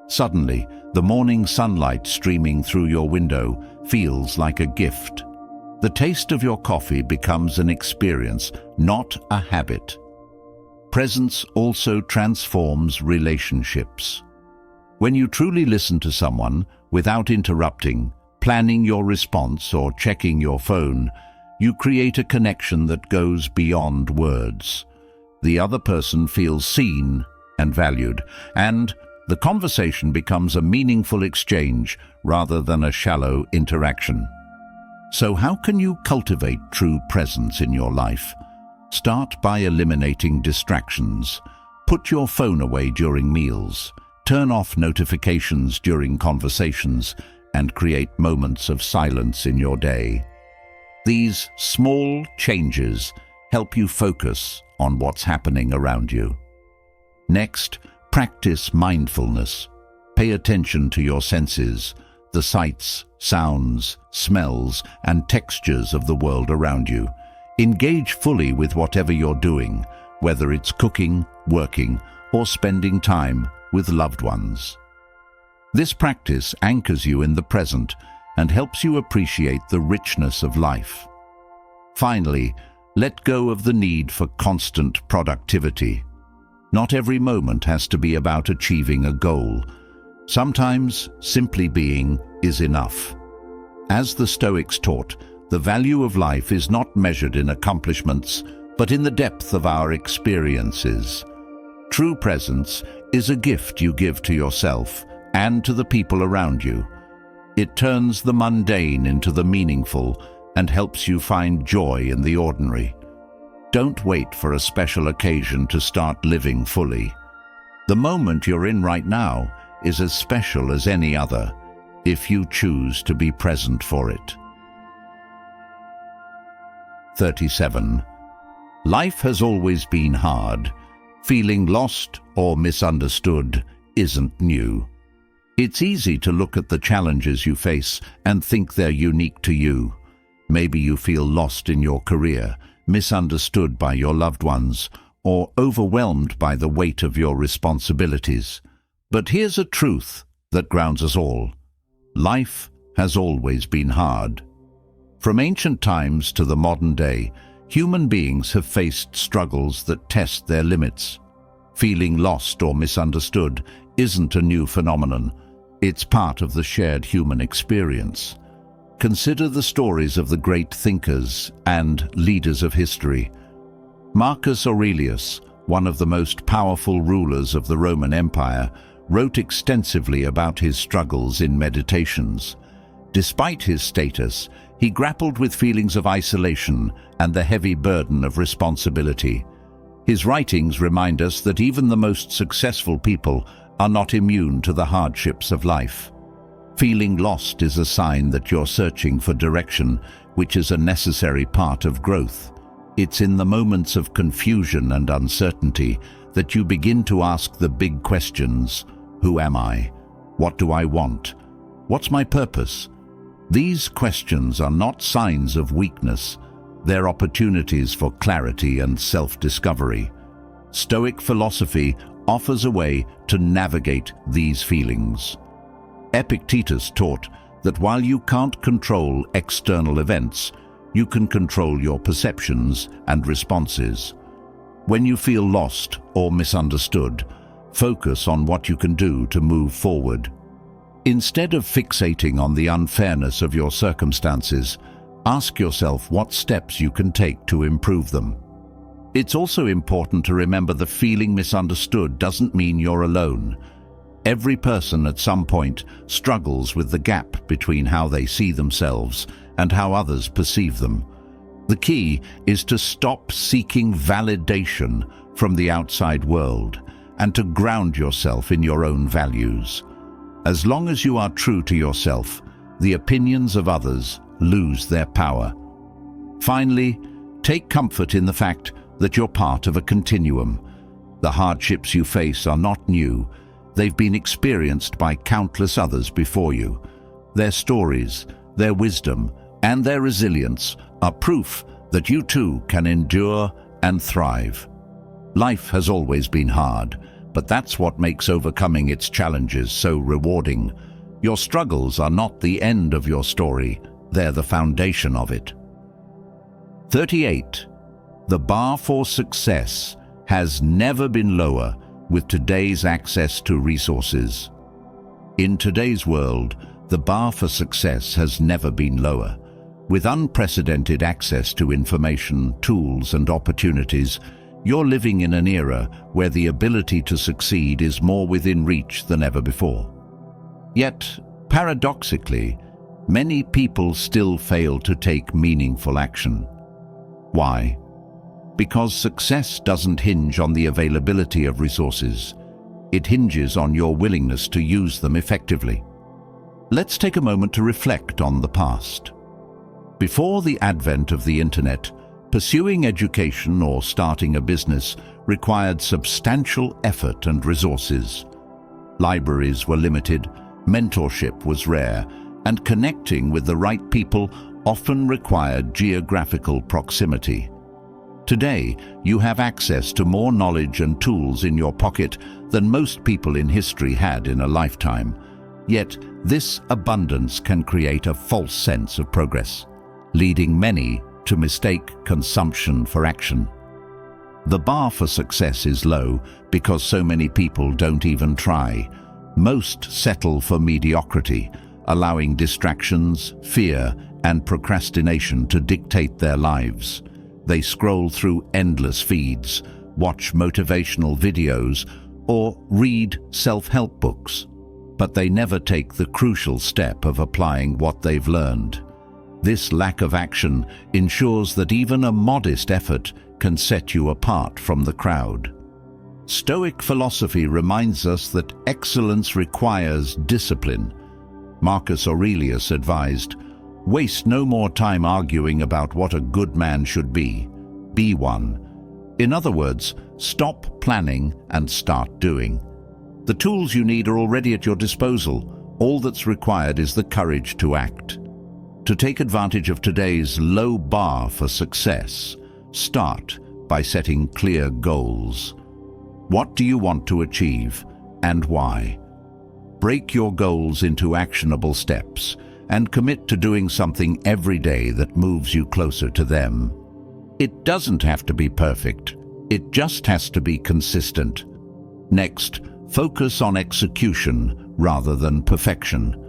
Suddenly, the morning sunlight streaming through your window feels like a gift. The taste of your coffee becomes an experience, not a habit. Presence also transforms relationships. When you truly listen to someone without interrupting, planning your response, or checking your phone, you create a connection that goes beyond words. The other person feels seen and valued, and the conversation becomes a meaningful exchange rather than a shallow interaction. So how can you cultivate true presence in your life? Start by eliminating distractions. Put your phone away during meals. Turn off notifications during conversations, and create moments of silence in your day. These small changes help you focus on what's happening around you. Next, practice mindfulness. Pay attention to your senses, the sights, sounds, smells, and textures of the world around you. Engage fully with whatever you're doing, whether it's cooking, working, or spending time with loved ones. This practice anchors you in the present and helps you appreciate the richness of life. Finally, let go of the need for constant productivity. Not every moment has to be about achieving a goal. Sometimes simply being is enough. As the Stoics taught, the value of life is not measured in accomplishments, but in the depth of our experiences. True presence is a gift you give to yourself and to the people around you. It turns the mundane into the meaningful and helps you find joy in the ordinary. Don't wait for a special occasion to start living fully. The moment you're in right now is as special as any other, if you choose to be present for it. 37. Life has always been hard. Feeling lost or misunderstood isn't new. It's easy to look at the challenges you face and think they're unique to you. Maybe you feel lost in your career, misunderstood by your loved ones, or overwhelmed by the weight of your responsibilities. But here's a truth that grounds us all. Life has always been hard. From ancient times to the modern day, human beings have faced struggles that test their limits. Feeling lost or misunderstood isn't a new phenomenon. It's part of the shared human experience. Consider the stories of the great thinkers and leaders of history. Marcus Aurelius, one of the most powerful rulers of the Roman Empire, wrote extensively about his struggles in Meditations. Despite his status, he grappled with feelings of isolation and the heavy burden of responsibility. His writings remind us that even the most successful people are not immune to the hardships of life. Feeling lost is a sign that you're searching for direction, which is a necessary part of growth. It's in the moments of confusion and uncertainty that you begin to ask the big questions. Who am I? What do I want? What's my purpose? These questions are not signs of weakness. They're opportunities for clarity and self-discovery. Stoic philosophy offers a way to navigate these feelings. Epictetus taught that while you can't control external events, you can control your perceptions and responses. When you feel lost or misunderstood, focus on what you can do to move forward. Instead of fixating on the unfairness of your circumstances, ask yourself what steps you can take to improve them. It's also important to remember that feeling misunderstood doesn't mean you're alone. Every person at some point struggles with the gap between how they see themselves and how others perceive them. The key is to stop seeking validation from the outside world and to ground yourself in your own values. As long as you are true to yourself, the opinions of others lose their power. Finally, take comfort in the fact that you're part of a continuum. The hardships you face are not new. They've been experienced by countless others before you. Their stories, their wisdom, and their resilience are proof that you too can endure and thrive. Life has always been hard, but that's what makes overcoming its challenges so rewarding. Your struggles are not the end of your story, they're the foundation of it. 38. The bar for success has never been lower with today's access to resources. In today's world, the bar for success has never been lower. With unprecedented access to information, tools, and opportunities, you're living in an era where the ability to succeed is more within reach than ever before. Yet, paradoxically, many people still fail to take meaningful action. Why? Because success doesn't hinge on the availability of resources. It hinges on your willingness to use them effectively. Let's take a moment to reflect on the past. Before the advent of the internet, pursuing education or starting a business required substantial effort and resources. Libraries were limited, mentorship was rare, and connecting with the right people often required geographical proximity. Today, you have access to more knowledge and tools in your pocket than most people in history had in a lifetime. Yet, this abundance can create a false sense of progress, leading many to mistake consumption for action. The bar for success is low because so many people don't even try. Most settle for mediocrity, allowing distractions, fear, and procrastination to dictate their lives. They scroll through endless feeds, watch motivational videos, or read self-help books, but they never take the crucial step of applying what they've learned. This lack of action ensures that even a modest effort can set you apart from the crowd. Stoic philosophy reminds us that excellence requires discipline. Marcus Aurelius advised, "Waste no more time arguing about what a good man should be. Be one." In other words, stop planning and start doing. The tools you need are already at your disposal. All that's required is the courage to act. To take advantage of today's low bar for success, start by setting clear goals. What do you want to achieve and why? Break your goals into actionable steps and commit to doing something every day that moves you closer to them. It doesn't have to be perfect. It just has to be consistent. Next, focus on execution rather than perfection.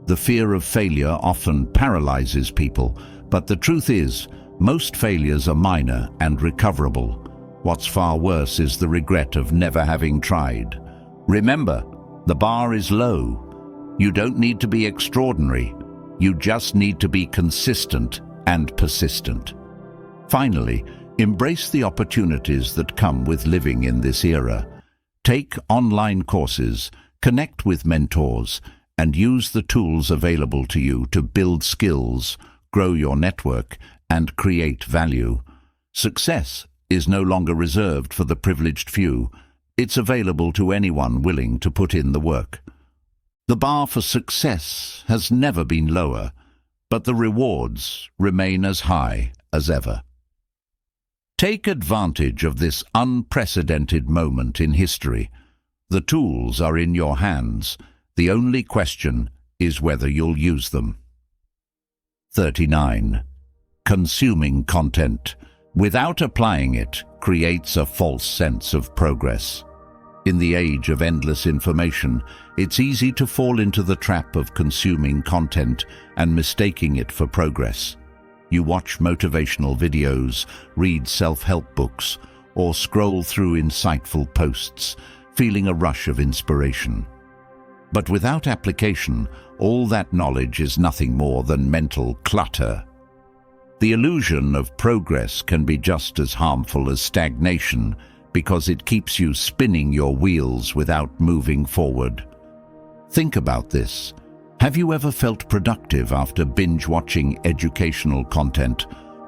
The fear of failure often paralyzes people, but the truth is, most failures are minor and recoverable. What's far worse is the regret of never having tried. Remember, the bar is low. You don't need to be extraordinary. You just need to be consistent and persistent. Finally, embrace the opportunities that come with living in this era. Take online courses, connect with mentors, and use the tools available to you to build skills, grow your network, and create value. Success is no longer reserved for the privileged few. It's available to anyone willing to put in the work. The bar for success has never been lower, but the rewards remain as high as ever. Take advantage of this unprecedented moment in history. The tools are in your hands. The only question is whether you'll use them. 39. Consuming content without applying it creates a false sense of progress. In the age of endless information, it's easy to fall into the trap of consuming content and mistaking it for progress. You watch motivational videos, read self-help books, or scroll through insightful posts, feeling a rush of inspiration. But without application, all that knowledge is nothing more than mental clutter. The illusion of progress can be just as harmful as stagnation, because it keeps you spinning your wheels without moving forward. Think about this. Have you ever felt productive after binge-watching educational content,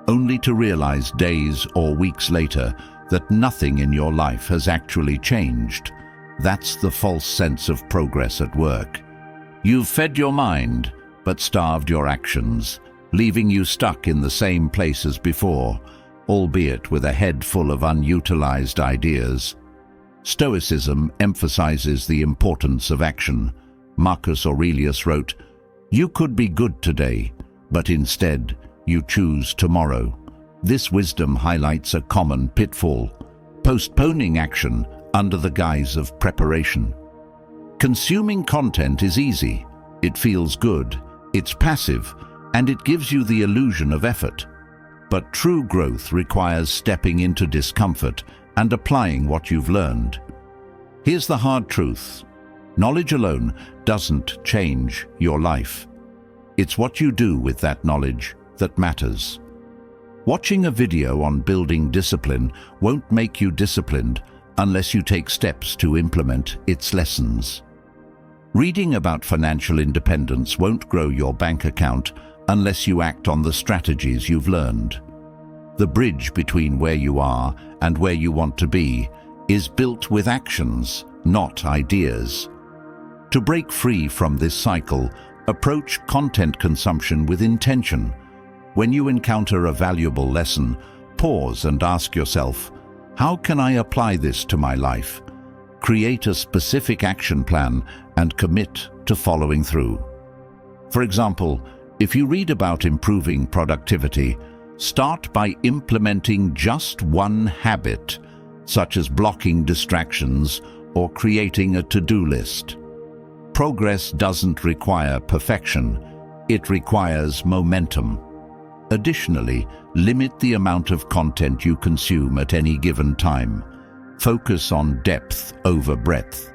only to realize days or weeks later that nothing in your life has actually changed? That's the false sense of progress at work. You've fed your mind, but starved your actions, leaving you stuck in the same place as before, albeit with a head full of unutilized ideas. Stoicism emphasizes the importance of action. Marcus Aurelius wrote, "You could be good today, but instead you choose tomorrow." This wisdom highlights a common pitfall: postponing action under the guise of preparation. Consuming content is easy, it feels good, it's passive, and it gives you the illusion of effort. But true growth requires stepping into discomfort and applying what you've learned. Here's the hard truth: knowledge alone doesn't change your life. It's what you do with that knowledge that matters. Watching a video on building discipline won't make you disciplined unless you take steps to implement its lessons. Reading about financial independence won't grow your bank account unless you act on the strategies you've learned. The bridge between where you are and where you want to be is built with actions, not ideas. To break free from this cycle, approach content consumption with intention. When you encounter a valuable lesson, pause and ask yourself, how can I apply this to my life? Create a specific action plan and commit to following through. For example, if you read about improving productivity, start by implementing just one habit, such as blocking distractions or creating a to-do list. Progress doesn't require perfection, it requires momentum. Additionally, limit the amount of content you consume at any given time. Focus on depth over breadth.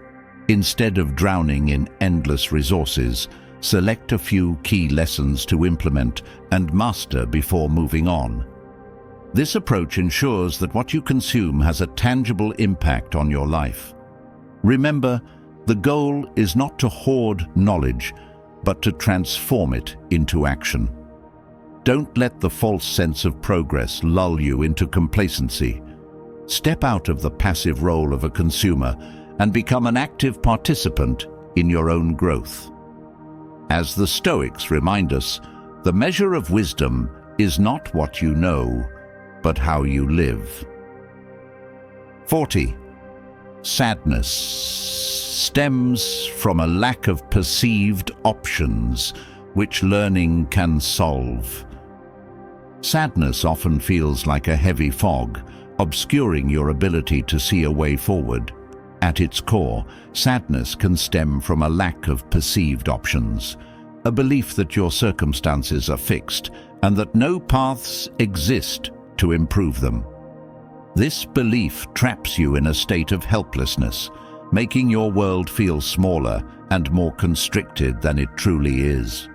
Instead of drowning in endless resources, select a few key lessons to implement and master before moving on. This approach ensures that what you consume has a tangible impact on your life. Remember, the goal is not to hoard knowledge, but to transform it into action. Don't let the false sense of progress lull you into complacency. Step out of the passive role of a consumer and become an active participant in your own growth. As the Stoics remind us, the measure of wisdom is not what you know, but how you live. 40. Sadness stems from a lack of perceived options which learning can solve. Sadness often feels like a heavy fog, obscuring your ability to see a way forward. At its core, sadness can stem from a lack of perceived options, a belief that your circumstances are fixed and that no paths exist to improve them. This belief traps you in a state of helplessness, making your world feel smaller and more constricted than it truly is.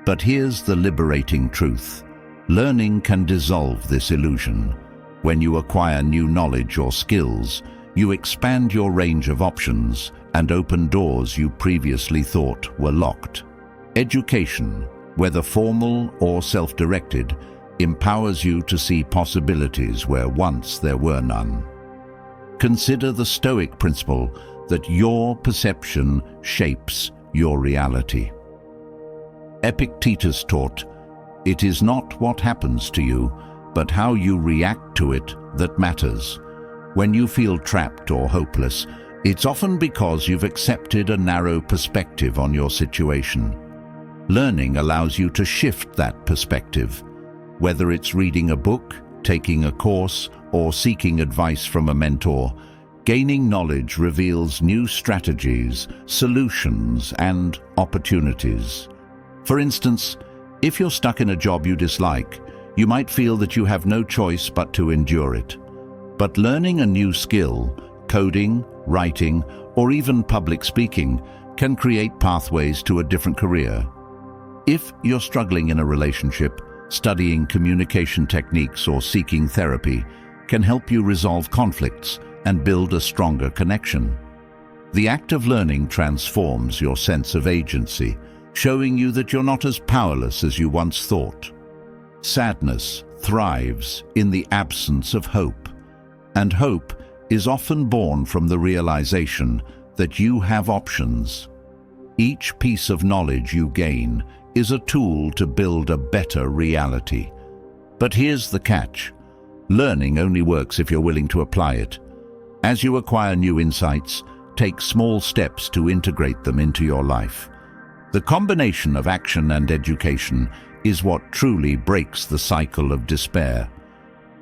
But here's the liberating truth. Learning can dissolve this illusion. When you acquire new knowledge or skills, you expand your range of options and open doors you previously thought were locked. Education, whether formal or self-directed, empowers you to see possibilities where once there were none. Consider the Stoic principle that your perception shapes your reality. Epictetus taught, "It is not what happens to you, but how you react to it that matters." When you feel trapped or hopeless, it's often because you've accepted a narrow perspective on your situation. Learning allows you to shift that perspective. Whether it's reading a book, taking a course, or seeking advice from a mentor, gaining knowledge reveals new strategies, solutions, and opportunities. For instance, if you're stuck in a job you dislike, you might feel that you have no choice but to endure it. But learning a new skill, coding, writing, or even public speaking, can create pathways to a different career. If you're struggling in a relationship, studying communication techniques or seeking therapy can help you resolve conflicts and build a stronger connection. The act of learning transforms your sense of agency, showing you that you're not as powerless as you once thought. Sadness thrives in the absence of hope, and hope is often born from the realization that you have options. Each piece of knowledge you gain is a tool to build a better reality. But here's the catch. Learning only works if you're willing to apply it. As you acquire new insights, take small steps to integrate them into your life. The combination of action and education is what truly breaks the cycle of despair.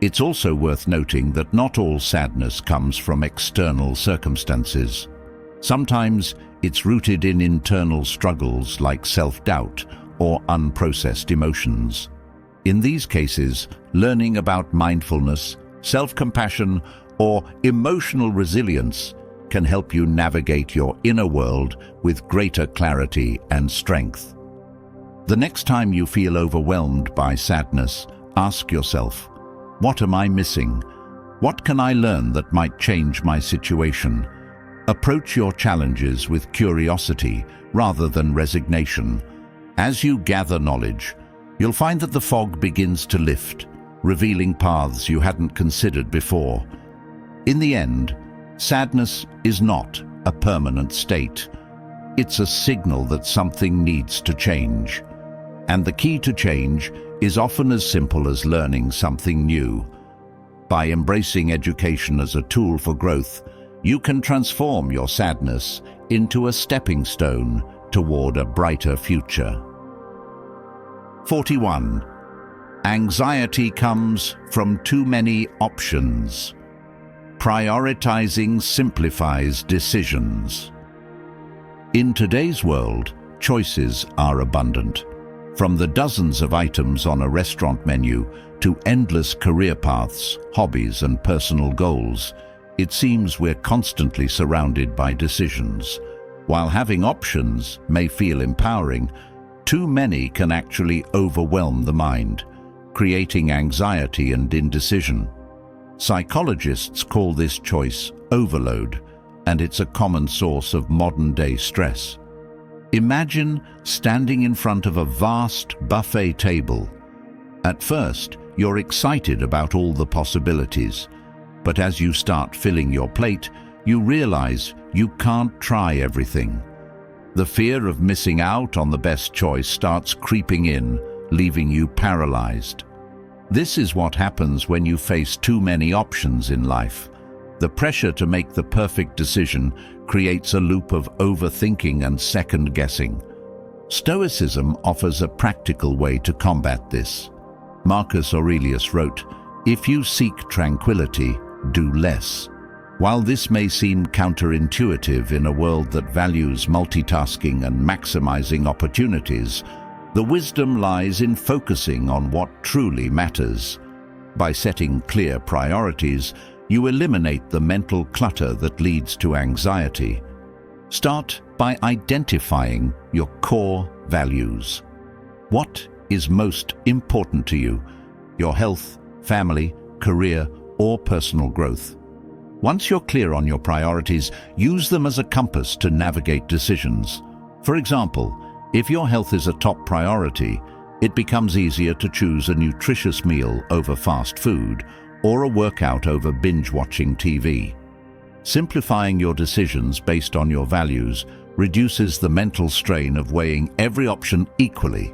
It's also worth noting that not all sadness comes from external circumstances. Sometimes it's rooted in internal struggles like self-doubt or unprocessed emotions. In these cases, learning about mindfulness, self-compassion, or emotional resilience can help you navigate your inner world with greater clarity and strength. The next time you feel overwhelmed by sadness, ask yourself, what am I missing? What can I learn that might change my situation? Approach your challenges with curiosity rather than resignation. As you gather knowledge, you'll find that the fog begins to lift, revealing paths you hadn't considered before. In the end, sadness is not a permanent state. It's a signal that something needs to change. And the key to change is often as simple as learning something new. By embracing education as a tool for growth, you can transform your sadness into a stepping stone toward a brighter future. 41. Anxiety comes from too many options. Prioritizing simplifies decisions. In today's world, choices are abundant. From the dozens of items on a restaurant menu to endless career paths, hobbies, and personal goals, it seems we're constantly surrounded by decisions. While having options may feel empowering, too many can actually overwhelm the mind, creating anxiety and indecision. Psychologists call this choice overload, and it's a common source of modern-day stress. Imagine standing in front of a vast buffet table. At first, you're excited about all the possibilities, but as you start filling your plate, you realize you can't try everything. The fear of missing out on the best choice starts creeping in, leaving you paralyzed. This is what happens when you face too many options in life. The pressure to make the perfect decision creates a loop of overthinking and second-guessing. Stoicism offers a practical way to combat this. Marcus Aurelius wrote, "If you seek tranquility, do less." While this may seem counterintuitive in a world that values multitasking and maximizing opportunities, the wisdom lies in focusing on what truly matters. By setting clear priorities, you eliminate the mental clutter that leads to anxiety. Start by identifying your core values. What is most important to you? Your health, family, career, or personal growth? Once you're clear on your priorities, use them as a compass to navigate decisions. For example, if your health is a top priority, it becomes easier to choose a nutritious meal over fast food or a workout over binge-watching TV. Simplifying your decisions based on your values reduces the mental strain of weighing every option equally.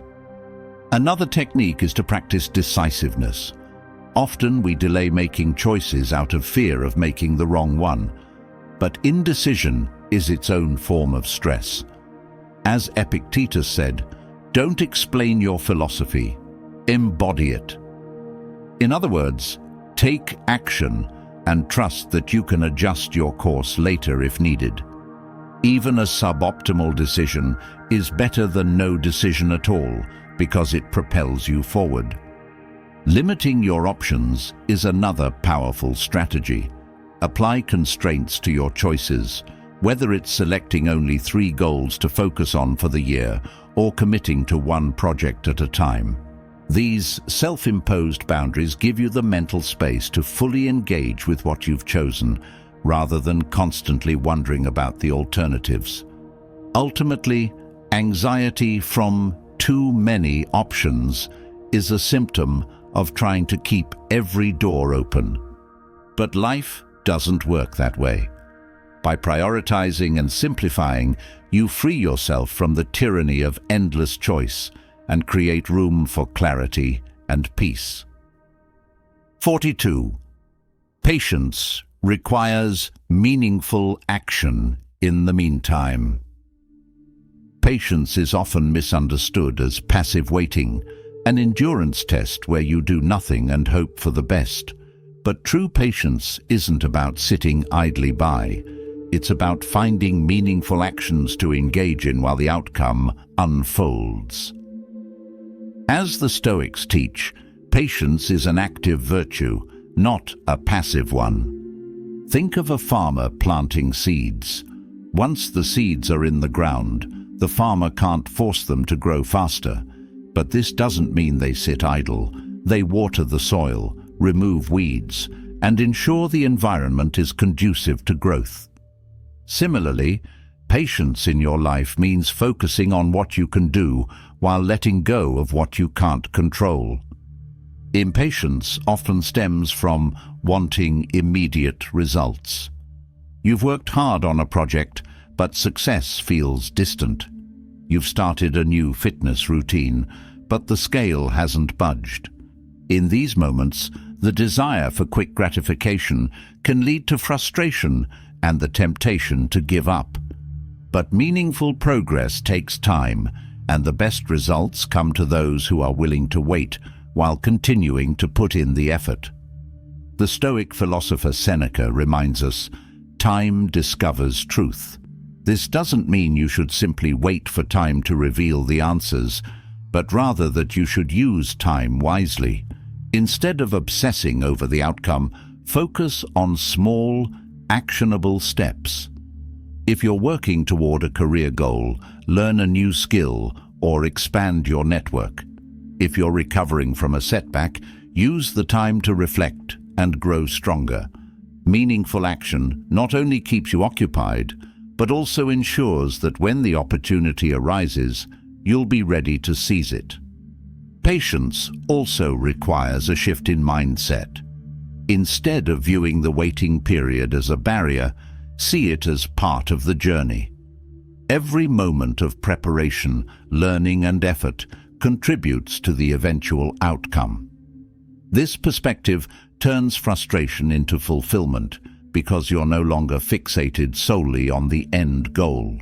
Another technique is to practice decisiveness. Often we delay making choices out of fear of making the wrong one, but indecision is its own form of stress. As Epictetus said, "Don't explain your philosophy, embody it." In other words, take action and trust that you can adjust your course later if needed. Even a suboptimal decision is better than no decision at all because it propels you forward. Limiting your options is another powerful strategy. Apply constraints to your choices, whether it's selecting only 3 goals to focus on for the year or committing to one project at a time. These self-imposed boundaries give you the mental space to fully engage with what you've chosen, rather than constantly wondering about the alternatives. Ultimately, anxiety from too many options is a symptom of trying to keep every door open. But life doesn't work that way. By prioritizing and simplifying, you free yourself from the tyranny of endless choice and create room for clarity and peace. 42. Patience requires meaningful action in the meantime. Patience is often misunderstood as passive waiting, an endurance test where you do nothing and hope for the best. But true patience isn't about sitting idly by. It's about finding meaningful actions to engage in while the outcome unfolds. As the Stoics teach, patience is an active virtue, not a passive one. Think of a farmer planting seeds. Once the seeds are in the ground, the farmer can't force them to grow faster. But this doesn't mean they sit idle. They water the soil, remove weeds, and ensure the environment is conducive to growth. Similarly, patience in your life means focusing on what you can do while letting go of what you can't control. Impatience often stems from wanting immediate results. You've worked hard on a project, but success feels distant. You've started a new fitness routine, but the scale hasn't budged. In these moments, the desire for quick gratification can lead to frustration and the temptation to give up. But meaningful progress takes time, and the best results come to those who are willing to wait while continuing to put in the effort. The Stoic philosopher Seneca reminds us, "Time discovers truth." This doesn't mean you should simply wait for time to reveal the answers, but rather that you should use time wisely. Instead of obsessing over the outcome, focus on small, actionable steps. If you're working toward a career goal, learn a new skill or expand your network. If you're recovering from a setback, use the time to reflect and grow stronger. Meaningful action not only keeps you occupied, but also ensures that when the opportunity arises, you'll be ready to seize it. Patience also requires a shift in mindset. Instead of viewing the waiting period as a barrier, See it as part of the journey. Every moment of preparation, learning and effort contributes to the eventual outcome. This perspective turns frustration into fulfillment because you're no longer fixated solely on the end goal.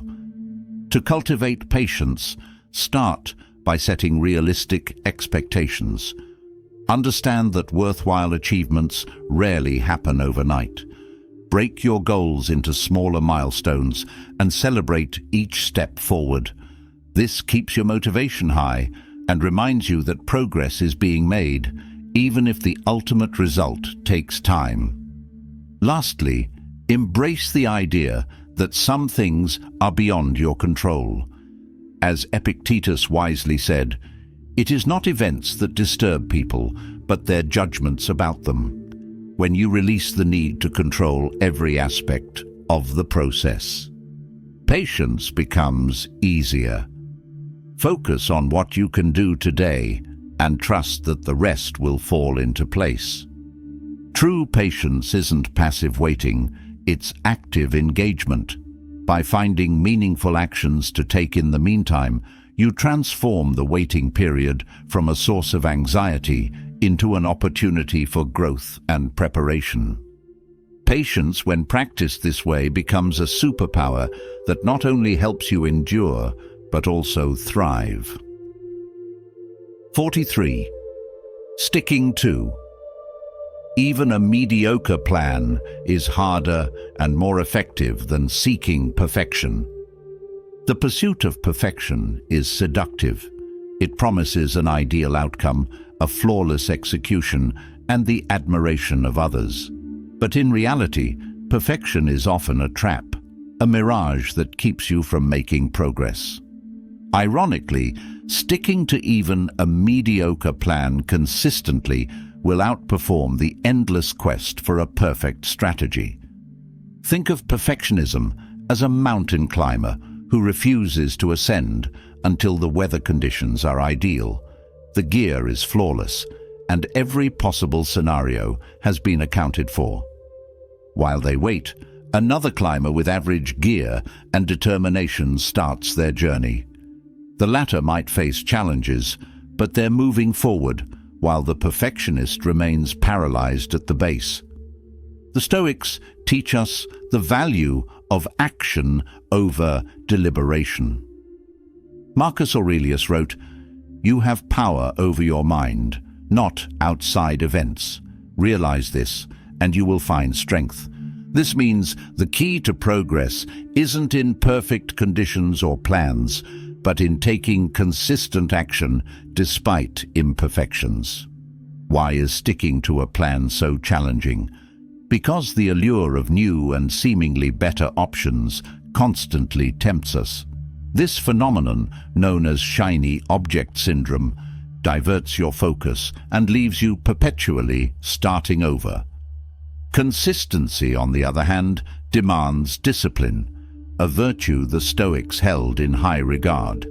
To cultivate patience, start by setting realistic expectations. Understand that worthwhile achievements rarely happen overnight. Break your goals into smaller milestones and celebrate each step forward. This keeps your motivation high and reminds you that progress is being made, even if the ultimate result takes time. Lastly, embrace the idea that some things are beyond your control. As Epictetus wisely said, "It is not events that disturb people, but their judgments about them." When you release the need to control every aspect of the process, patience becomes easier. Focus on what you can do today and trust that the rest will fall into place. True patience isn't passive waiting, it's active engagement. By finding meaningful actions to take in the meantime, you transform the waiting period from a source of anxiety into an opportunity for growth and preparation. Patience, when practiced this way, becomes a superpower that not only helps you endure, but also thrive. 43. Sticking to. Even a mediocre plan is harder and more effective than seeking perfection. The pursuit of perfection is seductive. It promises an ideal outcome, a flawless execution, and the admiration of others. But in reality, perfection is often a trap, a mirage that keeps you from making progress. Ironically, sticking to even a mediocre plan consistently will outperform the endless quest for a perfect strategy. Think of perfectionism as a mountain climber who refuses to ascend until the weather conditions are ideal. The gear is flawless, and every possible scenario has been accounted for. While they wait, another climber with average gear and determination starts their journey. The latter might face challenges, but they're moving forward, while the perfectionist remains paralyzed at the base. The Stoics teach us the value of action over deliberation. Marcus Aurelius wrote, "You have power over your mind, not outside events. Realize this, and you will find strength." This means the key to progress isn't in perfect conditions or plans, but in taking consistent action despite imperfections. Why is sticking to a plan so challenging? Because the allure of new and seemingly better options constantly tempts us. This phenomenon, known as shiny object syndrome, diverts your focus and leaves you perpetually starting over. Consistency, on the other hand, demands discipline, a virtue the Stoics held in high regard.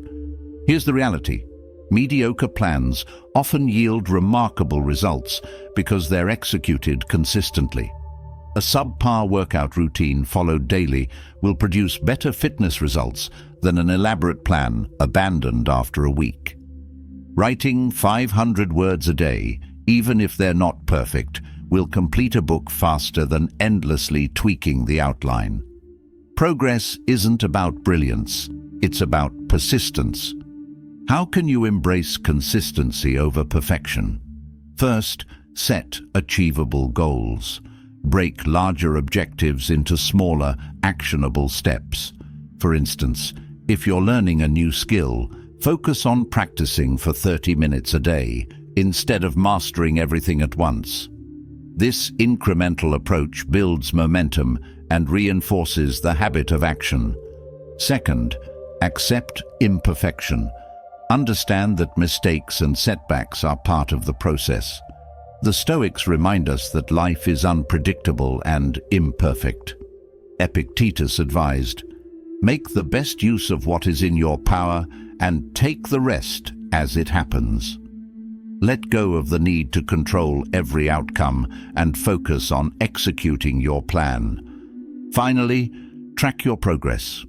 Here's the reality. Mediocre plans often yield remarkable results because they're executed consistently. A subpar workout routine followed daily will produce better fitness results than an elaborate plan abandoned after a week. Writing 500 words a day, even if they're not perfect, will complete a book faster than endlessly tweaking the outline. Progress isn't about brilliance, it's about persistence. How can you embrace consistency over perfection? First, set achievable goals. Break larger objectives into smaller, actionable steps. For instance, if you're learning a new skill, focus on practicing for 30 minutes a day instead of mastering everything at once. This incremental approach builds momentum and reinforces the habit of action. Second, accept imperfection. Understand that mistakes and setbacks are part of the process. The Stoics remind us that life is unpredictable and imperfect. Epictetus advised, "Make the best use of what is in your power and take the rest as it happens." Let go of the need to control every outcome and focus on executing your plan. Finally, track your progress.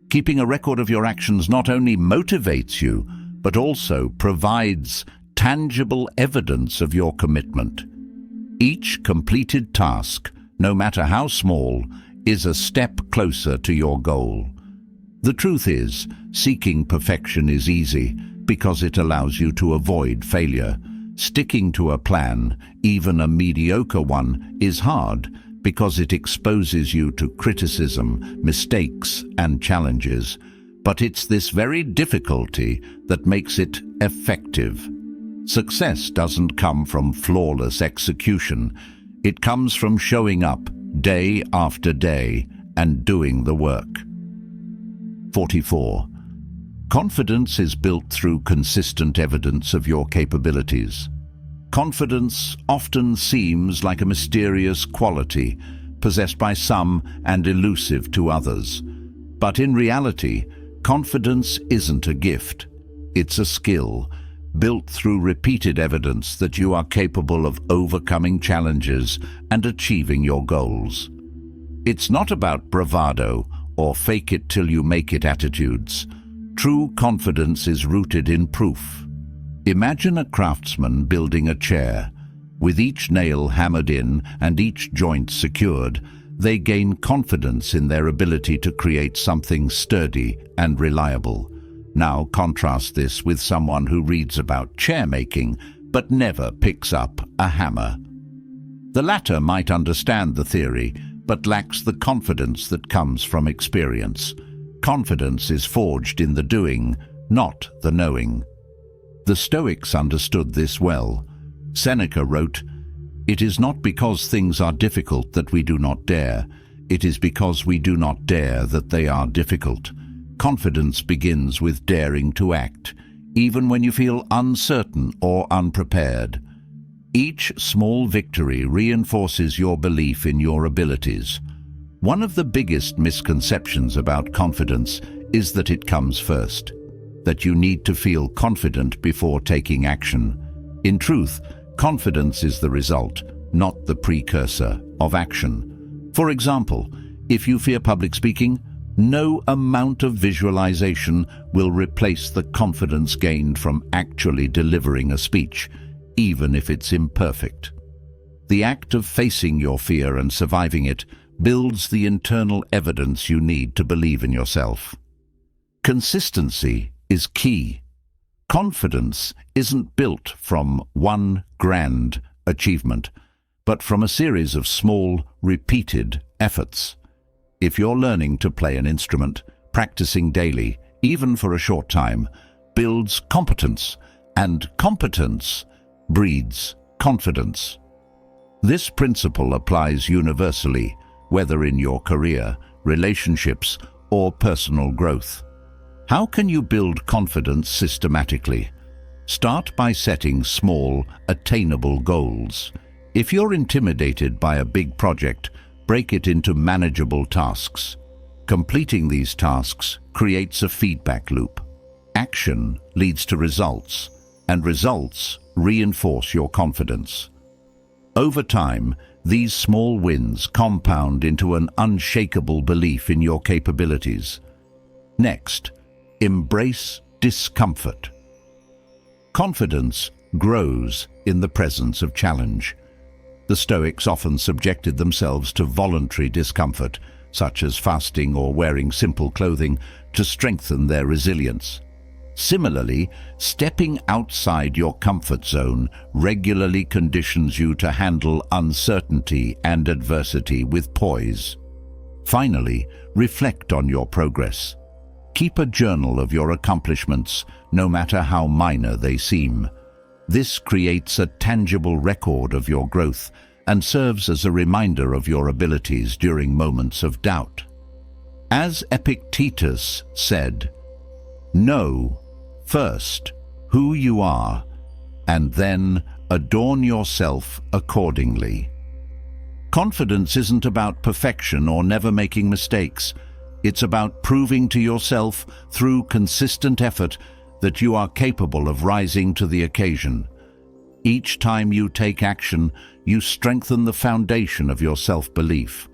Keeping a record of your actions not only motivates you, but also provides tangible evidence of your commitment. Each completed task, no matter how small, is a step closer to your goal. The truth is, seeking perfection is easy because it allows you to avoid failure. Sticking to a plan, even a mediocre one, is hard because it exposes you to criticism, mistakes, and challenges. But it's this very difficulty that makes it effective. Success doesn't come from flawless execution. It comes from showing up day after day and doing the work. 44. Confidence is built through consistent evidence of your capabilities. Confidence often seems like a mysterious quality, possessed by some and elusive to others. But in reality, confidence isn't a gift. It's a skill, built through repeated evidence that you are capable of overcoming challenges and achieving your goals. It's not about bravado or fake-it-till-you-make-it attitudes. True confidence is rooted in proof. Imagine a craftsman building a chair. With each nail hammered in and each joint secured, they gain confidence in their ability to create something sturdy and reliable. Now contrast this with someone who reads about chair making but never picks up a hammer. The latter might understand the theory but lacks the confidence that comes from experience. Confidence is forged in the doing, not the knowing. The Stoics understood this well. Seneca wrote, "It is not because things are difficult that we do not dare. It is because we do not dare that they are difficult." Confidence begins with daring to act, even when you feel uncertain or unprepared. Each small victory reinforces your belief in your abilities. One of the biggest misconceptions about confidence is that it comes first, that you need to feel confident before taking action. In truth, confidence is the result, not the precursor, of action. For example, if you fear public speaking, no amount of visualization will replace the confidence gained from actually delivering a speech, even if it's imperfect. The act of facing your fear and surviving it builds the internal evidence you need to believe in yourself. Consistency is key. Confidence isn't built from one grand achievement, but from a series of small, repeated efforts. If you're learning to play an instrument, practicing daily, even for a short time, builds competence, and competence breeds confidence. This principle applies universally, whether in your career, relationships, or personal growth. How can you build confidence systematically? Start by setting small, attainable goals. If you're intimidated by a big project, break it into manageable tasks. Completing these tasks creates a feedback loop. Action leads to results, and results reinforce your confidence. Over time, these small wins compound into an unshakable belief in your capabilities. Next, embrace discomfort. Confidence grows in the presence of challenge. The Stoics often subjected themselves to voluntary discomfort, such as fasting or wearing simple clothing, to strengthen their resilience. Similarly, stepping outside your comfort zone regularly conditions you to handle uncertainty and adversity with poise. Finally, reflect on your progress. Keep a journal of your accomplishments, no matter how minor they seem. This creates a tangible record of your growth and serves as a reminder of your abilities during moments of doubt. As Epictetus said, "Know, first, who you are, and then adorn yourself accordingly." Confidence isn't about perfection or never making mistakes. It's about proving to yourself through consistent effort that you are capable of rising to the occasion. Each time you take action, you strengthen the foundation of your self-belief.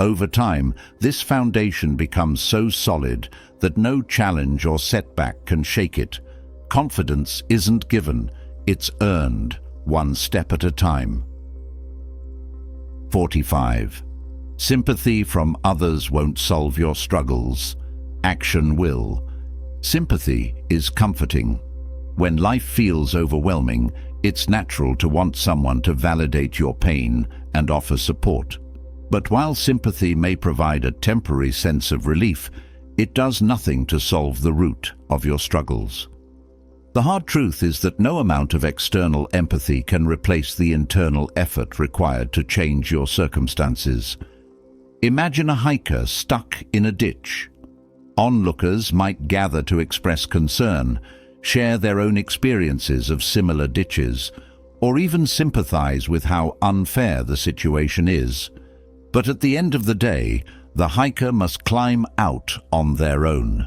Over time, this foundation becomes so solid that no challenge or setback can shake it. Confidence isn't given, it's earned, one step at a time. 45. Sympathy from others won't solve your struggles. Action will. Sympathy is comforting. When life feels overwhelming, it's natural to want someone to validate your pain and offer support. But while sympathy may provide a temporary sense of relief, it does nothing to solve the root of your struggles. The hard truth is that no amount of external empathy can replace the internal effort required to change your circumstances. Imagine a hiker stuck in a ditch. Onlookers might gather to express concern, share their own experiences of similar ditches, or even sympathize with how unfair the situation is. But at the end of the day, the hiker must climb out on their own.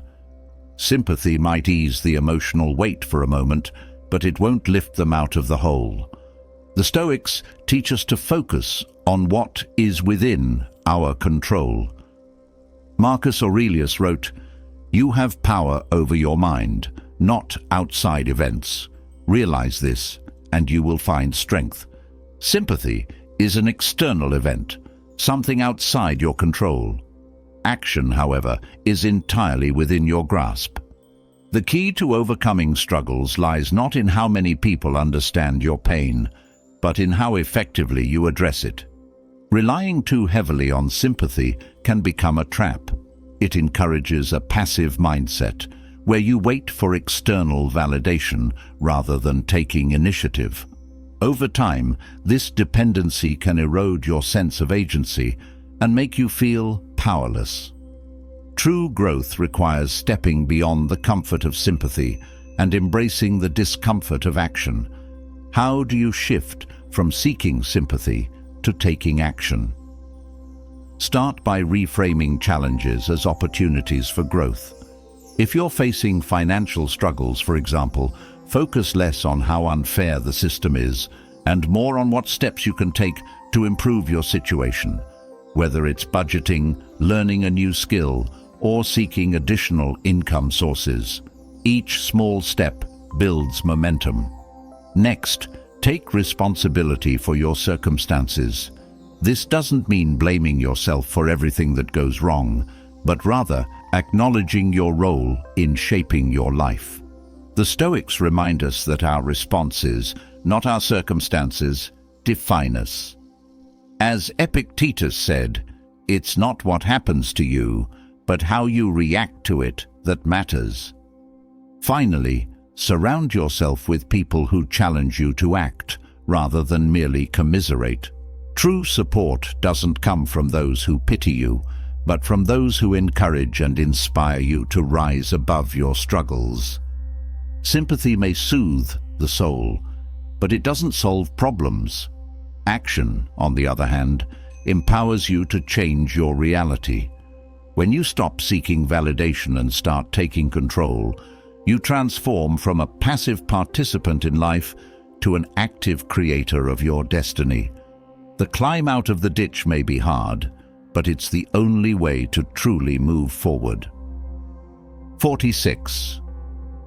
Sympathy might ease the emotional weight for a moment, but it won't lift them out of the hole. The Stoics teach us to focus on what is within our control. Marcus Aurelius wrote, "You have power over your mind, not outside events. Realize this, and you will find strength." Sympathy is an external event, something outside your control. Action, however, is entirely within your grasp. The key to overcoming struggles lies not in how many people understand your pain, but in how effectively you address it. Relying too heavily on sympathy can become a trap. It encourages a passive mindset, where you wait for external validation rather than taking initiative. Over time, this dependency can erode your sense of agency and make you feel powerless. True growth requires stepping beyond the comfort of sympathy and embracing the discomfort of action. How do you shift from seeking sympathy to taking action? Start by reframing challenges as opportunities for growth. If you're facing financial struggles, for example, focus less on how unfair the system is and more on what steps you can take to improve your situation. Whether it's budgeting, learning a new skill, or seeking additional income sources, each small step builds momentum. Next, take responsibility for your circumstances. This doesn't mean blaming yourself for everything that goes wrong, but rather acknowledging your role in shaping your life. The Stoics remind us that our responses, not our circumstances, define us. As Epictetus said, "It's not what happens to you, but how you react to it that matters." Finally, surround yourself with people who challenge you to act, rather than merely commiserate. True support doesn't come from those who pity you, but from those who encourage and inspire you to rise above your struggles. Sympathy may soothe the soul, but it doesn't solve problems. Action, on the other hand, empowers you to change your reality. When you stop seeking validation and start taking control, you transform from a passive participant in life to an active creator of your destiny. The climb out of the ditch may be hard, but it's the only way to truly move forward. 46.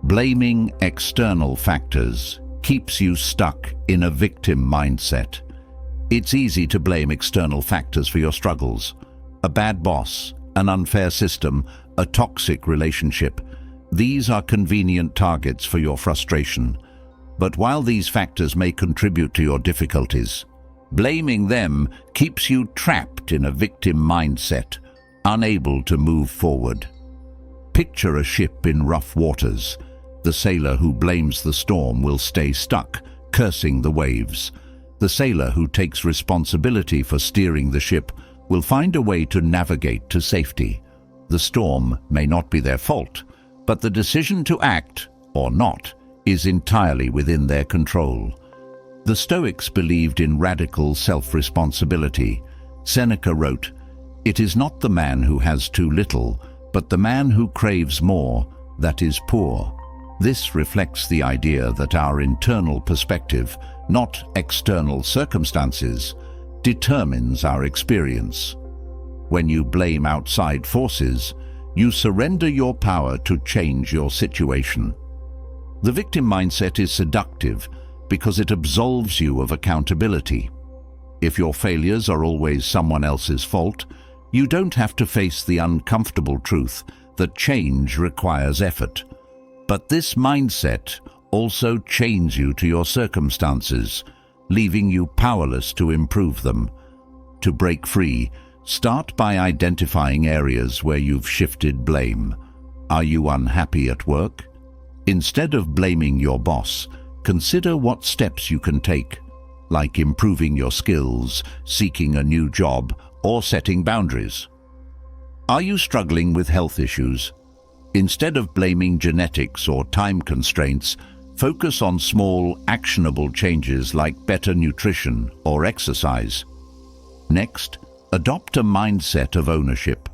Blaming external factors keeps you stuck in a victim mindset. It's easy to blame external factors for your struggles. A bad boss, an unfair system, a toxic relationship. These are convenient targets for your frustration. But while these factors may contribute to your difficulties, blaming them keeps you trapped in a victim mindset, unable to move forward. Picture a ship in rough waters. The sailor who blames the storm will stay stuck, cursing the waves. The sailor who takes responsibility for steering the ship will find a way to navigate to safety. The storm may not be their fault, but the decision to act, or not, is entirely within their control. The Stoics believed in radical self-responsibility. Seneca wrote, "It is not the man who has too little, but the man who craves more that is poor." This reflects the idea that our internal perspective, not external circumstances, determines our experience. When you blame outside forces, you surrender your power to change your situation. The victim mindset is seductive because it absolves you of accountability. If your failures are always someone else's fault, you don't have to face the uncomfortable truth that change requires effort. But this mindset also chains you to your circumstances, leaving you powerless to improve them. To break free, start by identifying areas where you've shifted blame. Are you unhappy at work? Instead of blaming your boss, consider what steps you can take, like improving your skills, seeking a new job, or setting boundaries. Are you struggling with health issues? Instead of blaming genetics or time constraints, focus on small, actionable changes like better nutrition or exercise. Next, adopt a mindset of ownership.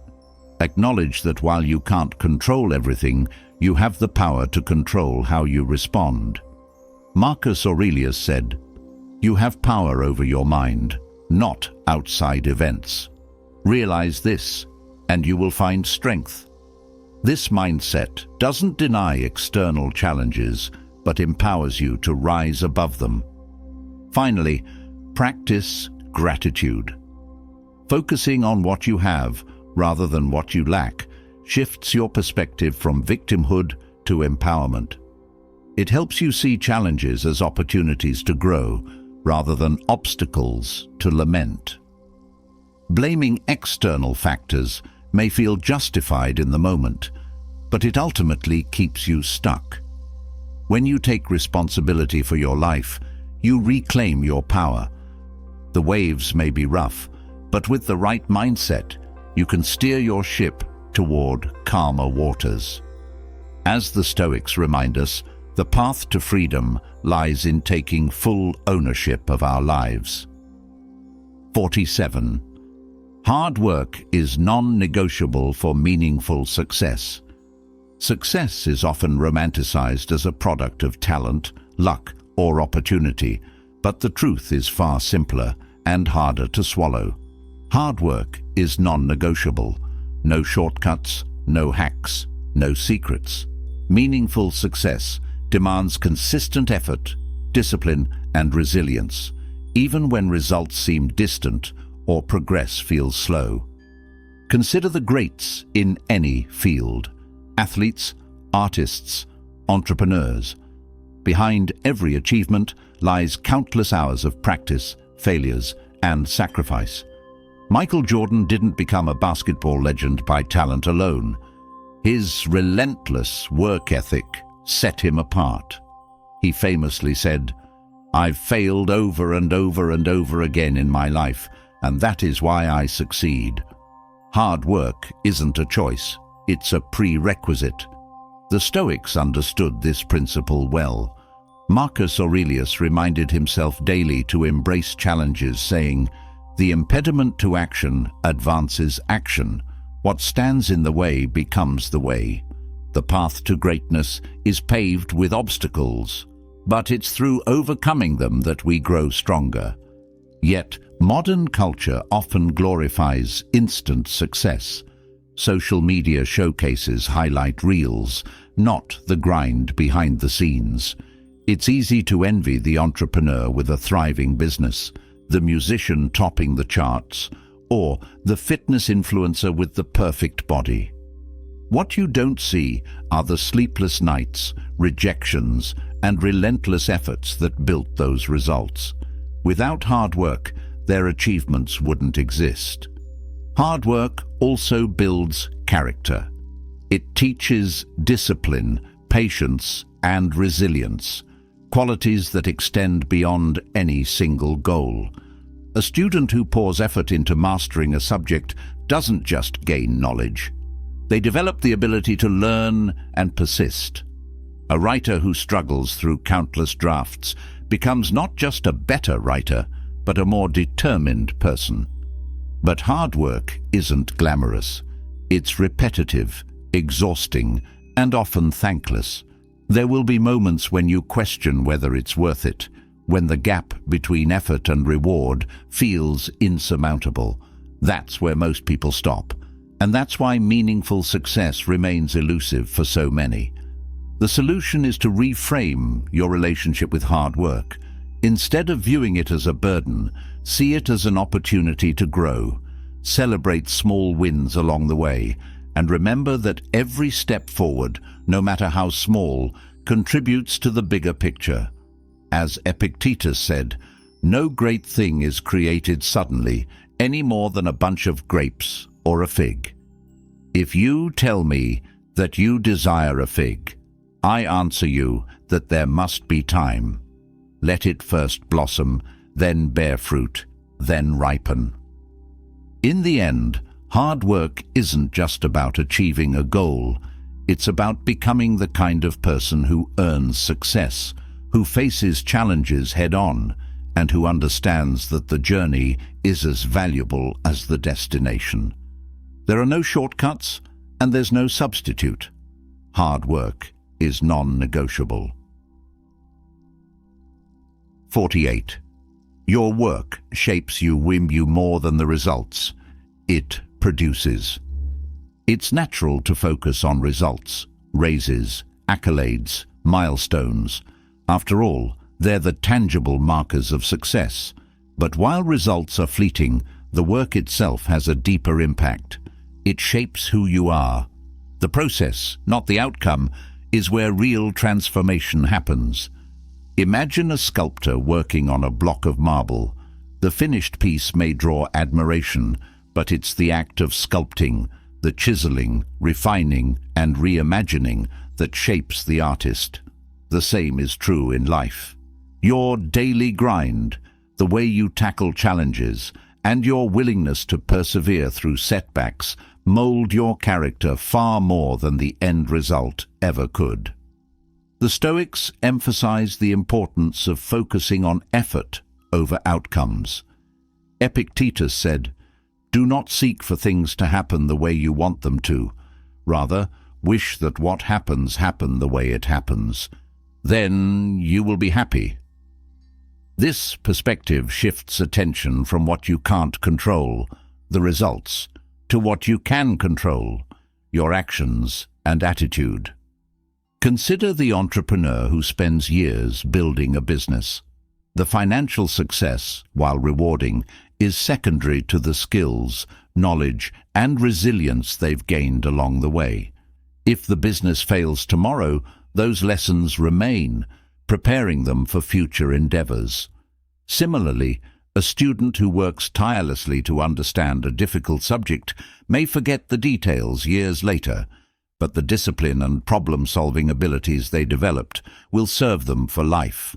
Acknowledge that while you can't control everything, you have the power to control how you respond. Marcus Aurelius said, "You have power over your mind, not outside events." Realize this, and you will find strength. This mindset doesn't deny external challenges, but empowers you to rise above them. Finally, practice gratitude. Focusing on what you have rather than what you lack shifts your perspective from victimhood to empowerment. It helps you see challenges as opportunities to grow rather than obstacles to lament. Blaming external factors may feel justified in the moment, but it ultimately keeps you stuck. When you take responsibility for your life, you reclaim your power. The waves may be rough, but with the right mindset, you can steer your ship toward calmer waters. As the Stoics remind us, the path to freedom lies in taking full ownership of our lives. 47. Hard work is non-negotiable for meaningful success. Success is often romanticized as a product of talent, luck, or opportunity, but the truth is far simpler and harder to swallow. Hard work is non-negotiable. No shortcuts, no hacks, no secrets. Meaningful success demands consistent effort, discipline, and resilience, even when results seem distant or progress feels slow. Consider the greats in any field: athletes, artists, entrepreneurs. Behind every achievement lies countless hours of practice, failures, and sacrifice. Michael Jordan didn't become a basketball legend by talent alone. His relentless work ethic set him apart. He famously said, "I've failed over and over and over again in my life, and that is why I succeed." Hard work isn't a choice, it's a prerequisite. The Stoics understood this principle well. Marcus Aurelius reminded himself daily to embrace challenges, saying, "The impediment to action advances action. What stands in the way becomes the way." The path to greatness is paved with obstacles, but it's through overcoming them that we grow stronger. Yet, modern culture often glorifies instant success. Social media showcases highlight reels, not the grind behind the scenes. It's easy to envy the entrepreneur with a thriving business, the musician topping the charts, or the fitness influencer with the perfect body. What you don't see are the sleepless nights, rejections, and relentless efforts that built those results. Without hard work, their achievements wouldn't exist. Hard work also builds character. It teaches discipline, patience, and resilience, qualities that extend beyond any single goal. A student who pours effort into mastering a subject doesn't just gain knowledge. They develop the ability to learn and persist. A writer who struggles through countless drafts becomes not just a better writer, but a more determined person. But hard work isn't glamorous. It's repetitive, exhausting, and often thankless. There will be moments when you question whether it's worth it, when the gap between effort and reward feels insurmountable. That's where most people stop, and that's why meaningful success remains elusive for so many. The solution is to reframe your relationship with hard work. Instead of viewing it as a burden, see it as an opportunity to grow. Celebrate small wins along the way, and remember that every step forward, no matter how small, contributes to the bigger picture. As Epictetus said, "No great thing is created suddenly, any more than a bunch of grapes or a fig." If you tell me that you desire a fig, I answer you that there must be time. Let it first blossom, then bear fruit, then ripen. In the end, hard work isn't just about achieving a goal. It's about becoming the kind of person who earns success, who faces challenges head-on, and who understands that the journey is as valuable as the destination. There are no shortcuts, and there's no substitute. Hard work is non-negotiable. 48. Your work shapes you more than the results it produces. It's natural to focus on results, raises, accolades, milestones. After all, they're the tangible markers of success. But while results are fleeting, the work itself has a deeper impact. It shapes who you are. The process, not the outcome, is where real transformation happens. Imagine a sculptor working on a block of marble. The finished piece may draw admiration, but it's the act of sculpting, the chiseling, refining, and reimagining that shapes the artist. The same is true in life. Your daily grind, the way you tackle challenges, and your willingness to persevere through setbacks mold your character far more than the end result ever could. The Stoics emphasize the importance of focusing on effort over outcomes. Epictetus said, "Do not seek for things to happen the way you want them to. Rather, wish that what happens happen the way it happens. Then you will be happy." This perspective shifts attention from what you can't control, the results, to what you can control, your actions and attitude. Consider the entrepreneur who spends years building a business. The financial success, while rewarding, is secondary to the skills, knowledge, and resilience they've gained along the way. If the business fails tomorrow, those lessons remain, preparing them for future endeavors. Similarly, a student who works tirelessly to understand a difficult subject may forget the details years later, but the discipline and problem-solving abilities they developed will serve them for life.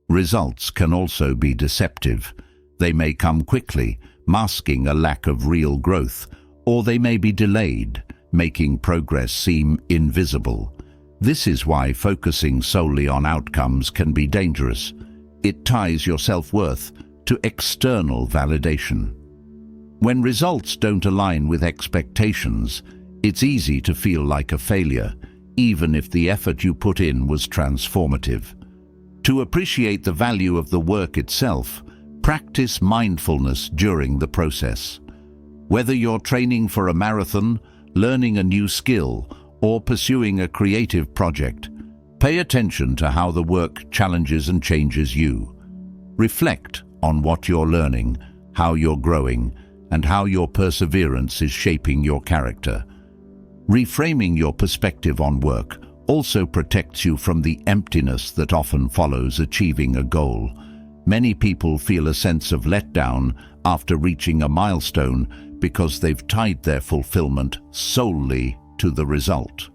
Results can also be deceptive. They may come quickly, masking a lack of real growth, or they may be delayed, making progress seem invisible. This is why focusing solely on outcomes can be dangerous. It ties your self-worth to external validation. When results don't align with expectations, it's easy to feel like a failure, even if the effort you put in was transformative. To appreciate the value of the work itself, practice mindfulness during the process. Whether you're training for a marathon, learning a new skill, or pursuing a creative project, pay attention to how the work challenges and changes you. Reflect on what you're learning, how you're growing, and how your perseverance is shaping your character. Reframing your perspective on work also protects you from the emptiness that often follows achieving a goal. Many people feel a sense of letdown after reaching a milestone because they've tied their fulfillment solely to the result.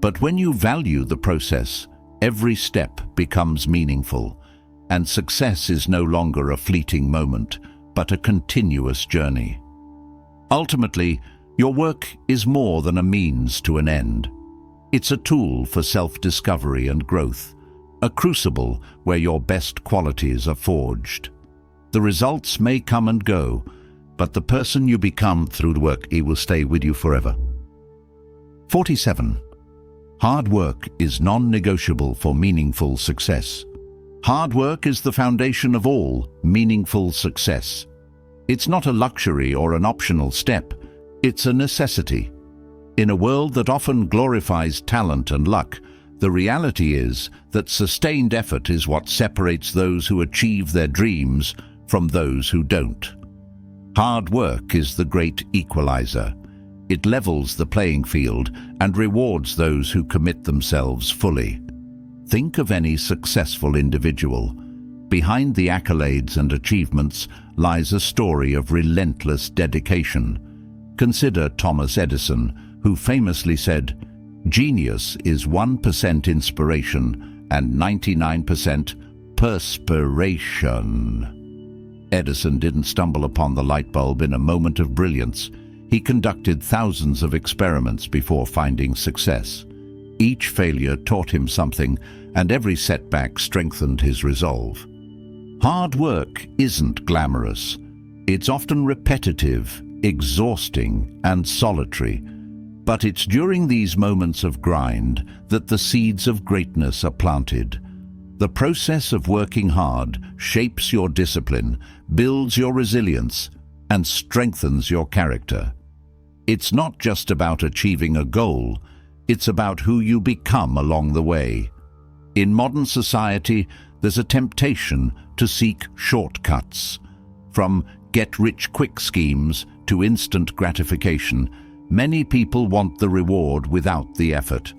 But when you value the process, every step becomes meaningful, and success is no longer a fleeting moment, but a continuous journey. Ultimately, your work is more than a means to an end. It's a tool for self-discovery and growth, a crucible where your best qualities are forged. The results may come and go, but the person you become through the work, it will stay with you forever. 47. Hard work is non-negotiable for meaningful success. Hard work is the foundation of all meaningful success. It's not a luxury or an optional step, it's a necessity. In a world that often glorifies talent and luck, the reality is that sustained effort is what separates those who achieve their dreams from those who don't. Hard work is the great equalizer. It levels the playing field and rewards those who commit themselves fully. Think of any successful individual. Behind the accolades and achievements lies a story of relentless dedication. Consider Thomas Edison, who famously said, "Genius is 1% inspiration and 99% perspiration." Edison didn't stumble upon the light bulb in a moment of brilliance. He conducted thousands of experiments before finding success. Each failure taught him something, and every setback strengthened his resolve. Hard work isn't glamorous. It's often repetitive, exhausting, and solitary. But it's during these moments of grind that the seeds of greatness are planted. The process of working hard shapes your discipline, builds your resilience, and strengthens your character. It's not just about achieving a goal, it's about who you become along the way. In modern society, there's a temptation to seek shortcuts. From get-rich-quick schemes to instant gratification, many people want the reward without the effort.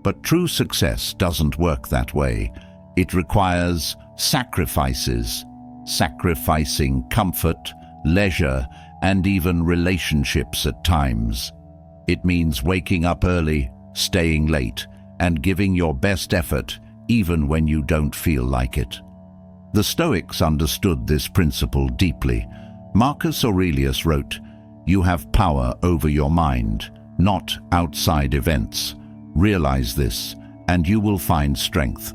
But true success doesn't work that way. It requires sacrifices, sacrificing comfort, leisure, and even relationships at times. It means waking up early, staying late, and giving your best effort even when you don't feel like it. The Stoics understood this principle deeply. Marcus Aurelius wrote, "You have power over your mind, not outside events. Realize this, and you will find strength."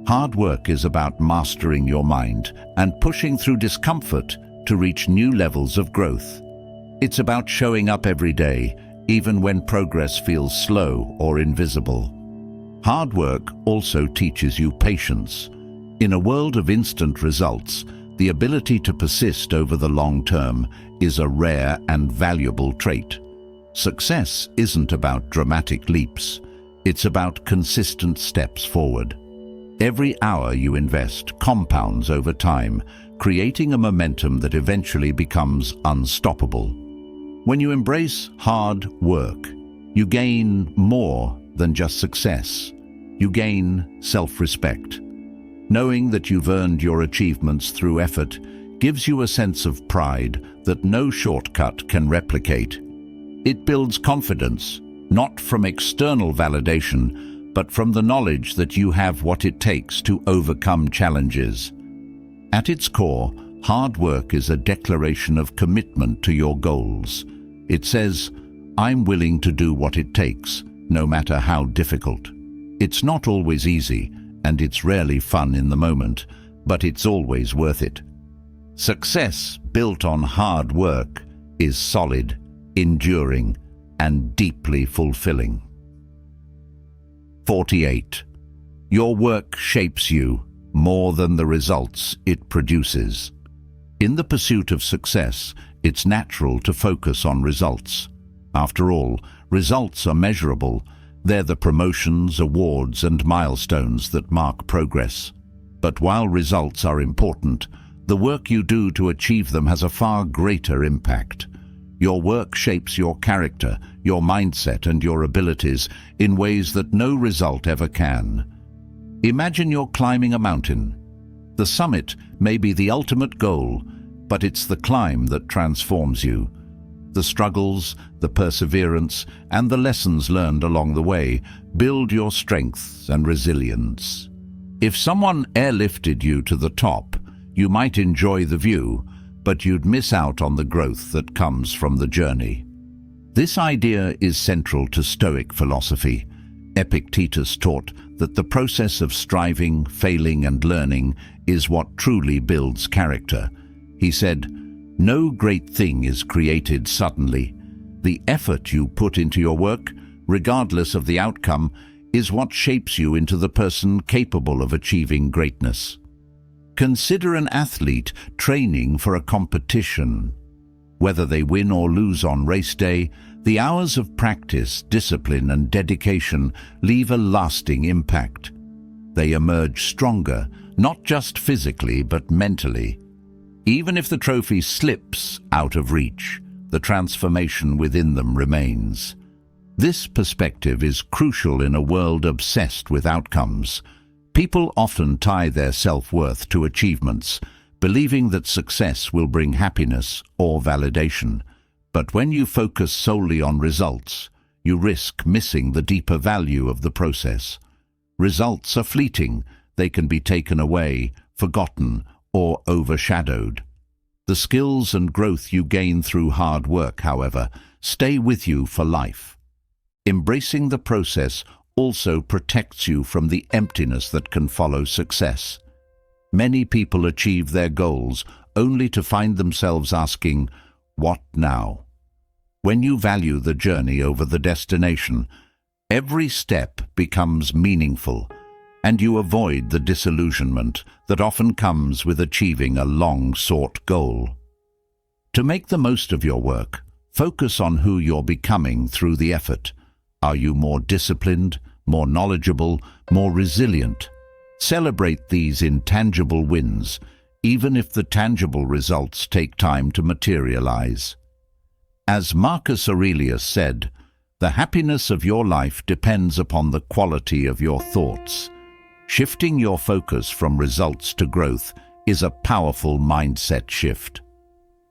Hard work is about mastering your mind and pushing through discomfort to reach new levels of growth. It's about showing up every day, even when progress feels slow or invisible. Hard work also teaches you patience. In a world of instant results, the ability to persist over the long term is a rare and valuable trait. Success isn't about dramatic leaps. It's about consistent steps forward. Every hour you invest compounds over time, creating a momentum that eventually becomes unstoppable. When you embrace hard work, you gain more than just success. You gain self-respect. Knowing that you've earned your achievements through effort gives you a sense of pride that no shortcut can replicate. It builds confidence, not from external validation, but from the knowledge that you have what it takes to overcome challenges. At its core, hard work is a declaration of commitment to your goals. It says, "I'm willing to do what it takes, no matter how difficult." It's not always easy, and it's rarely fun in the moment, but it's always worth it. Success built on hard work is solid, enduring, and deeply fulfilling. 48. Your work shapes you more than the results it produces. In the pursuit of success, it's natural to focus on results. After all, results are measurable. They're the promotions, awards, and milestones that mark progress. But while results are important, the work you do to achieve them has a far greater impact. Your work shapes your character, your mindset, and your abilities in ways that no result ever can. Imagine you're climbing a mountain. The summit may be the ultimate goal, but it's the climb that transforms you. The struggles, the perseverance, and the lessons learned along the way build your strength and resilience. If someone airlifted you to the top, you might enjoy the view, but you'd miss out on the growth that comes from the journey. This idea is central to Stoic philosophy. Epictetus taught that the process of striving, failing, and learning is what truly builds character. He said, "No great thing is created suddenly. The effort you put into your work, regardless of the outcome, is what shapes you into the person capable of achieving greatness." Consider an athlete training for a competition. Whether they win or lose on race day, the hours of practice, discipline, and dedication leave a lasting impact. They emerge stronger, not just physically but mentally. Even if the trophy slips out of reach, the transformation within them remains. This perspective is crucial in a world obsessed with outcomes. People often tie their self-worth to achievements, believing that success will bring happiness or validation. But when you focus solely on results, you risk missing the deeper value of the process. Results are fleeting. They can be taken away, forgotten, or overshadowed. The skills and growth you gain through hard work, however, stay with you for life. Embracing the process also protects you from the emptiness that can follow success. Many people achieve their goals only to find themselves asking, "What now?" When you value the journey over the destination, every step becomes meaningful, and you avoid the disillusionment that often comes with achieving a long-sought goal. To make the most of your work, focus on who you're becoming through the effort. Are you more disciplined, more knowledgeable, more resilient? Celebrate these intangible wins, even if the tangible results take time to materialize. As Marcus Aurelius said, "The happiness of your life depends upon the quality of your thoughts." Shifting your focus from results to growth is a powerful mindset shift.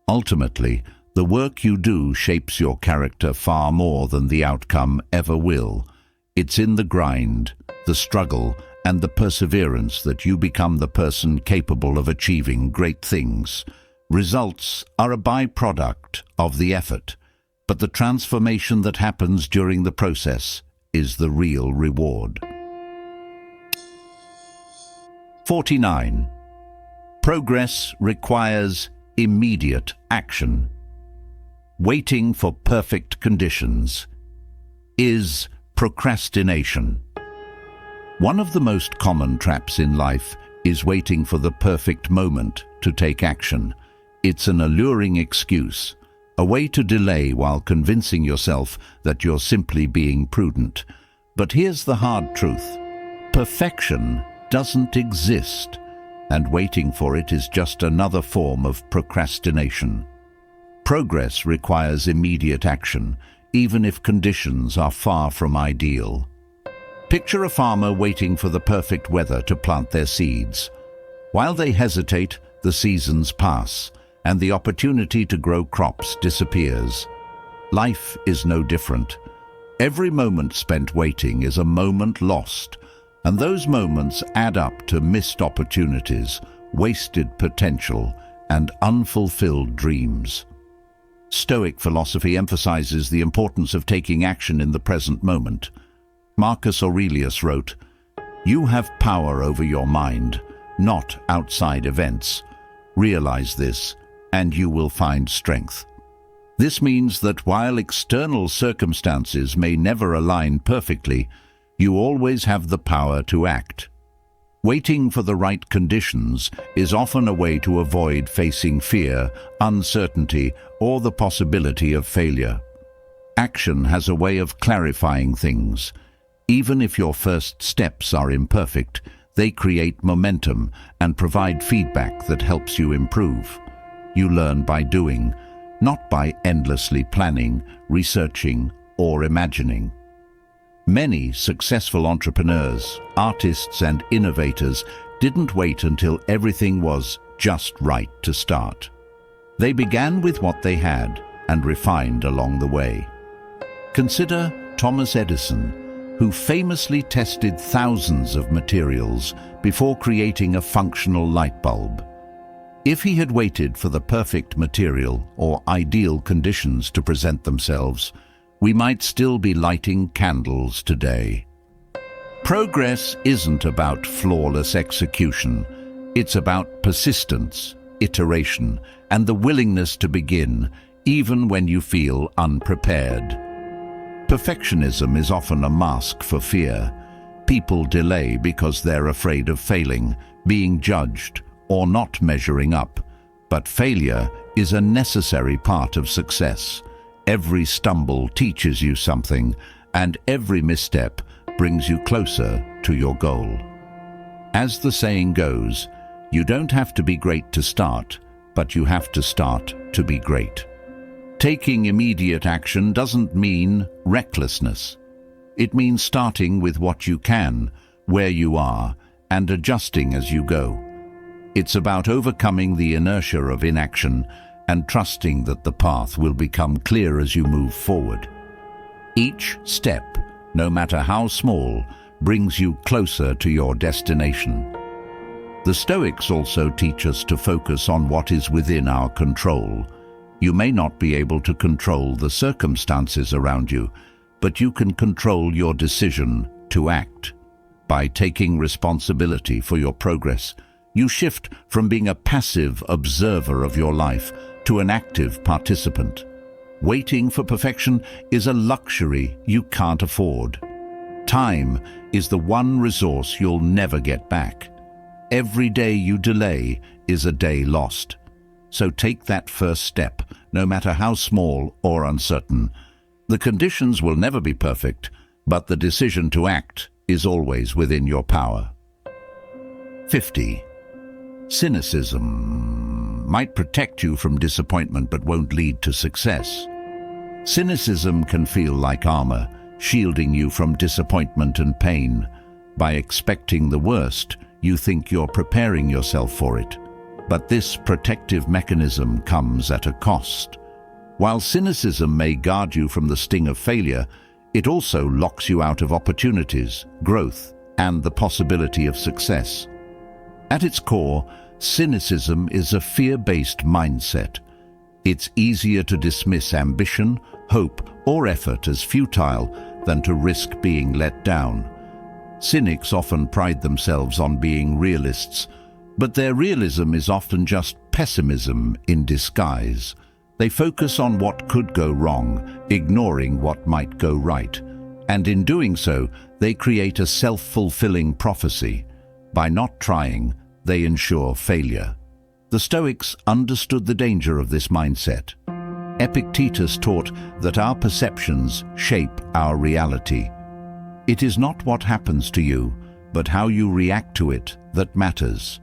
Ultimately, the work you do shapes your character far more than the outcome ever will. It's in the grind, the struggle, and the perseverance that you become the person capable of achieving great things. Results are a byproduct of the effort, but the transformation that happens during the process is the real reward. 49. Progress requires immediate action. Waiting for perfect conditions is procrastination. One of the most common traps in life is waiting for the perfect moment to take action. It's an alluring excuse, a way to delay while convincing yourself that you're simply being prudent. But here's the hard truth. Perfection doesn't exist, and waiting for it is just another form of procrastination. Progress requires immediate action, even if conditions are far from ideal. Picture a farmer waiting for the perfect weather to plant their seeds. While they hesitate, the seasons pass, and the opportunity to grow crops disappears. Life is no different. Every moment spent waiting is a moment lost, and those moments add up to missed opportunities, wasted potential, and unfulfilled dreams. Stoic philosophy emphasizes the importance of taking action in the present moment. Marcus Aurelius wrote, "You have power over your mind, not outside events. Realize this, and you will find strength." This means that while external circumstances may never align perfectly, you always have the power to act. Waiting for the right conditions is often a way to avoid facing fear, uncertainty, or the possibility of failure. Action has a way of clarifying things. Even if your first steps are imperfect, they create momentum and provide feedback that helps you improve. You learn by doing, not by endlessly planning, researching, or imagining. Many successful entrepreneurs, artists, and innovators didn't wait until everything was just right to start. They began with what they had and refined along the way. Consider Thomas Edison, who famously tested thousands of materials before creating a functional light bulb. If he had waited for the perfect material or ideal conditions to present themselves, we might still be lighting candles today. Progress isn't about flawless execution. It's about persistence, iteration, and the willingness to begin, even when you feel unprepared. Perfectionism is often a mask for fear. People delay because they're afraid of failing, being judged, or not measuring up. But failure is a necessary part of success. Every stumble teaches you something, and every misstep brings you closer to your goal. As the saying goes, you don't have to be great to start, but you have to start to be great. Taking immediate action doesn't mean recklessness. It means starting with what you can, where you are, and adjusting as you go. It's about overcoming the inertia of inaction and trusting that the path will become clear as you move forward. Each step, no matter how small, brings you closer to your destination. The Stoics also teach us to focus on what is within our control. You may not be able to control the circumstances around you, but you can control your decision to act. By taking responsibility for your progress, you shift from being a passive observer of your life to an active participant. Waiting for perfection is a luxury you can't afford. Time is the one resource you'll never get back. Every day you delay is a day lost. So take that first step, no matter how small or uncertain. The conditions will never be perfect, but the decision to act is always within your power. 50. Cynicism might protect you from disappointment but won't lead to success. Cynicism can feel like armor, shielding you from disappointment and pain. By expecting the worst, you think you're preparing yourself for it. But this protective mechanism comes at a cost. While cynicism may guard you from the sting of failure, it also locks you out of opportunities, growth, and the possibility of success. At its core, cynicism is a fear-based mindset. It's easier to dismiss ambition, hope, or effort as futile than to risk being let down. Cynics often pride themselves on being realists, but their realism is often just pessimism in disguise. They focus on what could go wrong, ignoring what might go right. And in doing so, they create a self-fulfilling prophecy. By not trying, they ensure failure. The Stoics understood the danger of this mindset. Epictetus taught that our perceptions shape our reality. It is not what happens to you, but how you react to it that matters.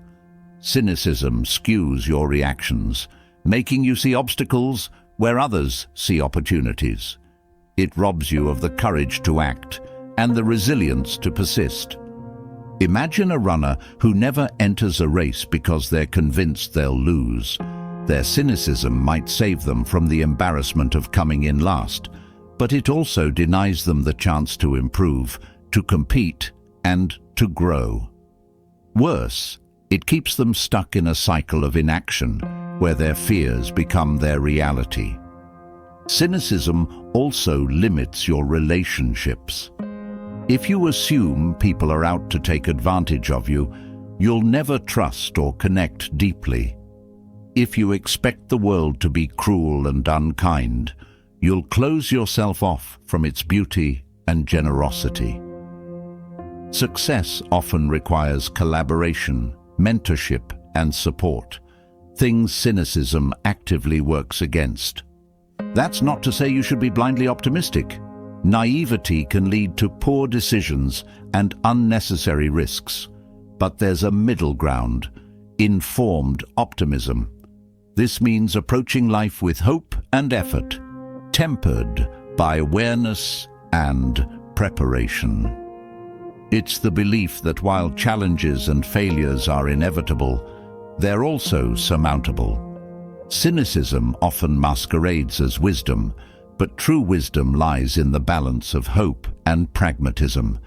Cynicism skews your reactions, making you see obstacles where others see opportunities. It robs you of the courage to act and the resilience to persist. Imagine a runner who never enters a race because they're convinced they'll lose. Their cynicism might save them from the embarrassment of coming in last, but it also denies them the chance to improve, to compete, and to grow. Worse, it keeps them stuck in a cycle of inaction, where their fears become their reality. Cynicism also limits your relationships. If you assume people are out to take advantage of you, you'll never trust or connect deeply. If you expect the world to be cruel and unkind, you'll close yourself off from its beauty and generosity. Success often requires collaboration, mentorship, and support, things cynicism actively works against. That's not to say you should be blindly optimistic. Naivety can lead to poor decisions and unnecessary risks. But there's a middle ground, informed optimism. This means approaching life with hope and effort, tempered by awareness and preparation. It's the belief that while challenges and failures are inevitable, they're also surmountable. Cynicism often masquerades as wisdom, but true wisdom lies in the balance of hope and pragmatism.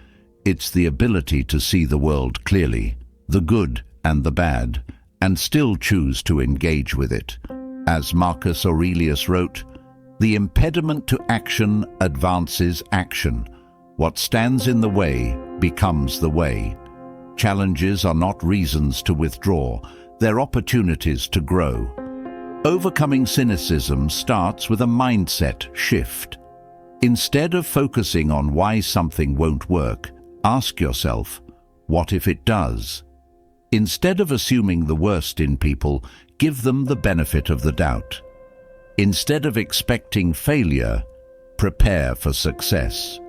It's the ability to see the world clearly, the good and the bad, and still choose to engage with it. As Marcus Aurelius wrote, "The impediment to action advances action. What stands in the way becomes the way." Challenges are not reasons to withdraw, they're opportunities to grow. Overcoming cynicism starts with a mindset shift. Instead of focusing on why something won't work, ask yourself, what if it does? Instead of assuming the worst in people, give them the benefit of the doubt. Instead of expecting failure, prepare for success.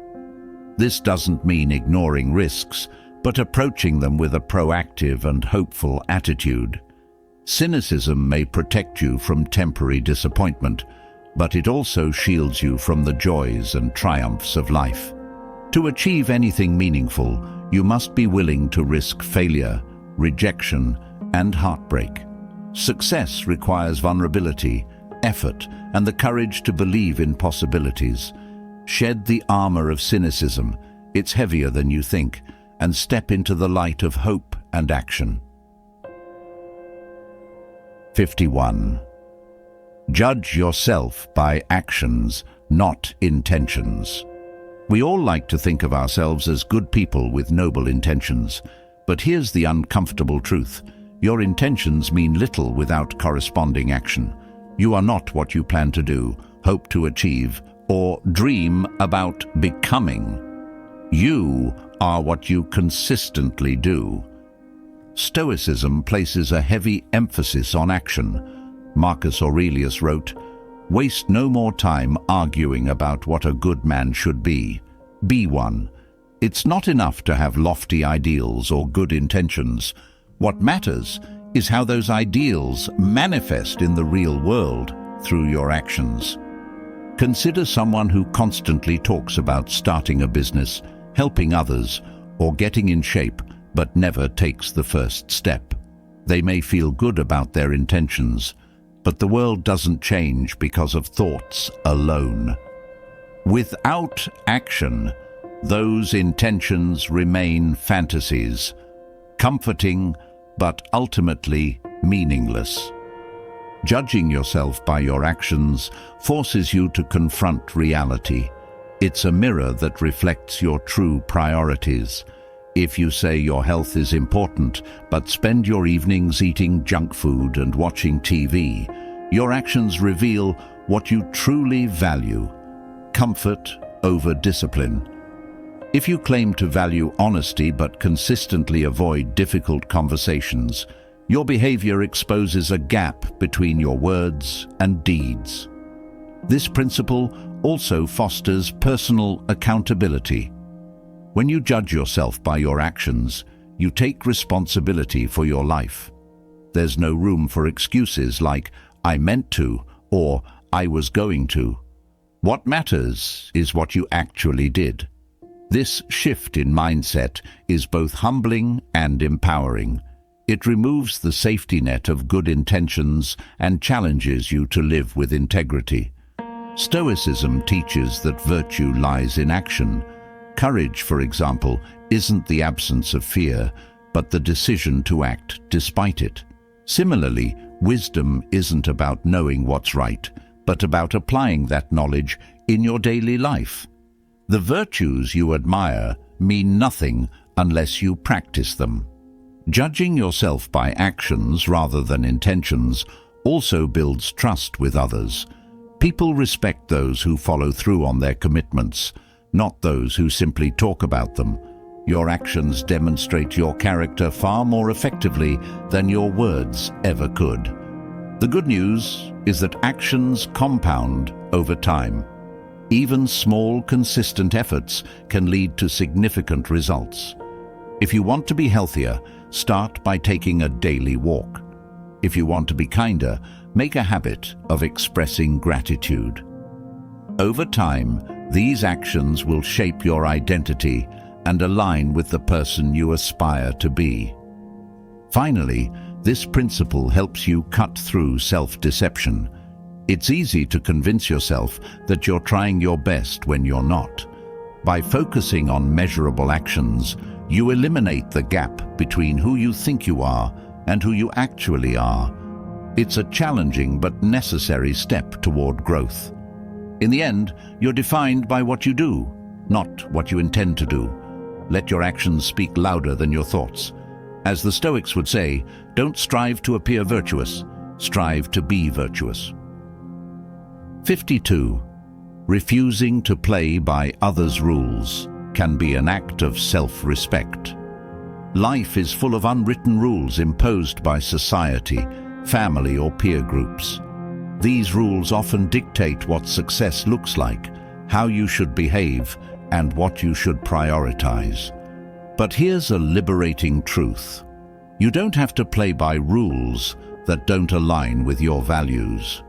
This doesn't mean ignoring risks, but approaching them with a proactive and hopeful attitude. Cynicism may protect you from temporary disappointment, but it also shields you from the joys and triumphs of life. To achieve anything meaningful, you must be willing to risk failure, rejection, and heartbreak. Success requires vulnerability, effort, and the courage to believe in possibilities. Shed the armor of cynicism, it's heavier than you think, and step into the light of hope and action. 51. Judge yourself by actions, not intentions. We all like to think of ourselves as good people with noble intentions, but here's the uncomfortable truth. Your intentions mean little without corresponding action. You are not what you plan to do, hope to achieve, or dream about becoming. You are what you consistently do. Stoicism places a heavy emphasis on action. Marcus Aurelius wrote, "Waste no more time arguing about what a good man should be. Be one." It's not enough to have lofty ideals or good intentions. What matters is how those ideals manifest in the real world through your actions. Consider someone who constantly talks about starting a business, helping others, or getting in shape, but never takes the first step. They may feel good about their intentions, but the world doesn't change because of thoughts alone. Without action, those intentions remain fantasies, comforting but ultimately meaningless. Judging yourself by your actions forces you to confront reality. It's a mirror that reflects your true priorities. If you say your health is important, but spend your evenings eating junk food and watching TV, your actions reveal what you truly value: comfort over discipline. If you claim to value honesty but consistently avoid difficult conversations, your behavior exposes a gap between your words and deeds. This principle also fosters personal accountability. When you judge yourself by your actions, you take responsibility for your life. There's no room for excuses like, "I meant to," or "I was going to." What matters is what you actually did. This shift in mindset is both humbling and empowering. It removes the safety net of good intentions and challenges you to live with integrity. Stoicism teaches that virtue lies in action. Courage, for example, isn't the absence of fear, but the decision to act despite it. Similarly, wisdom isn't about knowing what's right, but about applying that knowledge in your daily life. The virtues you admire mean nothing unless you practice them. Judging yourself by actions rather than intentions also builds trust with others. People respect those who follow through on their commitments, not those who simply talk about them. Your actions demonstrate your character far more effectively than your words ever could. The good news is that actions compound over time. Even small, consistent efforts can lead to significant results. If you want to be healthier, start by taking a daily walk. If you want to be kinder, make a habit of expressing gratitude. Over time, these actions will shape your identity and align with the person you aspire to be. Finally, this principle helps you cut through self-deception. It's easy to convince yourself that you're trying your best when you're not. By focusing on measurable actions, you eliminate the gap between who you think you are and who you actually are. It's a challenging but necessary step toward growth. In the end, you're defined by what you do, not what you intend to do. Let your actions speak louder than your thoughts. As the Stoics would say, don't strive to appear virtuous, strive to be virtuous. 52. Refusing to play by others' rules can be an act of self-respect. Life is full of unwritten rules imposed by society: family, or peer groups. These rules often dictate what success looks like, how you should behave, and what you should prioritize. But here's a liberating truth. You don't have to play by rules that don't align with your values.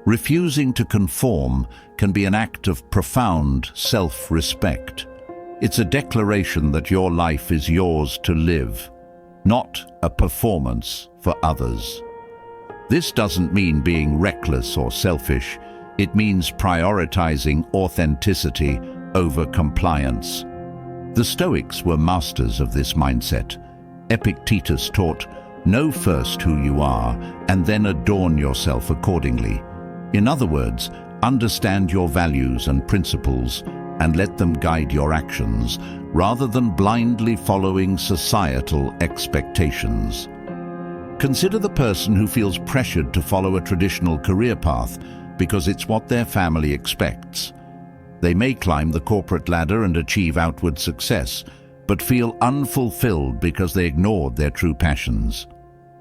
Refusing to conform can be an act of profound self-respect. It's a declaration that your life is yours to live, not a performance for others. This doesn't mean being reckless or selfish. It means prioritizing authenticity over compliance. The Stoics were masters of this mindset. Epictetus taught, "Know first who you are, and then adorn yourself accordingly." In other words, understand your values and principles and let them guide your actions, rather than blindly following societal expectations. Consider the person who feels pressured to follow a traditional career path because it's what their family expects. They may climb the corporate ladder and achieve outward success, but feel unfulfilled because they ignored their true passions.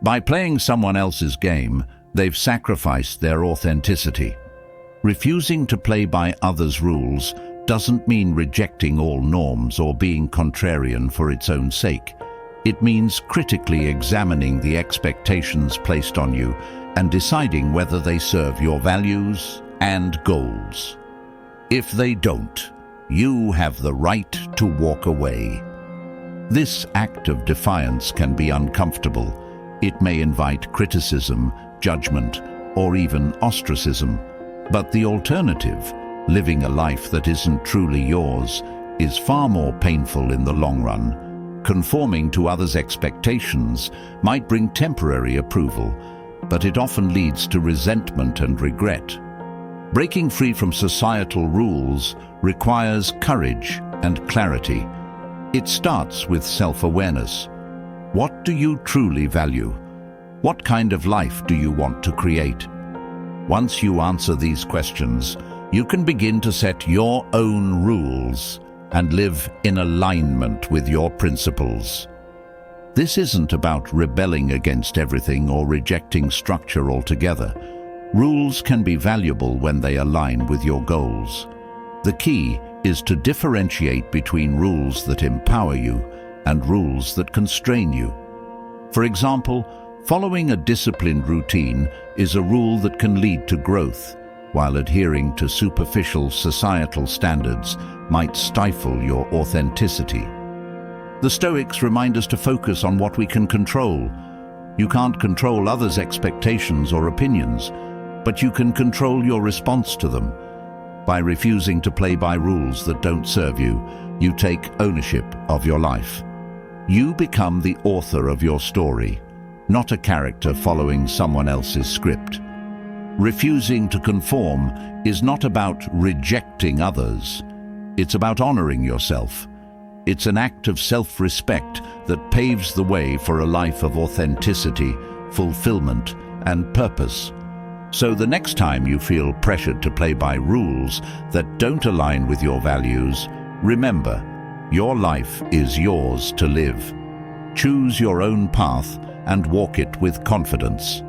By playing someone else's game, they've sacrificed their authenticity. Refusing to play by others' rules doesn't mean rejecting all norms or being contrarian for its own sake. It means critically examining the expectations placed on you and deciding whether they serve your values and goals. If they don't, you have the right to walk away. This act of defiance can be uncomfortable. It may invite criticism, judgment, or even ostracism. But the alternative, living a life that isn't truly yours, is far more painful in the long run. Conforming to others' expectations might bring temporary approval, but it often leads to resentment and regret. Breaking free from societal rules requires courage and clarity. It starts with self-awareness. What do you truly value? What kind of life do you want to create? Once you answer these questions, you can begin to set your own rules and live in alignment with your principles. This isn't about rebelling against everything or rejecting structure altogether. Rules can be valuable when they align with your goals. The key is to differentiate between rules that empower you and rules that constrain you. For example, following a disciplined routine is a rule that can lead to growth, while adhering to superficial societal standards might stifle your authenticity. The Stoics remind us to focus on what we can control. You can't control others' expectations or opinions, but you can control your response to them. By refusing to play by rules that don't serve you, you take ownership of your life. You become the author of your story, not a character following someone else's script. Refusing to conform is not about rejecting others. It's about honoring yourself. It's an act of self-respect that paves the way for a life of authenticity, fulfillment, and purpose. So the next time you feel pressured to play by rules that don't align with your values, remember, your life is yours to live. Choose your own path and walk it with confidence.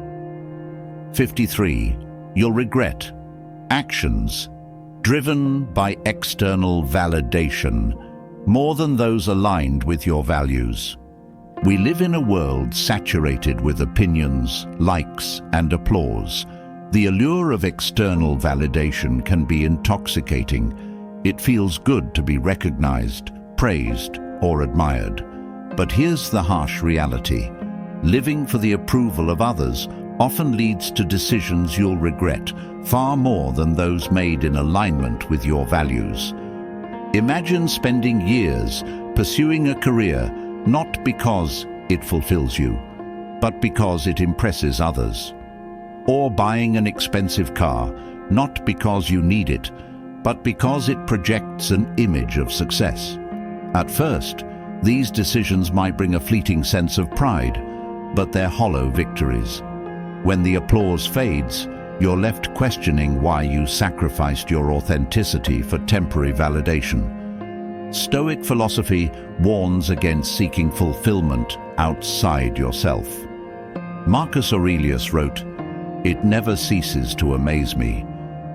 53. You'll regret actions driven by external validation more than those aligned with your values. We live in a world saturated with opinions, likes, and applause. The allure of external validation can be intoxicating. It feels good to be recognized, praised, or admired. But here's the harsh reality. Living for the approval of others often leads to decisions you'll regret far more than those made in alignment with your values. Imagine spending years pursuing a career not because it fulfills you, but because it impresses others. Or buying an expensive car, not because you need it, but because it projects an image of success. At first, these decisions might bring a fleeting sense of pride, but they're hollow victories. When the applause fades, you're left questioning why you sacrificed your authenticity for temporary validation. Stoic philosophy warns against seeking fulfillment outside yourself. Marcus Aurelius wrote, "It never ceases to amaze me.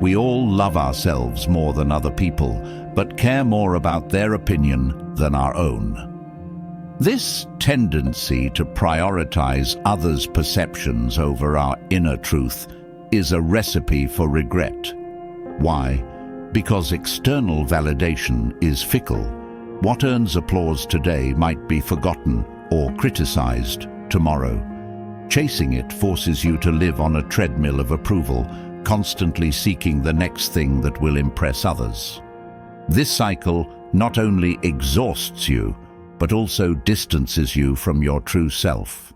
We all love ourselves more than other people, but care more about their opinion than our own." This tendency to prioritize others' perceptions over our inner truth is a recipe for regret. Why? Because external validation is fickle. What earns applause today might be forgotten or criticized tomorrow. Chasing it forces you to live on a treadmill of approval, constantly seeking the next thing that will impress others. This cycle not only exhausts you, but also distances you from your true self.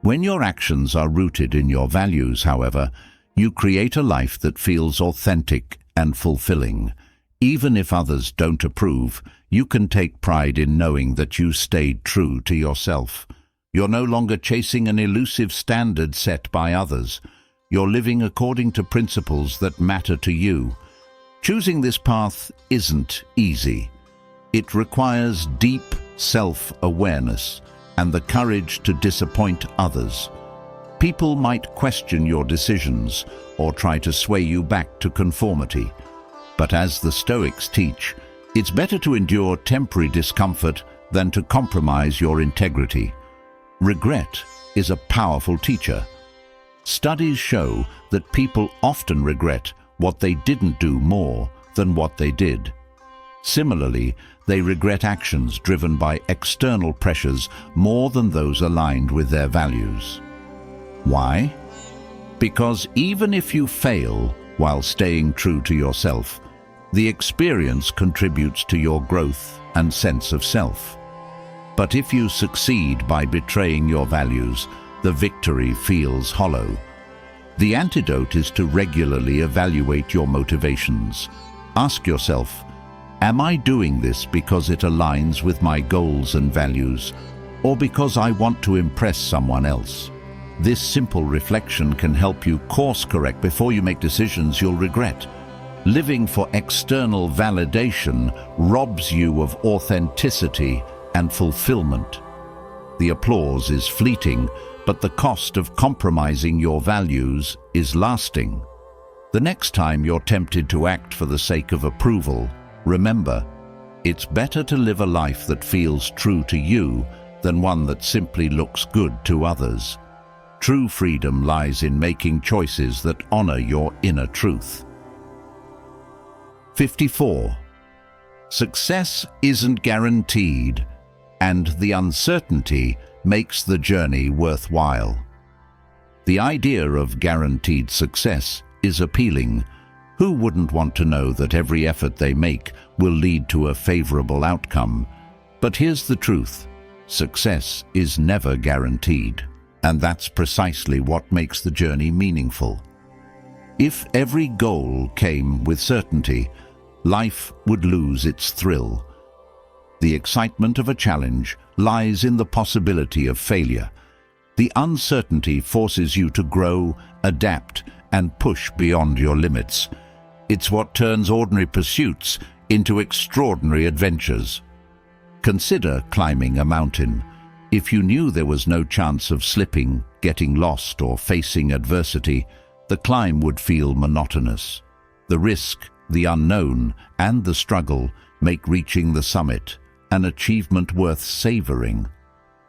When your actions are rooted in your values, however, you create a life that feels authentic and fulfilling. Even if others don't approve, you can take pride in knowing that you stayed true to yourself. You're no longer chasing an elusive standard set by others. You're living according to principles that matter to you. Choosing this path isn't easy. It requires deep self-awareness and the courage to disappoint others. People might question your decisions or try to sway you back to conformity. But as the Stoics teach, it's better to endure temporary discomfort than to compromise your integrity. Regret is a powerful teacher. Studies show that people often regret what they didn't do more than what they did. Similarly, they regret actions driven by external pressures more than those aligned with their values. Why? Because even if you fail while staying true to yourself, the experience contributes to your growth and sense of self. But if you succeed by betraying your values, the victory feels hollow. The antidote is to regularly evaluate your motivations. Ask yourself, am I doing this because it aligns with my goals and values, or because I want to impress someone else? This simple reflection can help you course correct before you make decisions you'll regret. Living for external validation robs you of authenticity and fulfillment. The applause is fleeting, but the cost of compromising your values is lasting. The next time you're tempted to act for the sake of approval, remember, it's better to live a life that feels true to you than one that simply looks good to others. True freedom lies in making choices that honor your inner truth. 54. Success isn't guaranteed, and the uncertainty makes the journey worthwhile. The idea of guaranteed success is appealing. Who wouldn't want to know that every effort they make will lead to a favorable outcome? But here's the truth: success is never guaranteed, and that's precisely what makes the journey meaningful. If every goal came with certainty, life would lose its thrill. The excitement of a challenge lies in the possibility of failure. The uncertainty forces you to grow, adapt, and push beyond your limits. It's what turns ordinary pursuits into extraordinary adventures. Consider climbing a mountain. If you knew there was no chance of slipping, getting lost, or facing adversity, the climb would feel monotonous. The risk, the unknown, and the struggle make reaching the summit an achievement worth savoring.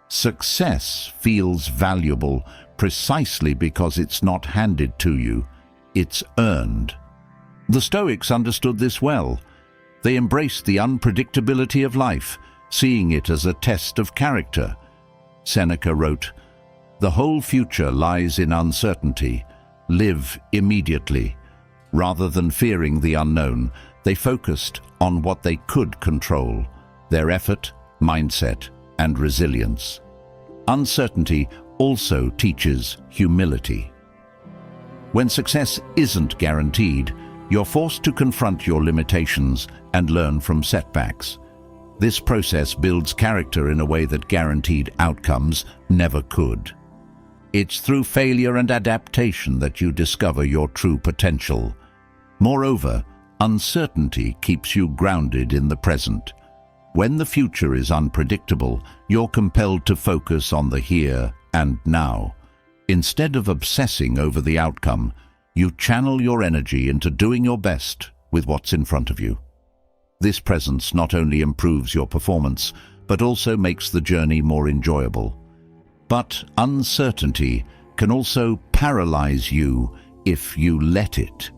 Success feels valuable precisely because it's not handed to you, it's earned. The Stoics understood this well. They embraced the unpredictability of life, seeing it as a test of character. Seneca wrote, "The whole future lies in uncertainty. Live immediately." Rather than fearing the unknown, they focused on what they could control: their effort, mindset, and resilience. Uncertainty also teaches humility. When success isn't guaranteed, you're forced to confront your limitations and learn from setbacks. This process builds character in a way that guaranteed outcomes never could. It's through failure and adaptation that you discover your true potential. Moreover, uncertainty keeps you grounded in the present. When the future is unpredictable, you're compelled to focus on the here and now. Instead of obsessing over the outcome, you channel your energy into doing your best with what's in front of you. This presence not only improves your performance, but also makes the journey more enjoyable. But uncertainty can also paralyze you if you let it.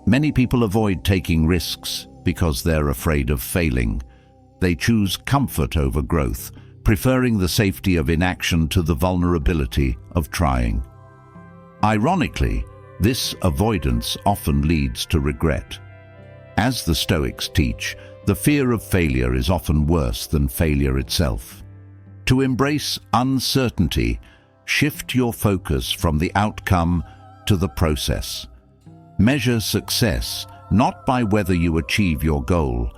Many people avoid taking risks because they're afraid of failing. They choose comfort over growth, preferring the safety of inaction to the vulnerability of trying. Ironically, this avoidance often leads to regret. As the Stoics teach, the fear of failure is often worse than failure itself. To embrace uncertainty, shift your focus from the outcome to the process. Measure success not by whether you achieve your goal,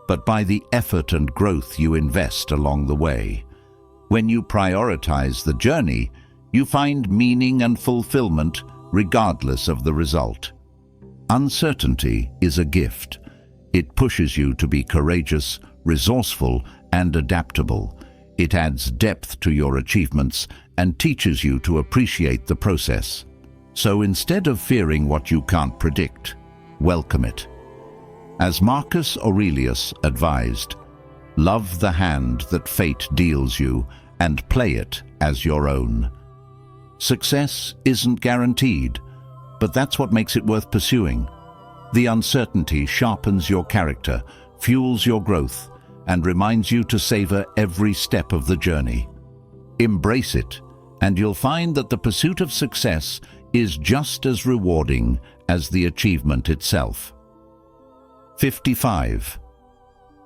but by the effort and growth you invest along the way. When you prioritize the journey, you find meaning and fulfillment regardless of the result. Uncertainty is a gift. It pushes you to be courageous, resourceful, and adaptable. It adds depth to your achievements and teaches you to appreciate the process. So instead of fearing what you can't predict, welcome it. As Marcus Aurelius advised, love the hand that fate deals you and play it as your own. Success isn't guaranteed, but that's what makes it worth pursuing. The uncertainty sharpens your character, fuels your growth, and reminds you to savor every step of the journey. Embrace it, and you'll find that the pursuit of success is just as rewarding as the achievement itself. 55.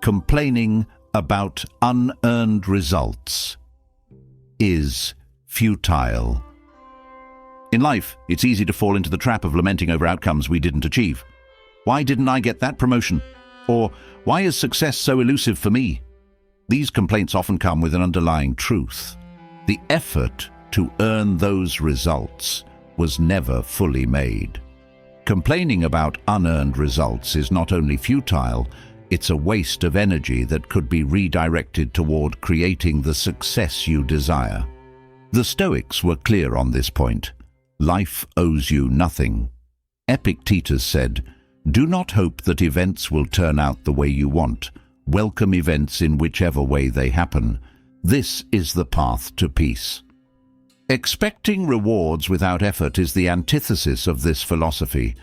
Complaining about unearned results is futile. In life, it's easy to fall into the trap of lamenting over outcomes we didn't achieve. Why didn't I get that promotion? Or why is success so elusive for me? These complaints often come with an underlying truth. The effort to earn those results was never fully made. Complaining about unearned results is not only futile, it's a waste of energy that could be redirected toward creating the success you desire. The Stoics were clear on this point. Life owes you nothing. Epictetus said, "Do not hope that events will turn out the way you want. Welcome events in whichever way they happen. This is the path to peace." Expecting rewards without effort is the antithesis of this philosophy.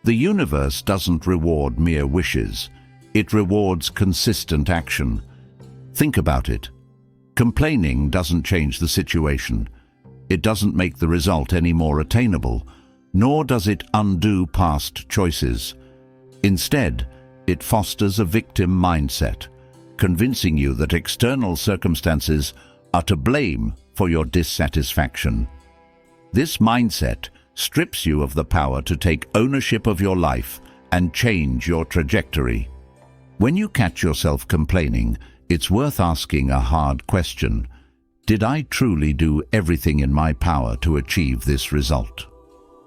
The universe doesn't reward mere wishes. It rewards consistent action. Think about it. Complaining doesn't change the situation. It doesn't make the result any more attainable, nor does it undo past choices. Instead, it fosters a victim mindset, convincing you that external circumstances are to blame for your dissatisfaction. This mindset strips you of the power to take ownership of your life and change your trajectory. When you catch yourself complaining, it's worth asking a hard question. Did I truly do everything in my power to achieve this result?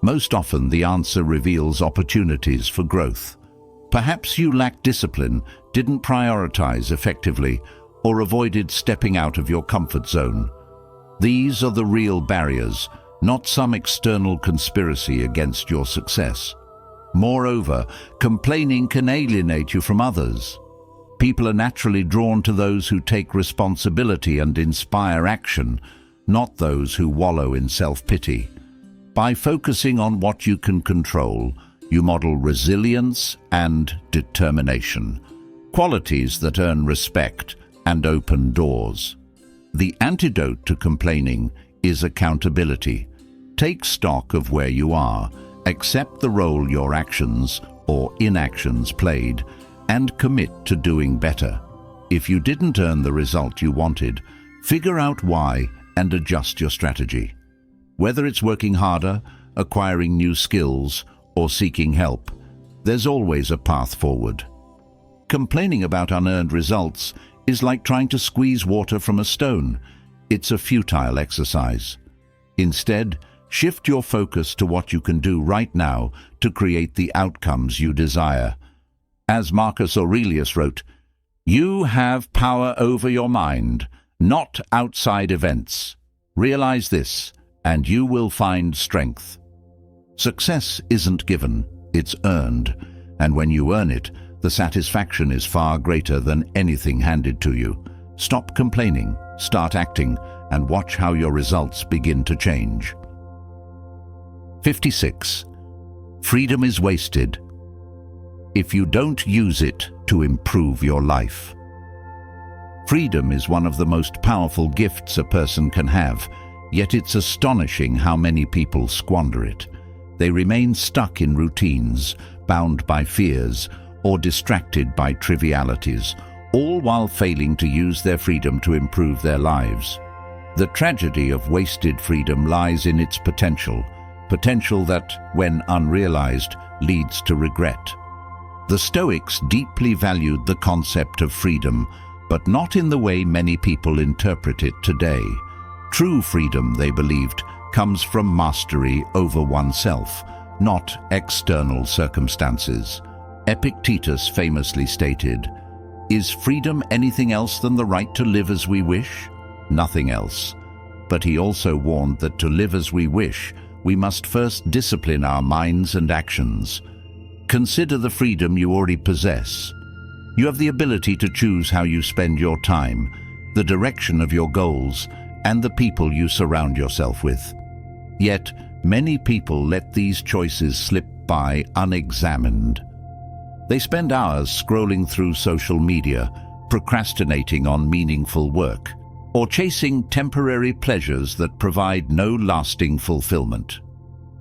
Most often, the answer reveals opportunities for growth. Perhaps you lacked discipline, didn't prioritize effectively, or avoided stepping out of your comfort zone. These are the real barriers, not some external conspiracy against your success. Moreover, complaining can alienate you from others. People are naturally drawn to those who take responsibility and inspire action, not those who wallow in self-pity. By focusing on what you can control, you model resilience and determination, qualities that earn respect and open doors. The antidote to complaining is accountability. Take stock of where you are, accept the role your actions or inactions played, and commit to doing better. If you didn't earn the result you wanted, figure out why and adjust your strategy. Whether it's working harder, acquiring new skills, or seeking help, there's always a path forward. Complaining about unearned results is like trying to squeeze water from a stone. It's a futile exercise. Instead, shift your focus to what you can do right now to create the outcomes you desire. As Marcus Aurelius wrote, "You have power over your mind, not outside events. Realize this, and you will find strength. Success isn't given, it's earned, and when you earn it, the satisfaction is far greater than anything handed to you. Stop complaining, start acting, and watch how your results begin to change. 56. Freedom is wasted if you don't use it to improve your life. Freedom is one of the most powerful gifts a person can have, yet it's astonishing how many people squander it. They remain stuck in routines, bound by fears, or distracted by trivialities, all while failing to use their freedom to improve their lives. The tragedy of wasted freedom lies in its potential that, when unrealized, leads to regret. The Stoics deeply valued the concept of freedom, but not in the way many people interpret it today. True freedom, they believed, comes from mastery over oneself, not external circumstances. Epictetus famously stated, "Is freedom anything else than the right to live as we wish? Nothing else." But he also warned that to live as we wish, we must first discipline our minds and actions. Consider the freedom you already possess. You have the ability to choose how you spend your time, the direction of your goals, and the people you surround yourself with. Yet, many people let these choices slip by unexamined. They spend hours scrolling through social media, procrastinating on meaningful work, or chasing temporary pleasures that provide no lasting fulfillment.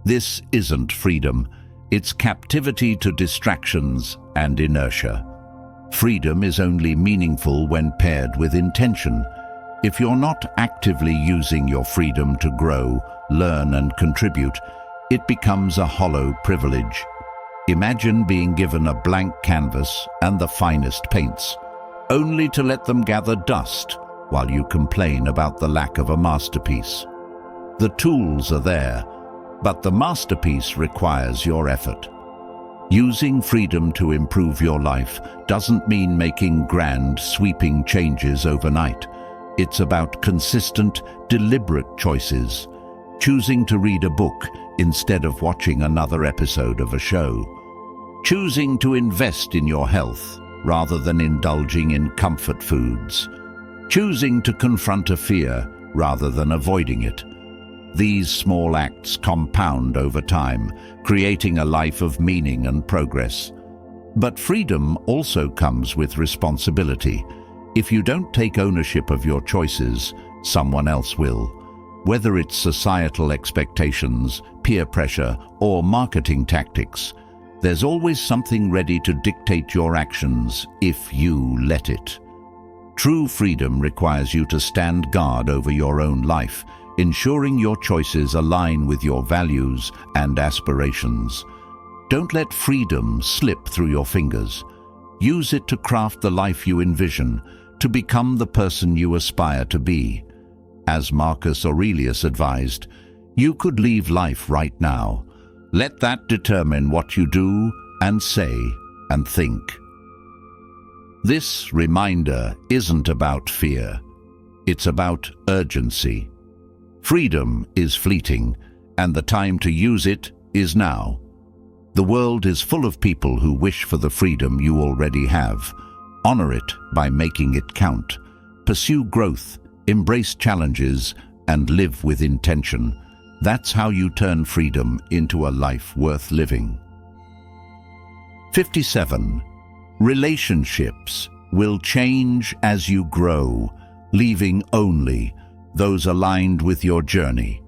This isn't freedom, it's captivity to distractions and inertia. Freedom is only meaningful when paired with intention. If you're not actively using your freedom to grow, learn, and contribute, it becomes a hollow privilege. Imagine being given a blank canvas and the finest paints, only to let them gather dust while you complain about the lack of a masterpiece. The tools are there, but the masterpiece requires your effort. Using freedom to improve your life doesn't mean making grand, sweeping changes overnight. It's about consistent, deliberate choices. Choosing to read a book instead of watching another episode of a show. Choosing to invest in your health rather than indulging in comfort foods. Choosing to confront a fear rather than avoiding it. These small acts compound over time, creating a life of meaning and progress. But freedom also comes with responsibility. If you don't take ownership of your choices, someone else will. Whether it's societal expectations, peer pressure, or marketing tactics, there's always something ready to dictate your actions if you let it. True freedom requires you to stand guard over your own life, ensuring your choices align with your values and aspirations. Don't let freedom slip through your fingers. Use it to craft the life you envision, to become the person you aspire to be. As Marcus Aurelius advised, you could leave life right now. Let that determine what you do and say and think. This reminder isn't about fear. It's about urgency. Freedom is fleeting, and the time to use it is now. The world is full of people who wish for the freedom you already have. Honor it by making it count. Pursue growth, embrace challenges, and live with intention. That's how you turn freedom into a life worth living. 57. Relationships will change as you grow, leaving only those aligned with your journey.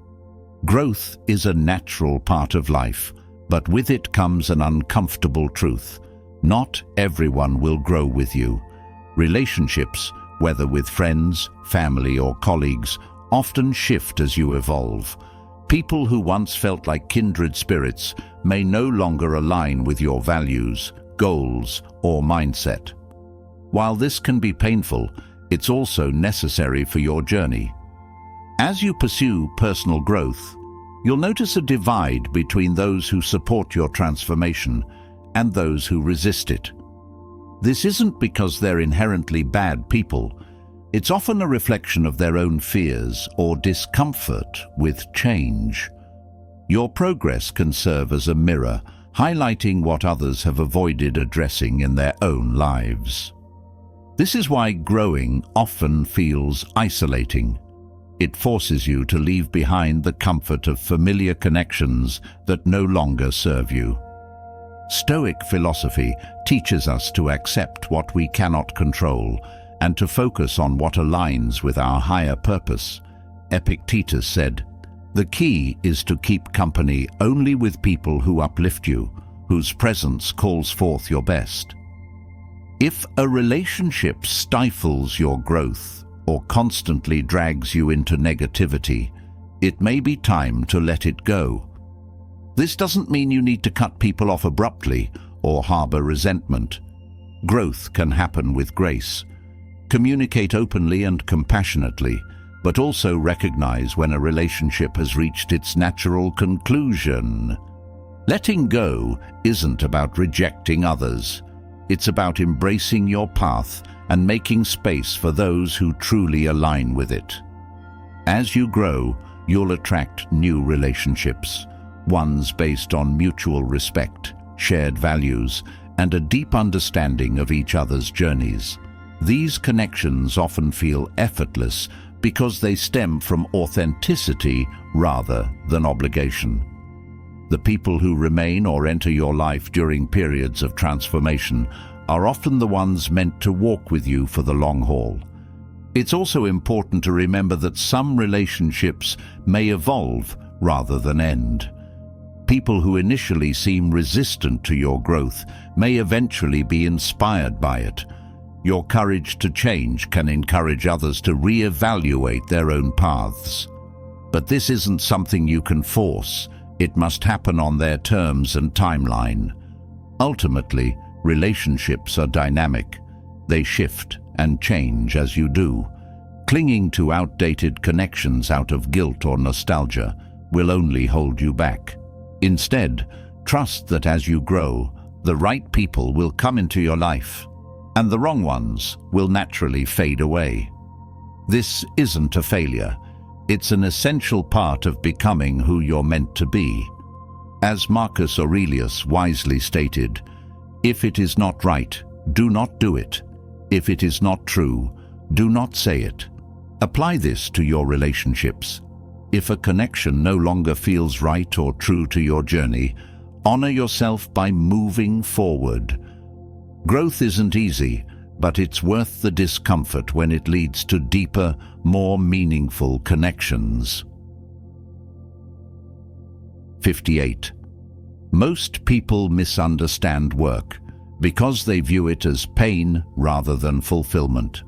Growth is a natural part of life, but with it comes an uncomfortable truth. Not everyone will grow with you. Relationships, whether with friends, family, or colleagues, often shift as you evolve. People who once felt like kindred spirits may no longer align with your values, goals, or mindset. While this can be painful, it's also necessary for your journey. As you pursue personal growth, you'll notice a divide between those who support your transformation and those who resist it. This isn't because they're inherently bad people. It's often a reflection of their own fears or discomfort with change. Your progress can serve as a mirror, highlighting what others have avoided addressing in their own lives. This is why growing often feels isolating. It forces you to leave behind the comfort of familiar connections that no longer serve you. Stoic philosophy teaches us to accept what we cannot control and to focus on what aligns with our higher purpose. Epictetus said, "The key is to keep company only with people who uplift you, whose presence calls forth your best." If a relationship stifles your growth or constantly drags you into negativity, it may be time to let it go. This doesn't mean you need to cut people off abruptly or harbor resentment. Growth can happen with grace. Communicate openly and compassionately, but also recognize when a relationship has reached its natural conclusion. Letting go isn't about rejecting others. It's about embracing your path and making space for those who truly align with it. As you grow, you'll attract new relationships, ones based on mutual respect, shared values, and a deep understanding of each other's journeys. These connections often feel effortless because they stem from authenticity rather than obligation. The people who remain or enter your life during periods of transformation are often the ones meant to walk with you for the long haul. It's also important to remember that some relationships may evolve rather than end. People who initially seem resistant to your growth may eventually be inspired by it. Your courage to change can encourage others to re-evaluate their own paths. But this isn't something you can force. It must happen on their terms and timeline. Ultimately, relationships are dynamic. They shift and change as you do. Clinging to outdated connections out of guilt or nostalgia will only hold you back. Instead, trust that as you grow, the right people will come into your life, and the wrong ones will naturally fade away. This isn't a failure. It's an essential part of becoming who you're meant to be. As Marcus Aurelius wisely stated, "If it is not right, do not do it. If it is not true, do not say it." Apply this to your relationships. If a connection no longer feels right or true to your journey, honor yourself by moving forward. Growth isn't easy, but it's worth the discomfort when it leads to deeper, more meaningful connections. 58. Most people misunderstand work because they view it as pain rather than fulfillment.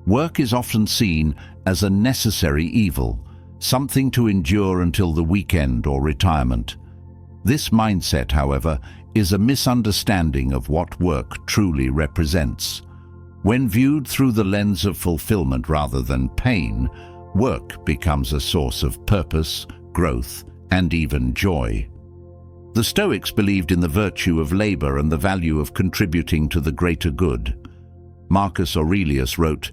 Work is often seen as a necessary evil, something to endure until the weekend or retirement. This mindset, however, is a misunderstanding of what work truly represents. When viewed through the lens of fulfillment rather than pain, work becomes a source of purpose, growth, and even joy. The Stoics believed in the virtue of labor and the value of contributing to the greater good. Marcus Aurelius wrote,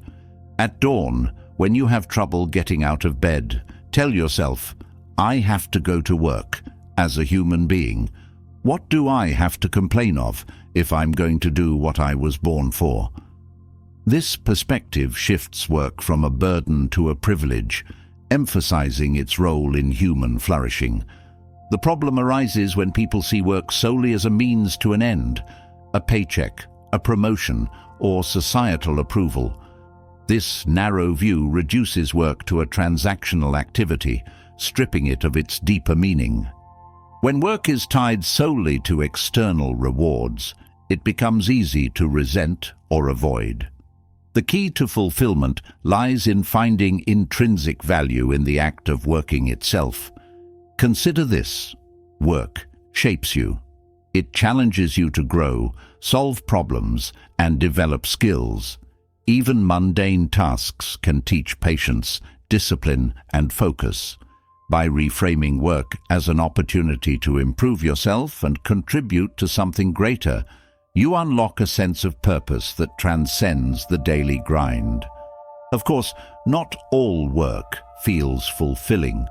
"At dawn, when you have trouble getting out of bed, tell yourself, 'I have to go to work as a human being. What do I have to complain of if I'm going to do what I was born for?'" This perspective shifts work from a burden to a privilege, emphasizing its role in human flourishing. The problem arises when people see work solely as a means to an end, a paycheck, a promotion, or societal approval. This narrow view reduces work to a transactional activity, stripping it of its deeper meaning. When work is tied solely to external rewards, it becomes easy to resent or avoid. The key to fulfillment lies in finding intrinsic value in the act of working itself. Consider this: work shapes you. It challenges you to grow, solve problems, and develop skills. Even mundane tasks can teach patience, discipline, and focus. By reframing work as an opportunity to improve yourself and contribute to something greater, you unlock a sense of purpose that transcends the daily grind. Of course, not all work feels fulfilling,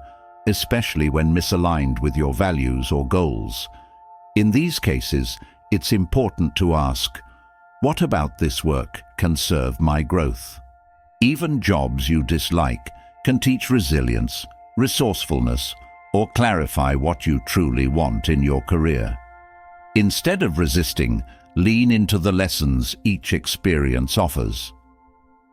especially when misaligned with your values or goals. In these cases, it's important to ask, what about this work can serve my growth? Even jobs you dislike can teach resilience, resourcefulness, or clarify what you truly want in your career. Instead of resisting, lean into the lessons each experience offers.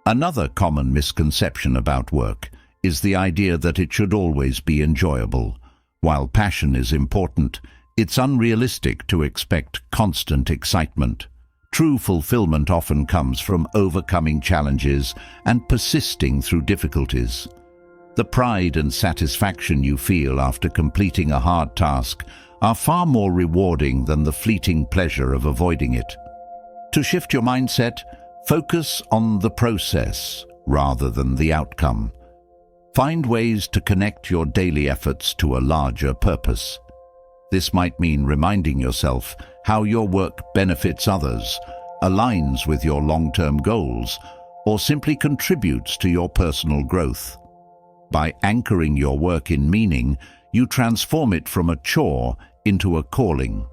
Another common misconception about work is the idea that it should always be enjoyable. While passion is important, it's unrealistic to expect constant excitement. True fulfillment often comes from overcoming challenges and persisting through difficulties. The pride and satisfaction you feel after completing a hard task are far more rewarding than the fleeting pleasure of avoiding it. To shift your mindset, focus on the process rather than the outcome. Find ways to connect your daily efforts to a larger purpose. This might mean reminding yourself how your work benefits others, aligns with your long-term goals, or simply contributes to your personal growth. By anchoring your work in meaning, you transform it from a chore into a calling.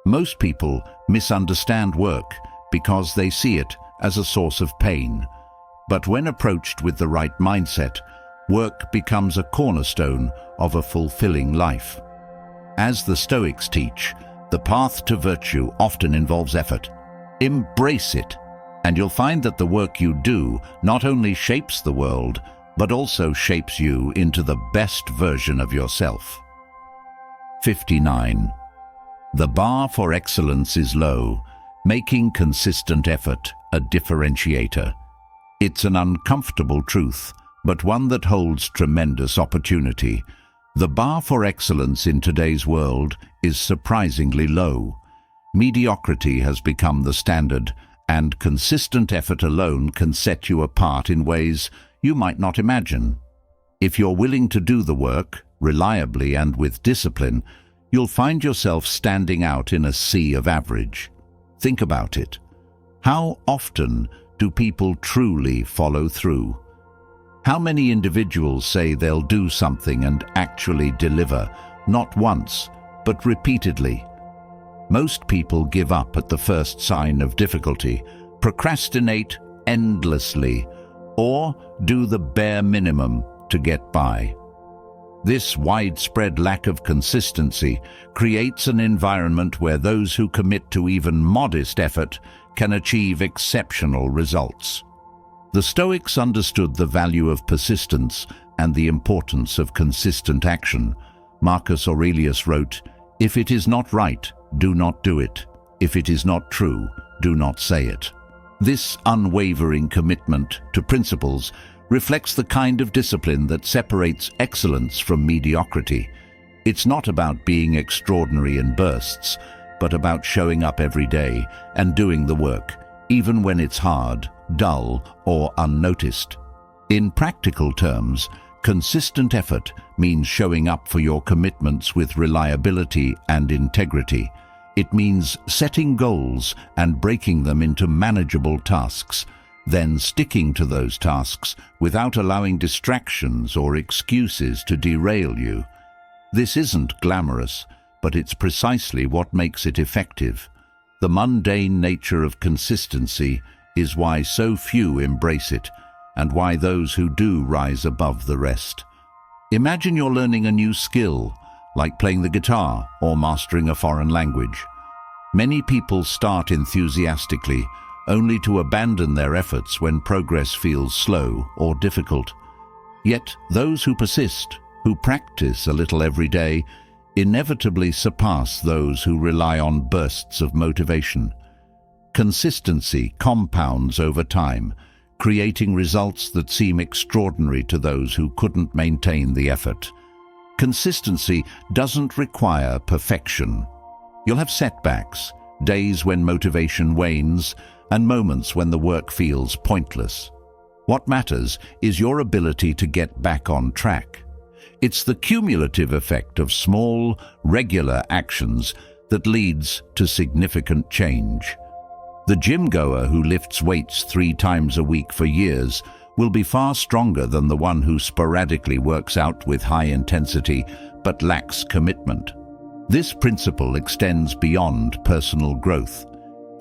Most people misunderstand work because they see it as a source of pain. But when approached with the right mindset, work becomes a cornerstone of a fulfilling life. As the Stoics teach, the path to virtue often involves effort. Embrace it, and you'll find that the work you do not only shapes the world, but also shapes you into the best version of yourself. 59. The bar for excellence is low, making consistent effort a differentiator. It's an uncomfortable truth, but one that holds tremendous opportunity. The bar for excellence in today's world is surprisingly low. Mediocrity has become the standard, and consistent effort alone can set you apart in ways you might not imagine. If you're willing to do the work, reliably and with discipline, you'll find yourself standing out in a sea of average. Think about it. How often do people truly follow through? How many individuals say they'll do something and actually deliver, not once, but repeatedly? Most people give up at the first sign of difficulty, procrastinate endlessly, or do the bare minimum to get by. This widespread lack of consistency creates an environment where those who commit to even modest effort can achieve exceptional results. The Stoics understood the value of persistence and the importance of consistent action. Marcus Aurelius wrote, "If it is not right, do not do it. If it is not true, do not say it." This unwavering commitment to principles reflects the kind of discipline that separates excellence from mediocrity. It's not about being extraordinary in bursts, but about showing up every day and doing the work, even when it's hard, dull, or unnoticed. In practical terms, consistent effort means showing up for your commitments with reliability and integrity. It means setting goals and breaking them into manageable tasks, then sticking to those tasks without allowing distractions or excuses to derail you. This isn't glamorous, but it's precisely what makes it effective. The mundane nature of consistency is why so few embrace it, and why those who do rise above the rest. Imagine you're learning a new skill, like playing the guitar or mastering a foreign language. Many people start enthusiastically, only to abandon their efforts when progress feels slow or difficult. Yet those who persist, who practice a little every day, inevitably surpass those who rely on bursts of motivation. Consistency compounds over time, creating results that seem extraordinary to those who couldn't maintain the effort. Consistency doesn't require perfection. You'll have setbacks, days when motivation wanes, and moments when the work feels pointless. What matters is your ability to get back on track. It's the cumulative effect of small, regular actions that leads to significant change. The gym goer who lifts weights 3 times a week for years will be far stronger than the one who sporadically works out with high intensity but lacks commitment. This principle extends beyond personal growth.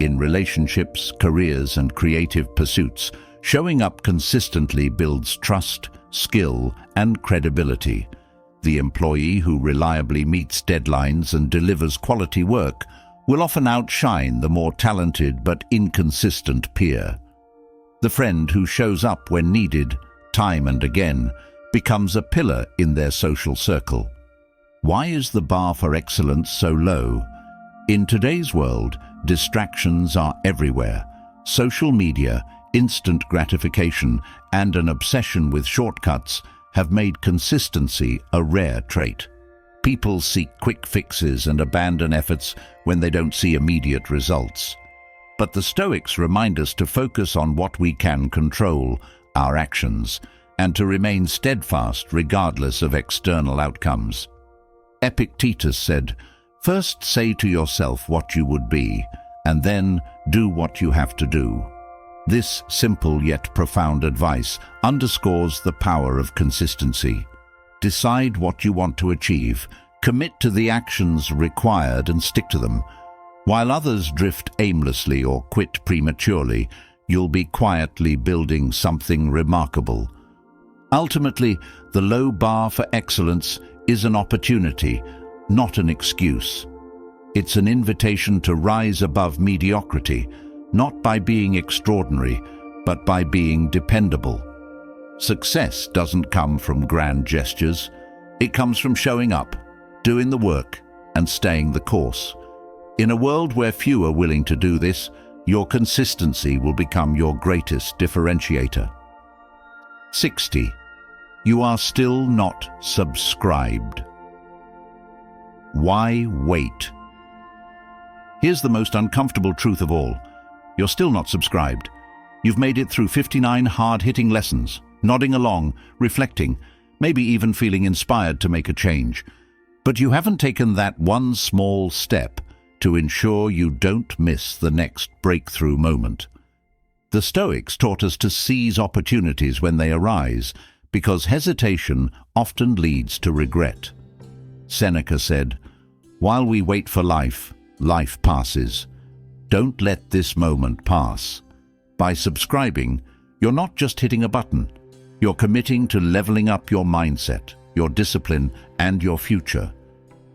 In relationships, careers, and creative pursuits, showing up consistently builds trust, skill, and credibility. The employee who reliably meets deadlines and delivers quality work will often outshine the more talented but inconsistent peer. The friend who shows up when needed, time and again, becomes a pillar in their social circle. Why is the bar for excellence so low? In today's world, distractions are everywhere. Social media, instant gratification, and an obsession with shortcuts have made consistency a rare trait. People seek quick fixes and abandon efforts when they don't see immediate results. But the Stoics remind us to focus on what we can control, our actions, and to remain steadfast regardless of external outcomes. Epictetus said, "First say to yourself what you would be, and then do what you have to do." This simple yet profound advice underscores the power of consistency. Decide what you want to achieve, commit to the actions required and stick to them. While others drift aimlessly or quit prematurely, you'll be quietly building something remarkable. Ultimately, the low bar for excellence is an opportunity, not an excuse. It's an invitation to rise above mediocrity, not by being extraordinary, but by being dependable. Success doesn't come from grand gestures. It comes from showing up, doing the work, and staying the course. In a world where few are willing to do this, your consistency will become your greatest differentiator. 60. You are still not subscribed. Why wait? Here's the most uncomfortable truth of all. You're still not subscribed. You've made it through 59 hard-hitting lessons, nodding along, reflecting, maybe even feeling inspired to make a change. But you haven't taken that one small step to ensure you don't miss the next breakthrough moment. The Stoics taught us to seize opportunities when they arise, because hesitation often leads to regret. Seneca said, "While we wait for life, life passes. Don't let this moment pass." By subscribing, you're not just hitting a button. You're committing to leveling up your mindset, your discipline, and your future.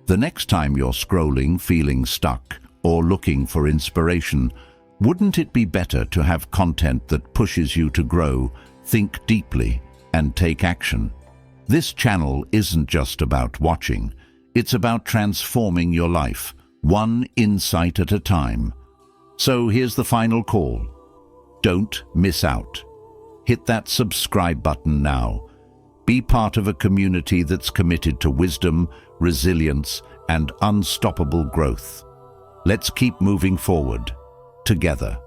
The next time you're scrolling, feeling stuck, or looking for inspiration, wouldn't it be better to have content that pushes you to grow, think deeply, and take action? This channel isn't just about watching. It's about transforming your life, one insight at a time. So here's the final call. Don't miss out. Hit that subscribe button now. Be part of a community that's committed to wisdom, resilience, and unstoppable growth. Let's keep moving forward, together.